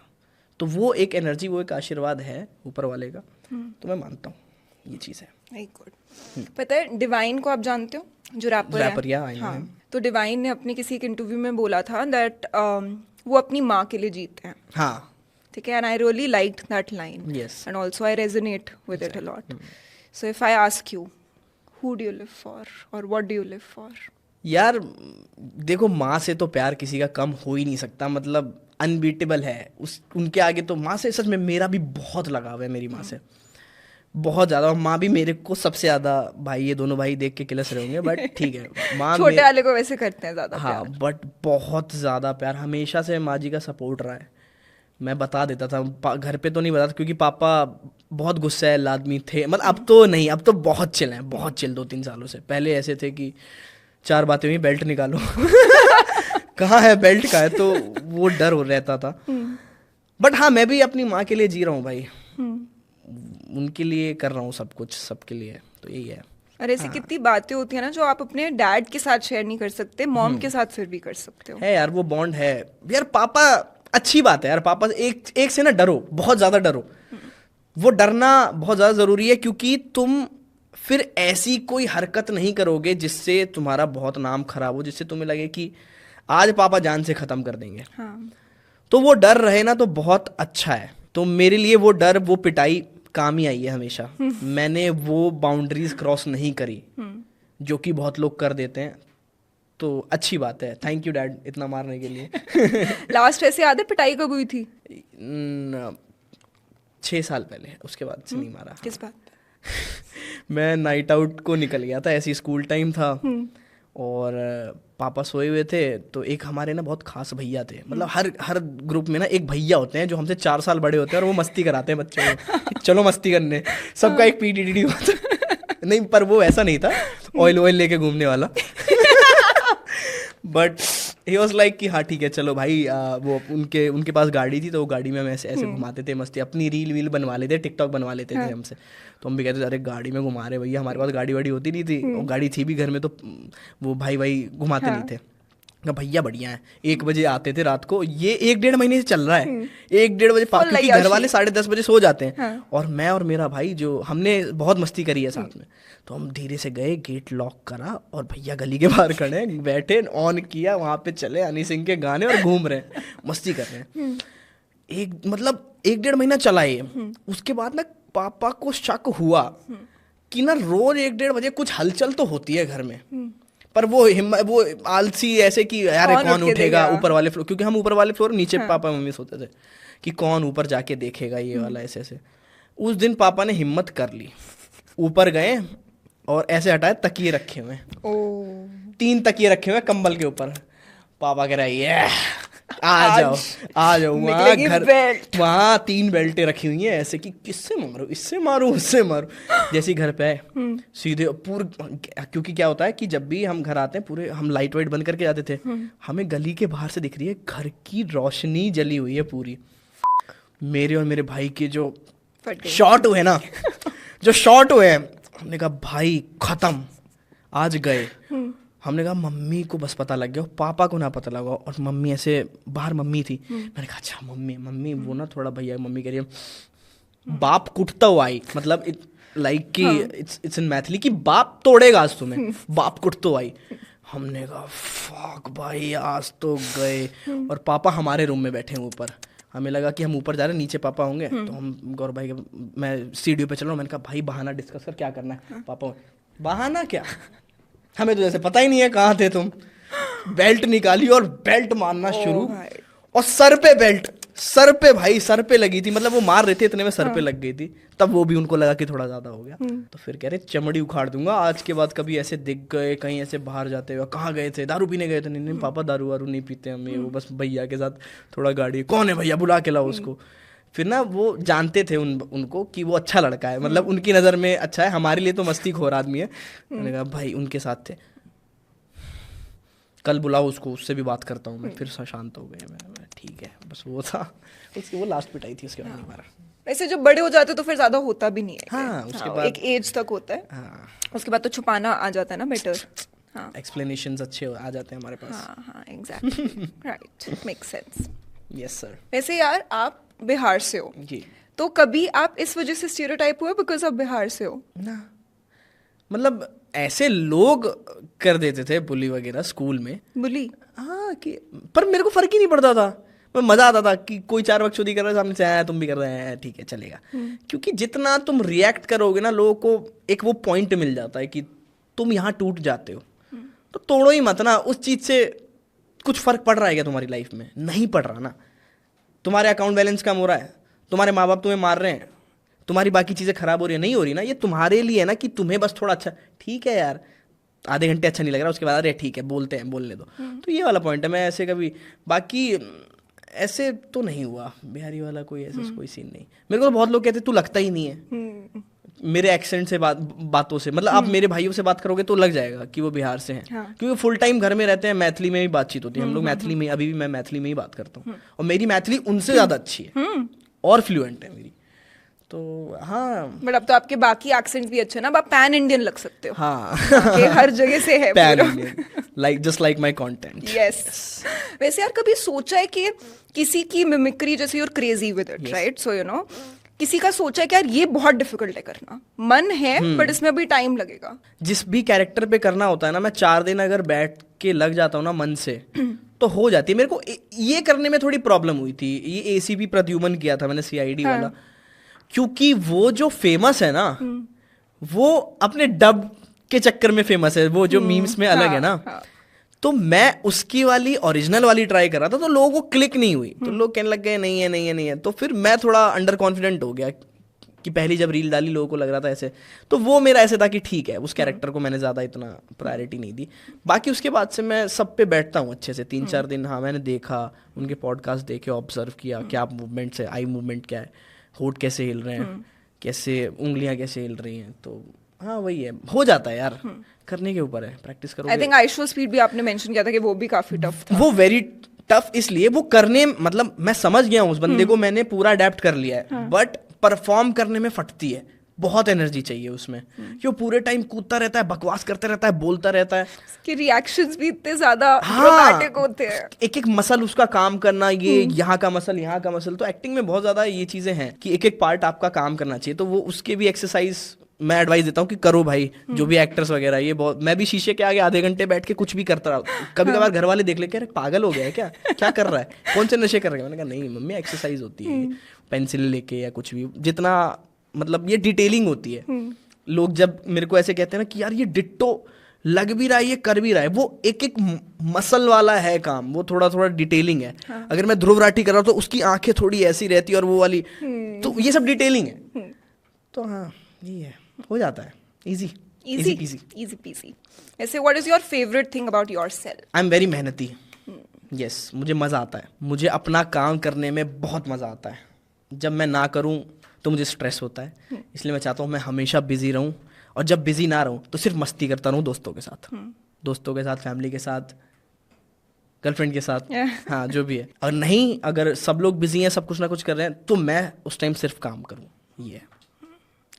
तो वो एक एनर्जी, वो एक आशीर्वाद है ऊपर वाले का। तो मैं मानता हूँ ये चीज़ है। Very good. पता है डिवाइन को आप जानते हो, जो रैपर या हाँ, तो डिवाइन ने अपने किसी एक इंटरव्यू में बोला था दैट वो अपनी माँ के लिए जीते हैं। हाँ, ठीक है, and I really liked that line, and also I resonate with it a lot. So if I ask you, who do you live for और what do you live for? यार देखो, माँ से तो प्यार किसी का कम हो ही नहीं सकता, मतलब अनबीटेबल है उनके आगे। तो माँ से सच में मेरा भी बहुत लगाव है, मेरी माँ से बहुत ज़्यादा। और माँ भी मेरे को सबसे ज़्यादा। भाई ये दोनों भाई देख के किलस रहे होंगे, बट ठीक है, माँ छोटे वाले को वैसे करते हैं ज़्यादा। हाँ, बट बहुत ज़्यादा प्यार हमेशा से माँ जी का सपोर्ट रहा है। मैं बता देता था, घर पे तो नहीं बताता, क्योंकि पापा बहुत गुस्सैल आदमी थे। मतलब अब तो नहीं, अब तो बहुत चिल हैं, बहुत चिल। 2-3 सालों से पहले ऐसे थे कि 4 बातें हुई, बेल्ट निकालो कहाँ है बेल्ट का है, तो वो डर हो रहता था। बट हाँ, मैं भी अपनी माँ के लिए जी रहा हूँ भाई, उनके लिए कर रहा हूँ सब कुछ, सबके लिए। तो यही है। और ऐसी कितनी बातें होती है ना जो आप अपने डैड के साथ शेयर नहीं कर सकते, मॉम के साथ फिर भी कर सकते हो। है यार, वो बॉन्ड है यार। पापा अच्छी बात है यार, पापा एक से ना डरो, बहुत ज़्यादा डरो। वो डरना बहुत ज़्यादा ज़रूरी है, क्योंकि तुम फिर ऐसी कोई हरकत नहीं करोगे जिससे तुम्हारा बहुत नाम खराब हो, जिससे तुम्हें लगे कि आज पापा जान से ख़त्म कर देंगे। हाँ। तो वो डर रहे ना तो बहुत अच्छा है। तो मेरे लिए वो डर, वो पिटाई काम ही आई है हमेशा। मैंने वो बाउंड्रीज क्रॉस नहीं करी जो कि बहुत लोग कर देते हैं। तो अच्छी बात है, थैंक यू डैड इतना मारने के लिए। लास्ट ऐसे याद है पिटाई कब हुई थी? 6 साल पहले, उसके बाद से नहीं मारा। किस बात पे? मैं नाइट आउट को निकल गया था, ऐसी स्कूल टाइम था, और पापा सोए हुए थे। तो एक हमारे ना बहुत खास भैया थे, मतलब हर ग्रुप में ना एक भैया होते हैं जो हमसे 4 साल बड़े होते हैं, और वो मस्ती कराते हैं बच्चों को। चलो मस्ती करने, सबका एक पीटीडी होता है। नहीं, पर वो ऐसा नहीं था ऑयल लेके घूमने वाला। बट ही वॉज लाइक कि हाँ ठीक है चलो भाई। वो उनके पास गाड़ी थी, तो वो गाड़ी में हम ऐसे घुमाते थे, मस्ती, अपनी रील वील बनवा लेते, टिकटॉक बनवा लेते थे हमसे। तो हम भी कहते थे अरे गाड़ी में घुमा रहे भैया, हमारे पास गाड़ी वाड़ी होती नहीं थी, और गाड़ी थी भी घर में, तो वो भाई घुमाते नहीं थे। भैया बढ़िया है। 1 बजे आते थे रात को, ये 1-1.5 महीने से चल रहा है। 1-1.5 बजे, क्योंकि घर वाले 10:30 बजे सो जाते हैं। और मैं और मेरा भाई, जो हमने बहुत मस्ती करी है साथ में, तो हम धीरे से गए, गेट लॉक करा, और भैया गली के बाहर खड़े बैठे, ऑन किया, वहाँ पे चले हनी सिंह के गाने और घूम रहे हैं, मस्ती कर रहे हैं। 1-1.5 महीना चला ये। उसके बाद ना पापा को शक हुआ कि ना रोज 1-1.5 बजे कुछ हलचल तो होती है घर में, पर वो आलसी ऐसे कि यार कौन उठेगा ऊपर वाले फ्लोर, क्योंकि हम ऊपर वाले फ्लोर, नीचे पापा मम्मी सोते थे, कि कौन ऊपर जाके देखेगा ये वाला ऐसे ऐसे। उस दिन पापा ने हिम्मत कर ली, ऊपर गए और ऐसे हटाए, तकिए रखे हुए हैं, 3 तकिए रखे हुए कंबल के ऊपर। पापा कह रहा है ये आ जाओ वहाँ घर, वहाँ 3 बेल्टें रखी हुई हैं ऐसे कि किससे मारो, इससे मारो, उससे मारो। जैसे ही घर पे आए सीधे पूरे, क्योंकि क्या होता है कि जब भी हम घर आते हैं पूरे हम लाइट वाइट बंद करके जाते थे, हमें गली के बाहर से दिख रही है घर की रोशनी जली हुई है पूरी। मेरे और मेरे भाई के जो शॉट हुए ना, जो शॉट हुए हैं, हमने कहा भाई खत्म, आज गए। हमने कहा मम्मी को बस पता लग गया, पापा को ना पता लगा। और मम्मी ऐसे बाहर मम्मी थी, मैंने कहा अच्छा मम्मी वो ना थोड़ा भैया, मम्मी कह रही है बाप कुटता हुआ आई, मतलब लाइक कि इट्स इन मैथिली कि बाप तोड़ेगा आज तुम्हें, बाप कुटता हुआ आई। हमने कहा फक भाई आज तो गए। और पापा हमारे रूम में बैठे हैं ऊपर, हमें लगा कि हम ऊपर जा रहे हैं, नीचे पापा होंगे। तो हम गौरव भाई मैं सीढ़ियों पे चल रहा हूँ, मैंने कहा भाई बहाना डिस्कस कर, क्या करना है। पापा बहाना क्या, हमें तो जैसे पता ही नहीं है कहाँ थे तुम। बेल्ट निकाली और बेल्ट मारना शुरू, और सर पे बेल्ट, सर पे भाई, सर पे लगी थी, मतलब वो मार रहे थे इतने में सर पे लग गई थी। तब वो भी उनको लगा कि थोड़ा ज्यादा हो गया, तो फिर कह रहे चमड़ी उखाड़ दूंगा आज के बाद कभी ऐसे दिख गए कहीं ऐसे बाहर जाते हुए। कहाँ गए थे, दारू पीने गए थे। नहीं पापा दारू वारू नहीं पीते हम, ये वो बस भैया के साथ थोड़ा गाड़ी, कौन है भैया बुला के लाओ उसको। फिर ना वो जानते थे उनको कि वो अच्छा लड़का है, मतलब उनकी नज़र में अच्छा है, हमारे लिए तो मस्तीखोर आदमी है। मैंने कहा भाई उनके साथ थे, कल बुलाओ उसको, उससे भी बात करता हूँ मैं। फिर शांत हो गए, मैं ठीक है, बस वो था उसकी वो लास्ट पिटाई थी, उसके बाद नहीं मारा। वैसे जब बड़े हो जाते तो फिर ज्यादा होता भी नहीं है। हाँ, उसके बाद एक एज तक होता है। हाँ, उसके बाद तो छुपाना आ जाता है ना बेटर। हाँ, एक्सप्लेनेशंस अच्छे आ जाते हैं हमारे पास। हाँ exactly, right, makes sense. Yes sir. वैसे यार आप बिहार से हो जी, तो कभी आप इस वजह से स्टीरियोटाइप हुए बिकॉज आप बिहार से हो? ना मतलब ऐसे लोग कर देते थे बुली वगैरह स्कूल में, बुली, हाँ कि, पर मेरे को फर्क ही नहीं पड़ता था। मैं मजा आता था कि कोई 4 बकचोदी कर रहा है सामने से, आया तुम भी कर रहे हैं, ठीक है चलेगा। क्योंकि जितना तुम रिएक्ट करोगे ना, लोगों को एक वो पॉइंट मिल जाता है कि तुम यहाँ टूट जाते हो, तो तोड़ो ही मत ना। उस चीज से कुछ फर्क पड़ रहा है क्या तुम्हारी लाइफ में? नहीं पड़ रहा ना। तुम्हारे अकाउंट बैलेंस कम हो रहा है, तुम्हारे माँ बाप तुम्हें मार रहे हैं, तुम्हारी बाकी चीज़ें खराब हो रही है, नहीं हो रही ना। ये तुम्हारे लिए है ना कि तुम्हें बस थोड़ा अच्छा, ठीक है यार आधे घंटे अच्छा नहीं लग रहा, उसके बाद अरे ठीक है बोलते हैं, बोलने दो। तो ये वाला पॉइंट है। मैं ऐसे कभी, बाकी ऐसे तो नहीं हुआ बिहारी वाला कोई ऐसा कोई सीन नहीं। मेरे को तो बहुत लोग कहते तू लगता ही नहीं है मेरे एक्सेंट से, बातों से। मतलब आप मेरे भाइयों से बात करोगे तो लग जाएगा कि वो बिहार से हैं। हाँ। क्योंकि फुल टाइम घर में रहते हैं, मैथिली में ही बातचीत होती है, हम लोग मैथिली में, अभी भी मैं मैथिली में ही बात करता हूँ, और मेरी मैथिली उनसे ज़्यादा अच्छी है और फ्लुएंट है मेरी। तो हाँ, बट अब तो आपके बाकी एक्सेंट भी अच्छे ना, आप पैन इंडियन लग सकते हो। हाँ कि हर जगह से है pan Indian, like just like my content. Yes. वैसे यार कभी सोचा है कि किसी की मिमिक्री, जैसे you're crazy with it, right, so you know, किसी का सोचा है कि यार ये बहुत डिफिकल्ट है करना, मन है बट इसमें भी टाइम लगेगा? जिस भी कैरेक्टर पे करना होता है ना, मैं 4 दिन अगर बैठ के लग जाता हूँ ना मन से, तो हो जाती है। मेरे को ये करने में थोड़ी प्रॉब्लम हुई थी, ये ACP प्रद्युमन किया था मैंने, CID वाला, क्योंकि वो जो फेमस है ना, वो अपने डब के चक्कर में फेमस है, वो जो मीम्स में अलग है ना। तो मैं उसकी वाली ओरिजिनल वाली ट्राई कर रहा था, तो लोगों को क्लिक नहीं हुई, तो लोग कहने लग गए नहीं है नहीं है नहीं है। तो फिर मैं थोड़ा अंडर कॉन्फिडेंट हो गया कि पहली जब रील डाली लोगों को लग रहा था ऐसे, तो वो मेरा ऐसे था कि ठीक है, उस कैरेक्टर को मैंने ज़्यादा इतना प्रायोरिटी नहीं दी। बाकी उसके बाद से मैं सब पे बैठता हूँ अच्छे से 3-4 दिन। हाँ, मैंने देखा, उनके पॉडकास्ट देखे, ऑब्जर्व किया क्या मूवमेंट्स है, आई मूवमेंट क्या है, होठ कैसे हिल रहे हैं, कैसे उंगलियां कैसे हिल रही हैं। तो हाँ वही है, हो जाता है यार, करने के ऊपर है, प्रैक्टिस करोगे। आई थिंक आइशो स्पीड भी आपने मेंशन किया था कि वो भी काफी टफ था। वो वेरी टफ इसलिए, वो करने, मतलब मैं समझ गया हूँ उस बंदे को, मैंने पूरा अडेप्ट कर लिया है, बट परफॉर्म करने में फटती है, बहुत एनर्जी चाहिए उसमें, कि वो पूरे टाइम कूदता रहता है, बकवास करता रहता है, बोलता रहता है, उसके रिएक्शंस भी इतने ज्यादा ड्रामेटिक होते हैं, एक एक मसल उसका काम करना, ये यहाँ का मसल, यहाँ का मसल। तो एक्टिंग में बहुत ज्यादा ये चीजें हैं कि एक एक पार्ट आपका काम करना चाहिए, तो वो उसके भी एक्सरसाइज मैं एडवाइस देता हूँ कि करो भाई, जो भी एक्टर्स वगैरह, ये बहुत, मैं भी शीशे के आगे आधे घंटे बैठ के कुछ भी करता रहा। कभी कभार घर वाले देख ले, अरे पागल हो गया है क्या, क्या कर रहा है, कौन से नशे कर रहा है? मैंने कहा नहीं मम्मी, एक्सरसाइज होती है, पेंसिल लेके या कुछ भी, जितना मतलब ये डिटेलिंग होती है। लोग जब मेरे को ऐसे कहते हैं ना कि यार ये डिट्टो लग भी रहा है, ये कर भी रहा है, वो एक एक मसल वाला है काम, वो थोड़ा थोड़ा डिटेलिंग है। अगर मैं ध्रुव राठी कर रहा हूँ तो उसकी आंखें थोड़ी ऐसी रहती है और वो वाली, तो ये सब डिटेलिंग है। तो हाँ ये है, हो जाता है, इजी पीसी। ऐसे what is your favourite thing about yourself? I am very मेहनती। यस, मुझे मज़ा आता है, मुझे अपना काम करने में बहुत मज़ा आता है। जब मैं ना करूँ तो मुझे स्ट्रेस होता है, इसलिए मैं चाहता हूँ मैं हमेशा बिजी रहूँ, और जब बिजी ना रहूँ तो सिर्फ मस्ती करता रहूँ दोस्तों के साथ, फैमिली के साथ, गर्लफ्रेंड के साथ, हाँ जो भी है। और नहीं, अगर सब लोग बिजी हैं, सब कुछ ना कुछ कर रहे हैं, तो मैं उस टाइम सिर्फ काम करूँ, ये है।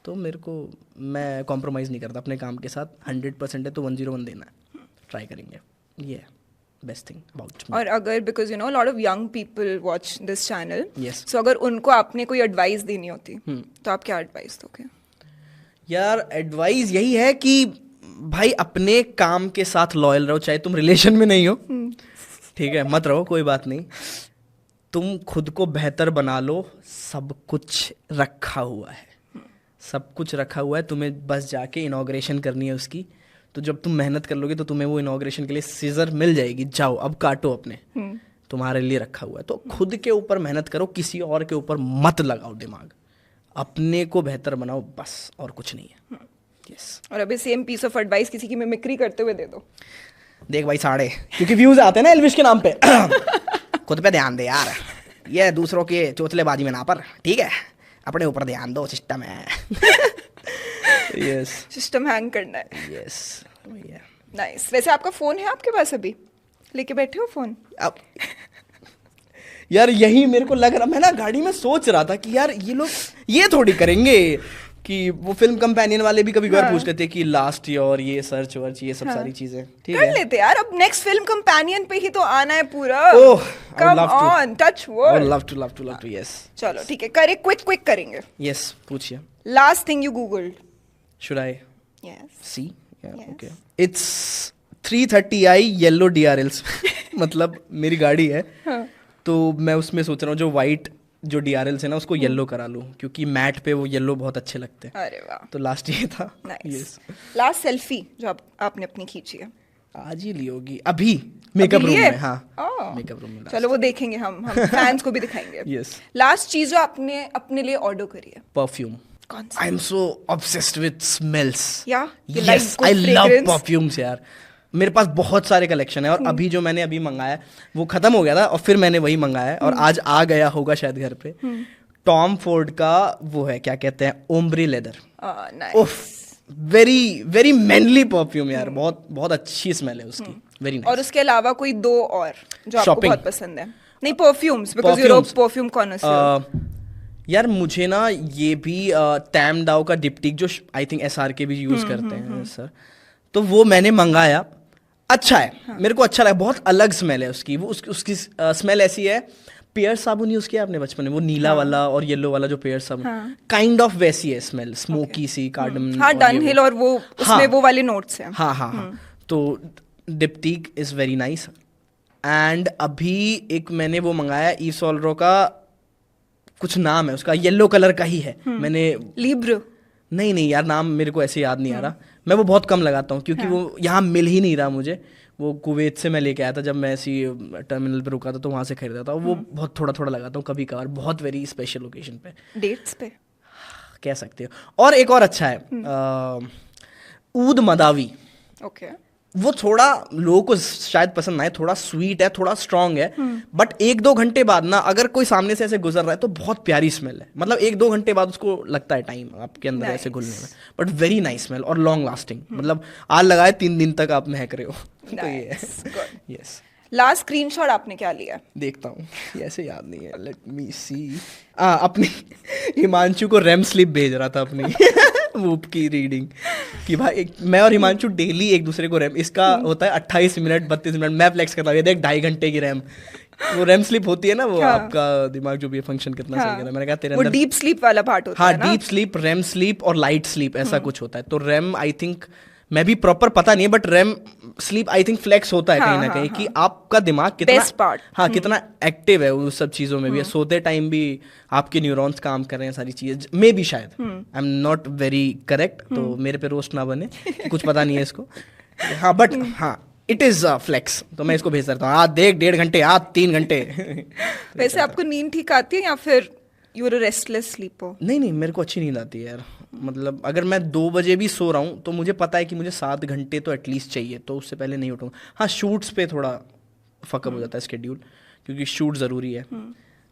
तो मेरे को, मैं कॉम्प्रोमाइज़ नहीं करता अपने काम के साथ। 100% है तो 101 देना है, ट्राई करेंगे, ये है बेस्ट थिंग अबाउट मी। और अगर because you know lot of young people watch this channel, Yes. सो अगर उनको आपने कोई एडवाइस देनी होती तो आप क्या एडवाइस दोगे? यार एडवाइस यही है कि भाई अपने काम के साथ लॉयल रहो, चाहे तुम रिलेशन में नहीं हो, ठीक है, मत रहो, कोई बात नहीं, तुम खुद को बेहतर बना लो। सब कुछ रखा हुआ है, सब कुछ रखा हुआ है, तुम्हें बस जाके इनॉग्रेशन करनी है उसकी। तो जब तुम मेहनत कर लोगे तो तुम्हें वो इनॉग्रेशन के लिए सीजर मिल जाएगी, जाओ अब काटो अपने, तुम्हारे लिए रखा हुआ है। तो खुद के ऊपर मेहनत करो, किसी और के ऊपर मत लगाओ दिमाग, अपने को बेहतर बनाओ बस, और कुछ नहीं है। यस। और अभी सेम पीस ऑफ एडवाइस किसी की मिमिक्री करते हुए दे दो। देख भाई साढ़े, क्योंकि व्यूज आते हैं ना एल्विश के नाम पे। खुद पे ध्यान दे यार, ये दूसरों के चोचलेबाजी में ना पर, ठीक है, अपने ऊपर ध्यान दो, सिस्टम है। यस, सिस्टम हैंग करना है। Yes, nice. वैसे आपका फोन है आपके पास अभी, लेके बैठे हो फोन? अब यार यही मेरे को लग रहा, मैं ना गाड़ी में सोच रहा था कि यार ये लोग ये थोड़ी करेंगे कि वो फिल्म कंपेनियन वाले भी कभी कभार पूछ लेते कि लास्ट ईयर ये सर्च वर्च ये सब सारी चीजें, ठीक है, कर लेते यार। अब नेक्स्ट फिल्म कंपेनियन पे ही तो आना है पूरा। Oh, come on, touch wood. Love to, yes. चलो ठीक है, करे क्विक करेंगे। यस, पूछिए। Last thing you googled? Should I yes. See? Okay, it's 330i yellow DRLs। मतलब मेरी गाड़ी है, तो मैं उसमें सोच रहा हूँ जो वाइट जो DRLs है ना उसको येलो करा लूँ, क्योंकि मैट पे वो येलो बहुत अच्छे लगते हैं। अरे वाह, तो लास्ट ये था। नाइस। लास्ट सेल्फी जो आपने अपनी खींची है? आज ही ली होगी, अभी मेकअप रूम में। हाँ, मेकअप रूम में। चलो वो देखेंगे, हम फैंस को भी दिखाएंगे। यस। लास्ट चीज जो आपने अपने लिए ऑर्डर करी है? परफ्यूम। कौन सा? I am so obsessed with smells. या यस, आई लव परफ्यूम्स यार। मेरे पास बहुत सारे कलेक्शन है, और अभी जो मैंने अभी मंगाया वो खत्म हो गया था, और फिर मैंने वही मंगाया है, और आज आ गया होगा शायद घर पे। टॉम फोर्ड का वो है, क्या कहते हैं, ombre leather. Nice. Very very manly perfume यार, बहुत बहुत अच्छी स्मेल है उसकी, वेरी नाइस। और उसके अलावा कोई दो और जो आपको Shopping. बहुत पसंद है? नहीं, perfumes, because you are perfume connoisseur. यार मुझे ना ये भी टैम डाउ का डिप्टिक जो आई थिंक SRK भी यूज करते हैं सर, तो वो मैंने मंगाया, अच्छा है। हाँ। मेरे को अच्छा लगा, बहुत अलग स्मेल है उसकी। वो उसकी स्मेल ऐसी है, पेयर साबुन यूज किया आपने बचपन में, वो नीला वाला और येलो वाला जो पेयर साबुन, काइंड ऑफ वैसी है स्मेल, स्मोकी सी, कार्डमम। हाँ, डनहिल, और वो उसमें वो वाले नोट्स हैं। हाँ। तो डिप्टिक इज वेरी नाइस। एंड अभी एक मैंने वो मंगाया ई सॉलरो का, कुछ नाम है उसका, येलो कलर का ही है। मैंने लिब्र, नहीं यार, नाम मेरे को ऐसे याद नहीं आ रहा। मैं वो बहुत कम लगाता हूँ, क्योंकि वो यहाँ मिल ही नहीं रहा मुझे। वो कुवैत से मैं लेके आया था, जब मैं ऐसी टर्मिनल पे रुका था तो वहाँ से खरीदा था। वो बहुत थोड़ा लगाता हूँ कभी कभार, बहुत वेरी स्पेशल ओकेजन पे, डेट्स पे कह सकते हो। और एक और अच्छा है, ऊद मदावी। ओके। वो थोड़ा लोगों को शायद पसंद ना आए, थोड़ा स्वीट है, थोड़ा स्ट्रांग है, बट 1-2 घंटे बाद ना, अगर कोई सामने से ऐसे गुजर रहा है तो बहुत प्यारी स्मेल है। मतलब 1-2 घंटे बाद उसको लगता है टाइम आपके अंदर ऐसे घुलने में, बट वेरी नाइस स्मेल और लॉन्ग लास्टिंग। मतलब आज लगाए 3 दिन तक आप महक रहे हो। तो ये है। यस। लास्ट स्क्रीनशॉट आपने क्या लिया? देखता हूँ, ऐसे याद नहीं है, लेट मी सी। अपनी हिमांशु को रेम स्लिप भेज रहा था अपनी वूप की रीडिंग, कि भाई मैं और हिमांशु डेली एक दूसरे को रैम, इसका होता है 28 मिनट 32 मिनट, मैं फ्लेक्स करता हूँ, देख 2.5 घंटे की रैम, वो रैम स्लीप होती है ना, वो आपका दिमाग जो भी फंक्शन कितना सही कर रहा है। मैंने कहा तेरे अंदर डीप स्लीप वाला पार्ट होता है ना? डीप स्लीप, रैम स्लीप और लाइट स्लीप, ऐसा कुछ होता है। तो रैम आई थिंक, मैं भी प्रॉपर पता नहीं है, but REM sleep I think flex होता है कहीं ना कहीं, कि आपका दिमाग कितना कितना एक्टिव है उस सब चीजों में भी। सोते टाइम भी आपके न्यूरॉन्स काम कर रहे हैं, सारी चीजें मे बी, शायद I am not very correct, तो मेरे पे रोस्ट ना बने, कुछ पता नहीं है इसको। हाँ बट हाँ इट इज फ्लेक्स, तो मैं इसको भेज सकता हूँ, आज देख 1.5 घंटे, आज 3 घंटे। वैसे आपको नींद ठीक आती है या फिर you are a restless sleeper? नहीं, मेरे को अच्छी नींद आती है यार। मतलब अगर मैं 2 बजे भी सो रहा हूँ तो मुझे पता है कि मुझे 7 घंटे तो एटलीस्ट चाहिए, तो उससे पहले नहीं उठूंगा। हाँ, शूट्स पे थोड़ा फकअप हो जाता है स्केड्यूल, क्योंकि शूट ज़रूरी है।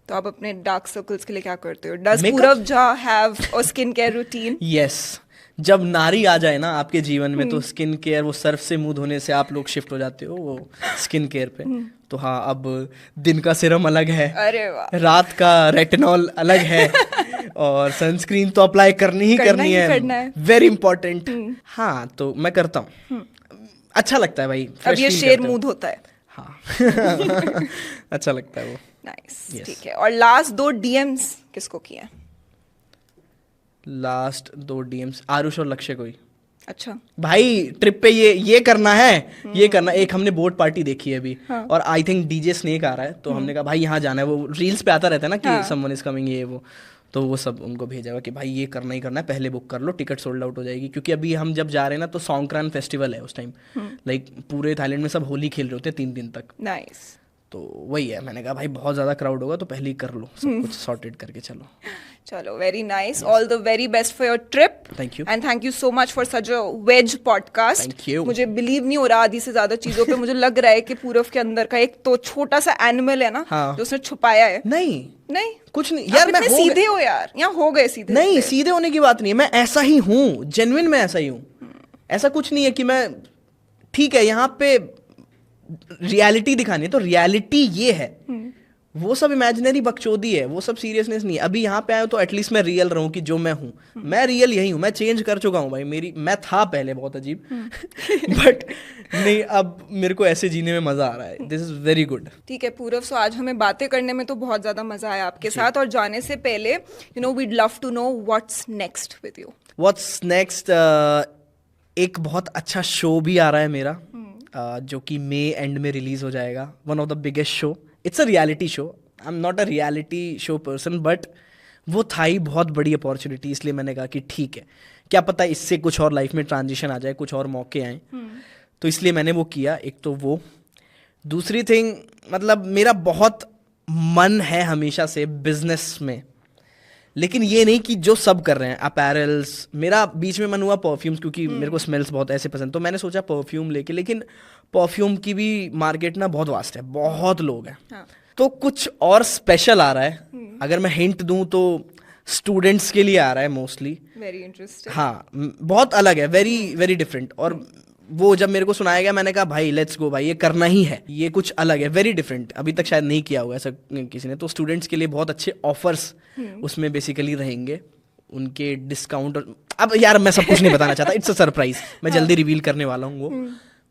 तो आप अपने डार्क सर्कल्स के लिए क्या करते हो? Does Purav Jha have a skin care routine? Yes, जब नारी आ जाए ना आपके जीवन में तो स्किन केयर, वो सर्फ से मुंह धोने से आप लोग शिफ्ट हो जाते हो वो स्किन केयर पे। तो हाँ, अब दिन का सीरम अलग है, अरे वाह, रात का रेटिनॉल अलग है, और सनस्क्रीन तो अप्लाई करनी है, वेरी इंपॉर्टेंट। हाँ, तो मैं करता हूँ, अच्छा लगता है भाई। अब ये शेर मूड होता है। हाँ अच्छा लगता है वो। नाइस, ठीक है। और लास्ट 2 DMs किसको किए? लास्ट 2 DMs आरुष और लक्ष्य को ही। अच्छा भाई, ट्रिप पे ये करना है, ये करना। एक हमने बोट पार्टी देखी है अभी, हाँ। और आई थिंक डीजे स्नेक आ रहा है, तो हमने कहा भाई यहाँ जाना है। वो रील्स पे आता रहता है ना कि समवन इज कमिंग, ये वो, तो वो सब उनको भेजा कि भाई ये करना ही करना है, पहले बुक कर लो, टिकट सोल्ड आउट हो जाएगी। क्योंकि अभी हम जब जा रहे हैं ना तो सॉन्क्रान फेस्टिवल है उस टाइम, लाइक पूरे थाईलैंड में सब होली खेल रहे होते हैं 3 दिन तक। नाइस, तो वही है, मैंने कहा भाई बहुत ज़्यादा क्राउड होगा तो पहले ही कर लो, सब कुछ सॉर्टेड करके चलो। चलो, very nice, all the very best for your trip. Thank you, and thank you so much for such a wage podcast. Thank you. मुझे बिलीव नहीं हो रहा आधी से ज्यादा चीजों पे। मुझे लग रहा है कि पूरव के अंदर का एक तो छोटा सा एनिमल है ना, हाँ। जो उसने छुपाया है। नहीं कुछ नहीं यार, मैं सीधे हो यार, यहाँ हो गए सीधे। नहीं, सीधे होने की बात नहीं है, मैं ऐसा ही हूँ, जेन्युइन में ऐसा ही हूँ। ऐसा कुछ नहीं है कि मैं, ठीक है यहाँ पे रियलिटी दिखानी है तो रियलिटी ये है, वो सब इमेजिनरी बकचोदी है, वो सब सीरियसनेस नहीं है। अभी यहाँ पे आया तो एटलीस्ट मैं रियल रहूं कि जो मैं हूँ, मैं रियल यही हूँ। मैं चेंज कर चुका हूँ भाई, मैं था पहले बहुत अजीब बट नहीं, अब मेरे को ऐसे जीने में मजा आ रहा है। This is very good. ठीक है पूरव, सो आज हमें बातें करने में तो बहुत ज्यादा मजा आया आपके साथ, और जाने से पहले you know we'd love to know what's next with you. What's next, एक बहुत अच्छा शो भी आ रहा है मेरा, जो कि मई एंड में रिलीज हो जाएगा। One of the biggest show, it's a reality show. I am not a reality show person, but वो था ही बहुत बड़ी अपॉर्चुनिटी, इसलिए मैंने कहा कि ठीक है, क्या पता इससे कुछ और लाइफ में ट्रांजिशन आ जाए, कुछ और मौके आए, तो इसलिए मैंने वो किया। एक तो वो, दूसरी थिंग, मतलब मेरा बहुत मन है हमेशा से बिजनेस में, लेकिन ये नहीं कि जो सब कर रहे हैं अपैरल्स। मेरा बीच में मन हुआ परफ्यूम्स, क्योंकि मेरे को स्मेल्स बहुत ऐसे पसंद, तो मैंने सोचा परफ्यूम लेके, लेकिन परफ्यूम की भी मार्केट ना बहुत वास्ट है, बहुत लोग हैं। हाँ। तो कुछ और स्पेशल आ रहा है। अगर मैं हिंट दूं तो स्टूडेंट्स के लिए आ रहा है मोस्टली। Very interesting. हाँ, बहुत अलग है, वेरी वेरी डिफरेंट। और वो जब मेरे को सुनाया गया, मैंने कहा भाई लेट्स गो भाई, ये करना ही है, ये कुछ अलग है, वेरी डिफरेंट। अभी तक शायद नहीं किया होगा ऐसा किसी ने। तो स्टूडेंट्स के लिए बहुत अच्छे ऑफर्स उसमें बेसिकली रहेंगे, उनके डिस्काउंट। अब यार मैं सब कुछ नहीं बताना चाहता, इट्स अ सरप्राइज, मैं जल्दी रिवील करने वाला हूँ वो।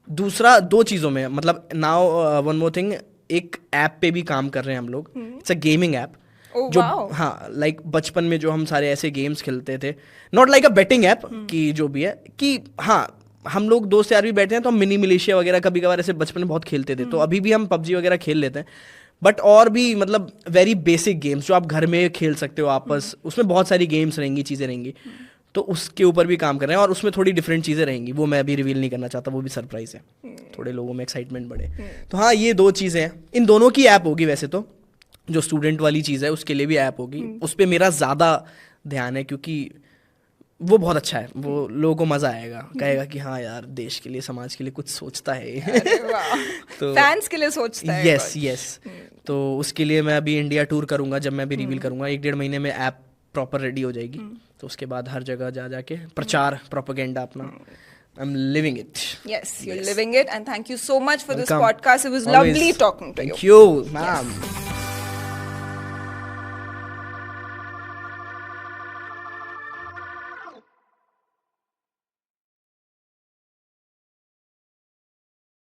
दूसरा, 2 चीज़ों में, मतलब नाउ वन मोर थिंग, एक ऐप पे भी काम कर रहे हैं हम लोग। इट्स अ गेमिंग ऐप, जो हाँ लाइक बचपन में जो हम सारे ऐसे गेम्स खेलते थे, not like a betting app की जो भी है, कि हाँ हम लोग दोस्त यार भी बैठे हैं तो हम मिनी मिलिशिया वगैरह कभी कभार ऐसे बचपन में बहुत खेलते थे, तो अभी भी हम पबजी वगैरह खेल लेते हैं। बट और भी मतलब वेरी बेसिक गेम्स जो आप घर में खेल सकते हो आपस, उसमें बहुत सारी गेम्स रहेंगी, चीज़ें रहेंगी, तो उसके ऊपर भी काम कर रहे हैं। और उसमें थोड़ी डिफरेंट चीज़ें रहेंगी, वो मैं अभी रिवील नहीं करना चाहता, वो भी सरप्राइज है, थोड़े लोगों में एक्साइटमेंट बढ़े। तो हाँ, ये 2 चीज़ें हैं। इन दोनों की ऐप होगी वैसे तो, जो स्टूडेंट वाली चीज़ है उसके लिए भी ऐप होगी, उस पर मेरा ज़्यादा ध्यान है, क्योंकि वो बहुत अच्छा है, वो लोगों को मजा आएगा, कहेगा कि हाँ यार देश के लिए, समाज के लिए कुछ सोचता है तो फैंस के लिए सोचता है। यस तो उसके लिए मैं अभी इंडिया टूर करूंगा, जब मैं अभी रिवील करूंगा 1-1.5 महीने में ऐप प्रॉपर रेडी हो जाएगी, तो उसके बाद हर जगह जा जाके प्रचार, प्रोपेगेंडा अपना। I'm living it. Yes, you're living it, and thank you so much for this podcast. It was lovely talking to you. Thank you, ma'am. Yes.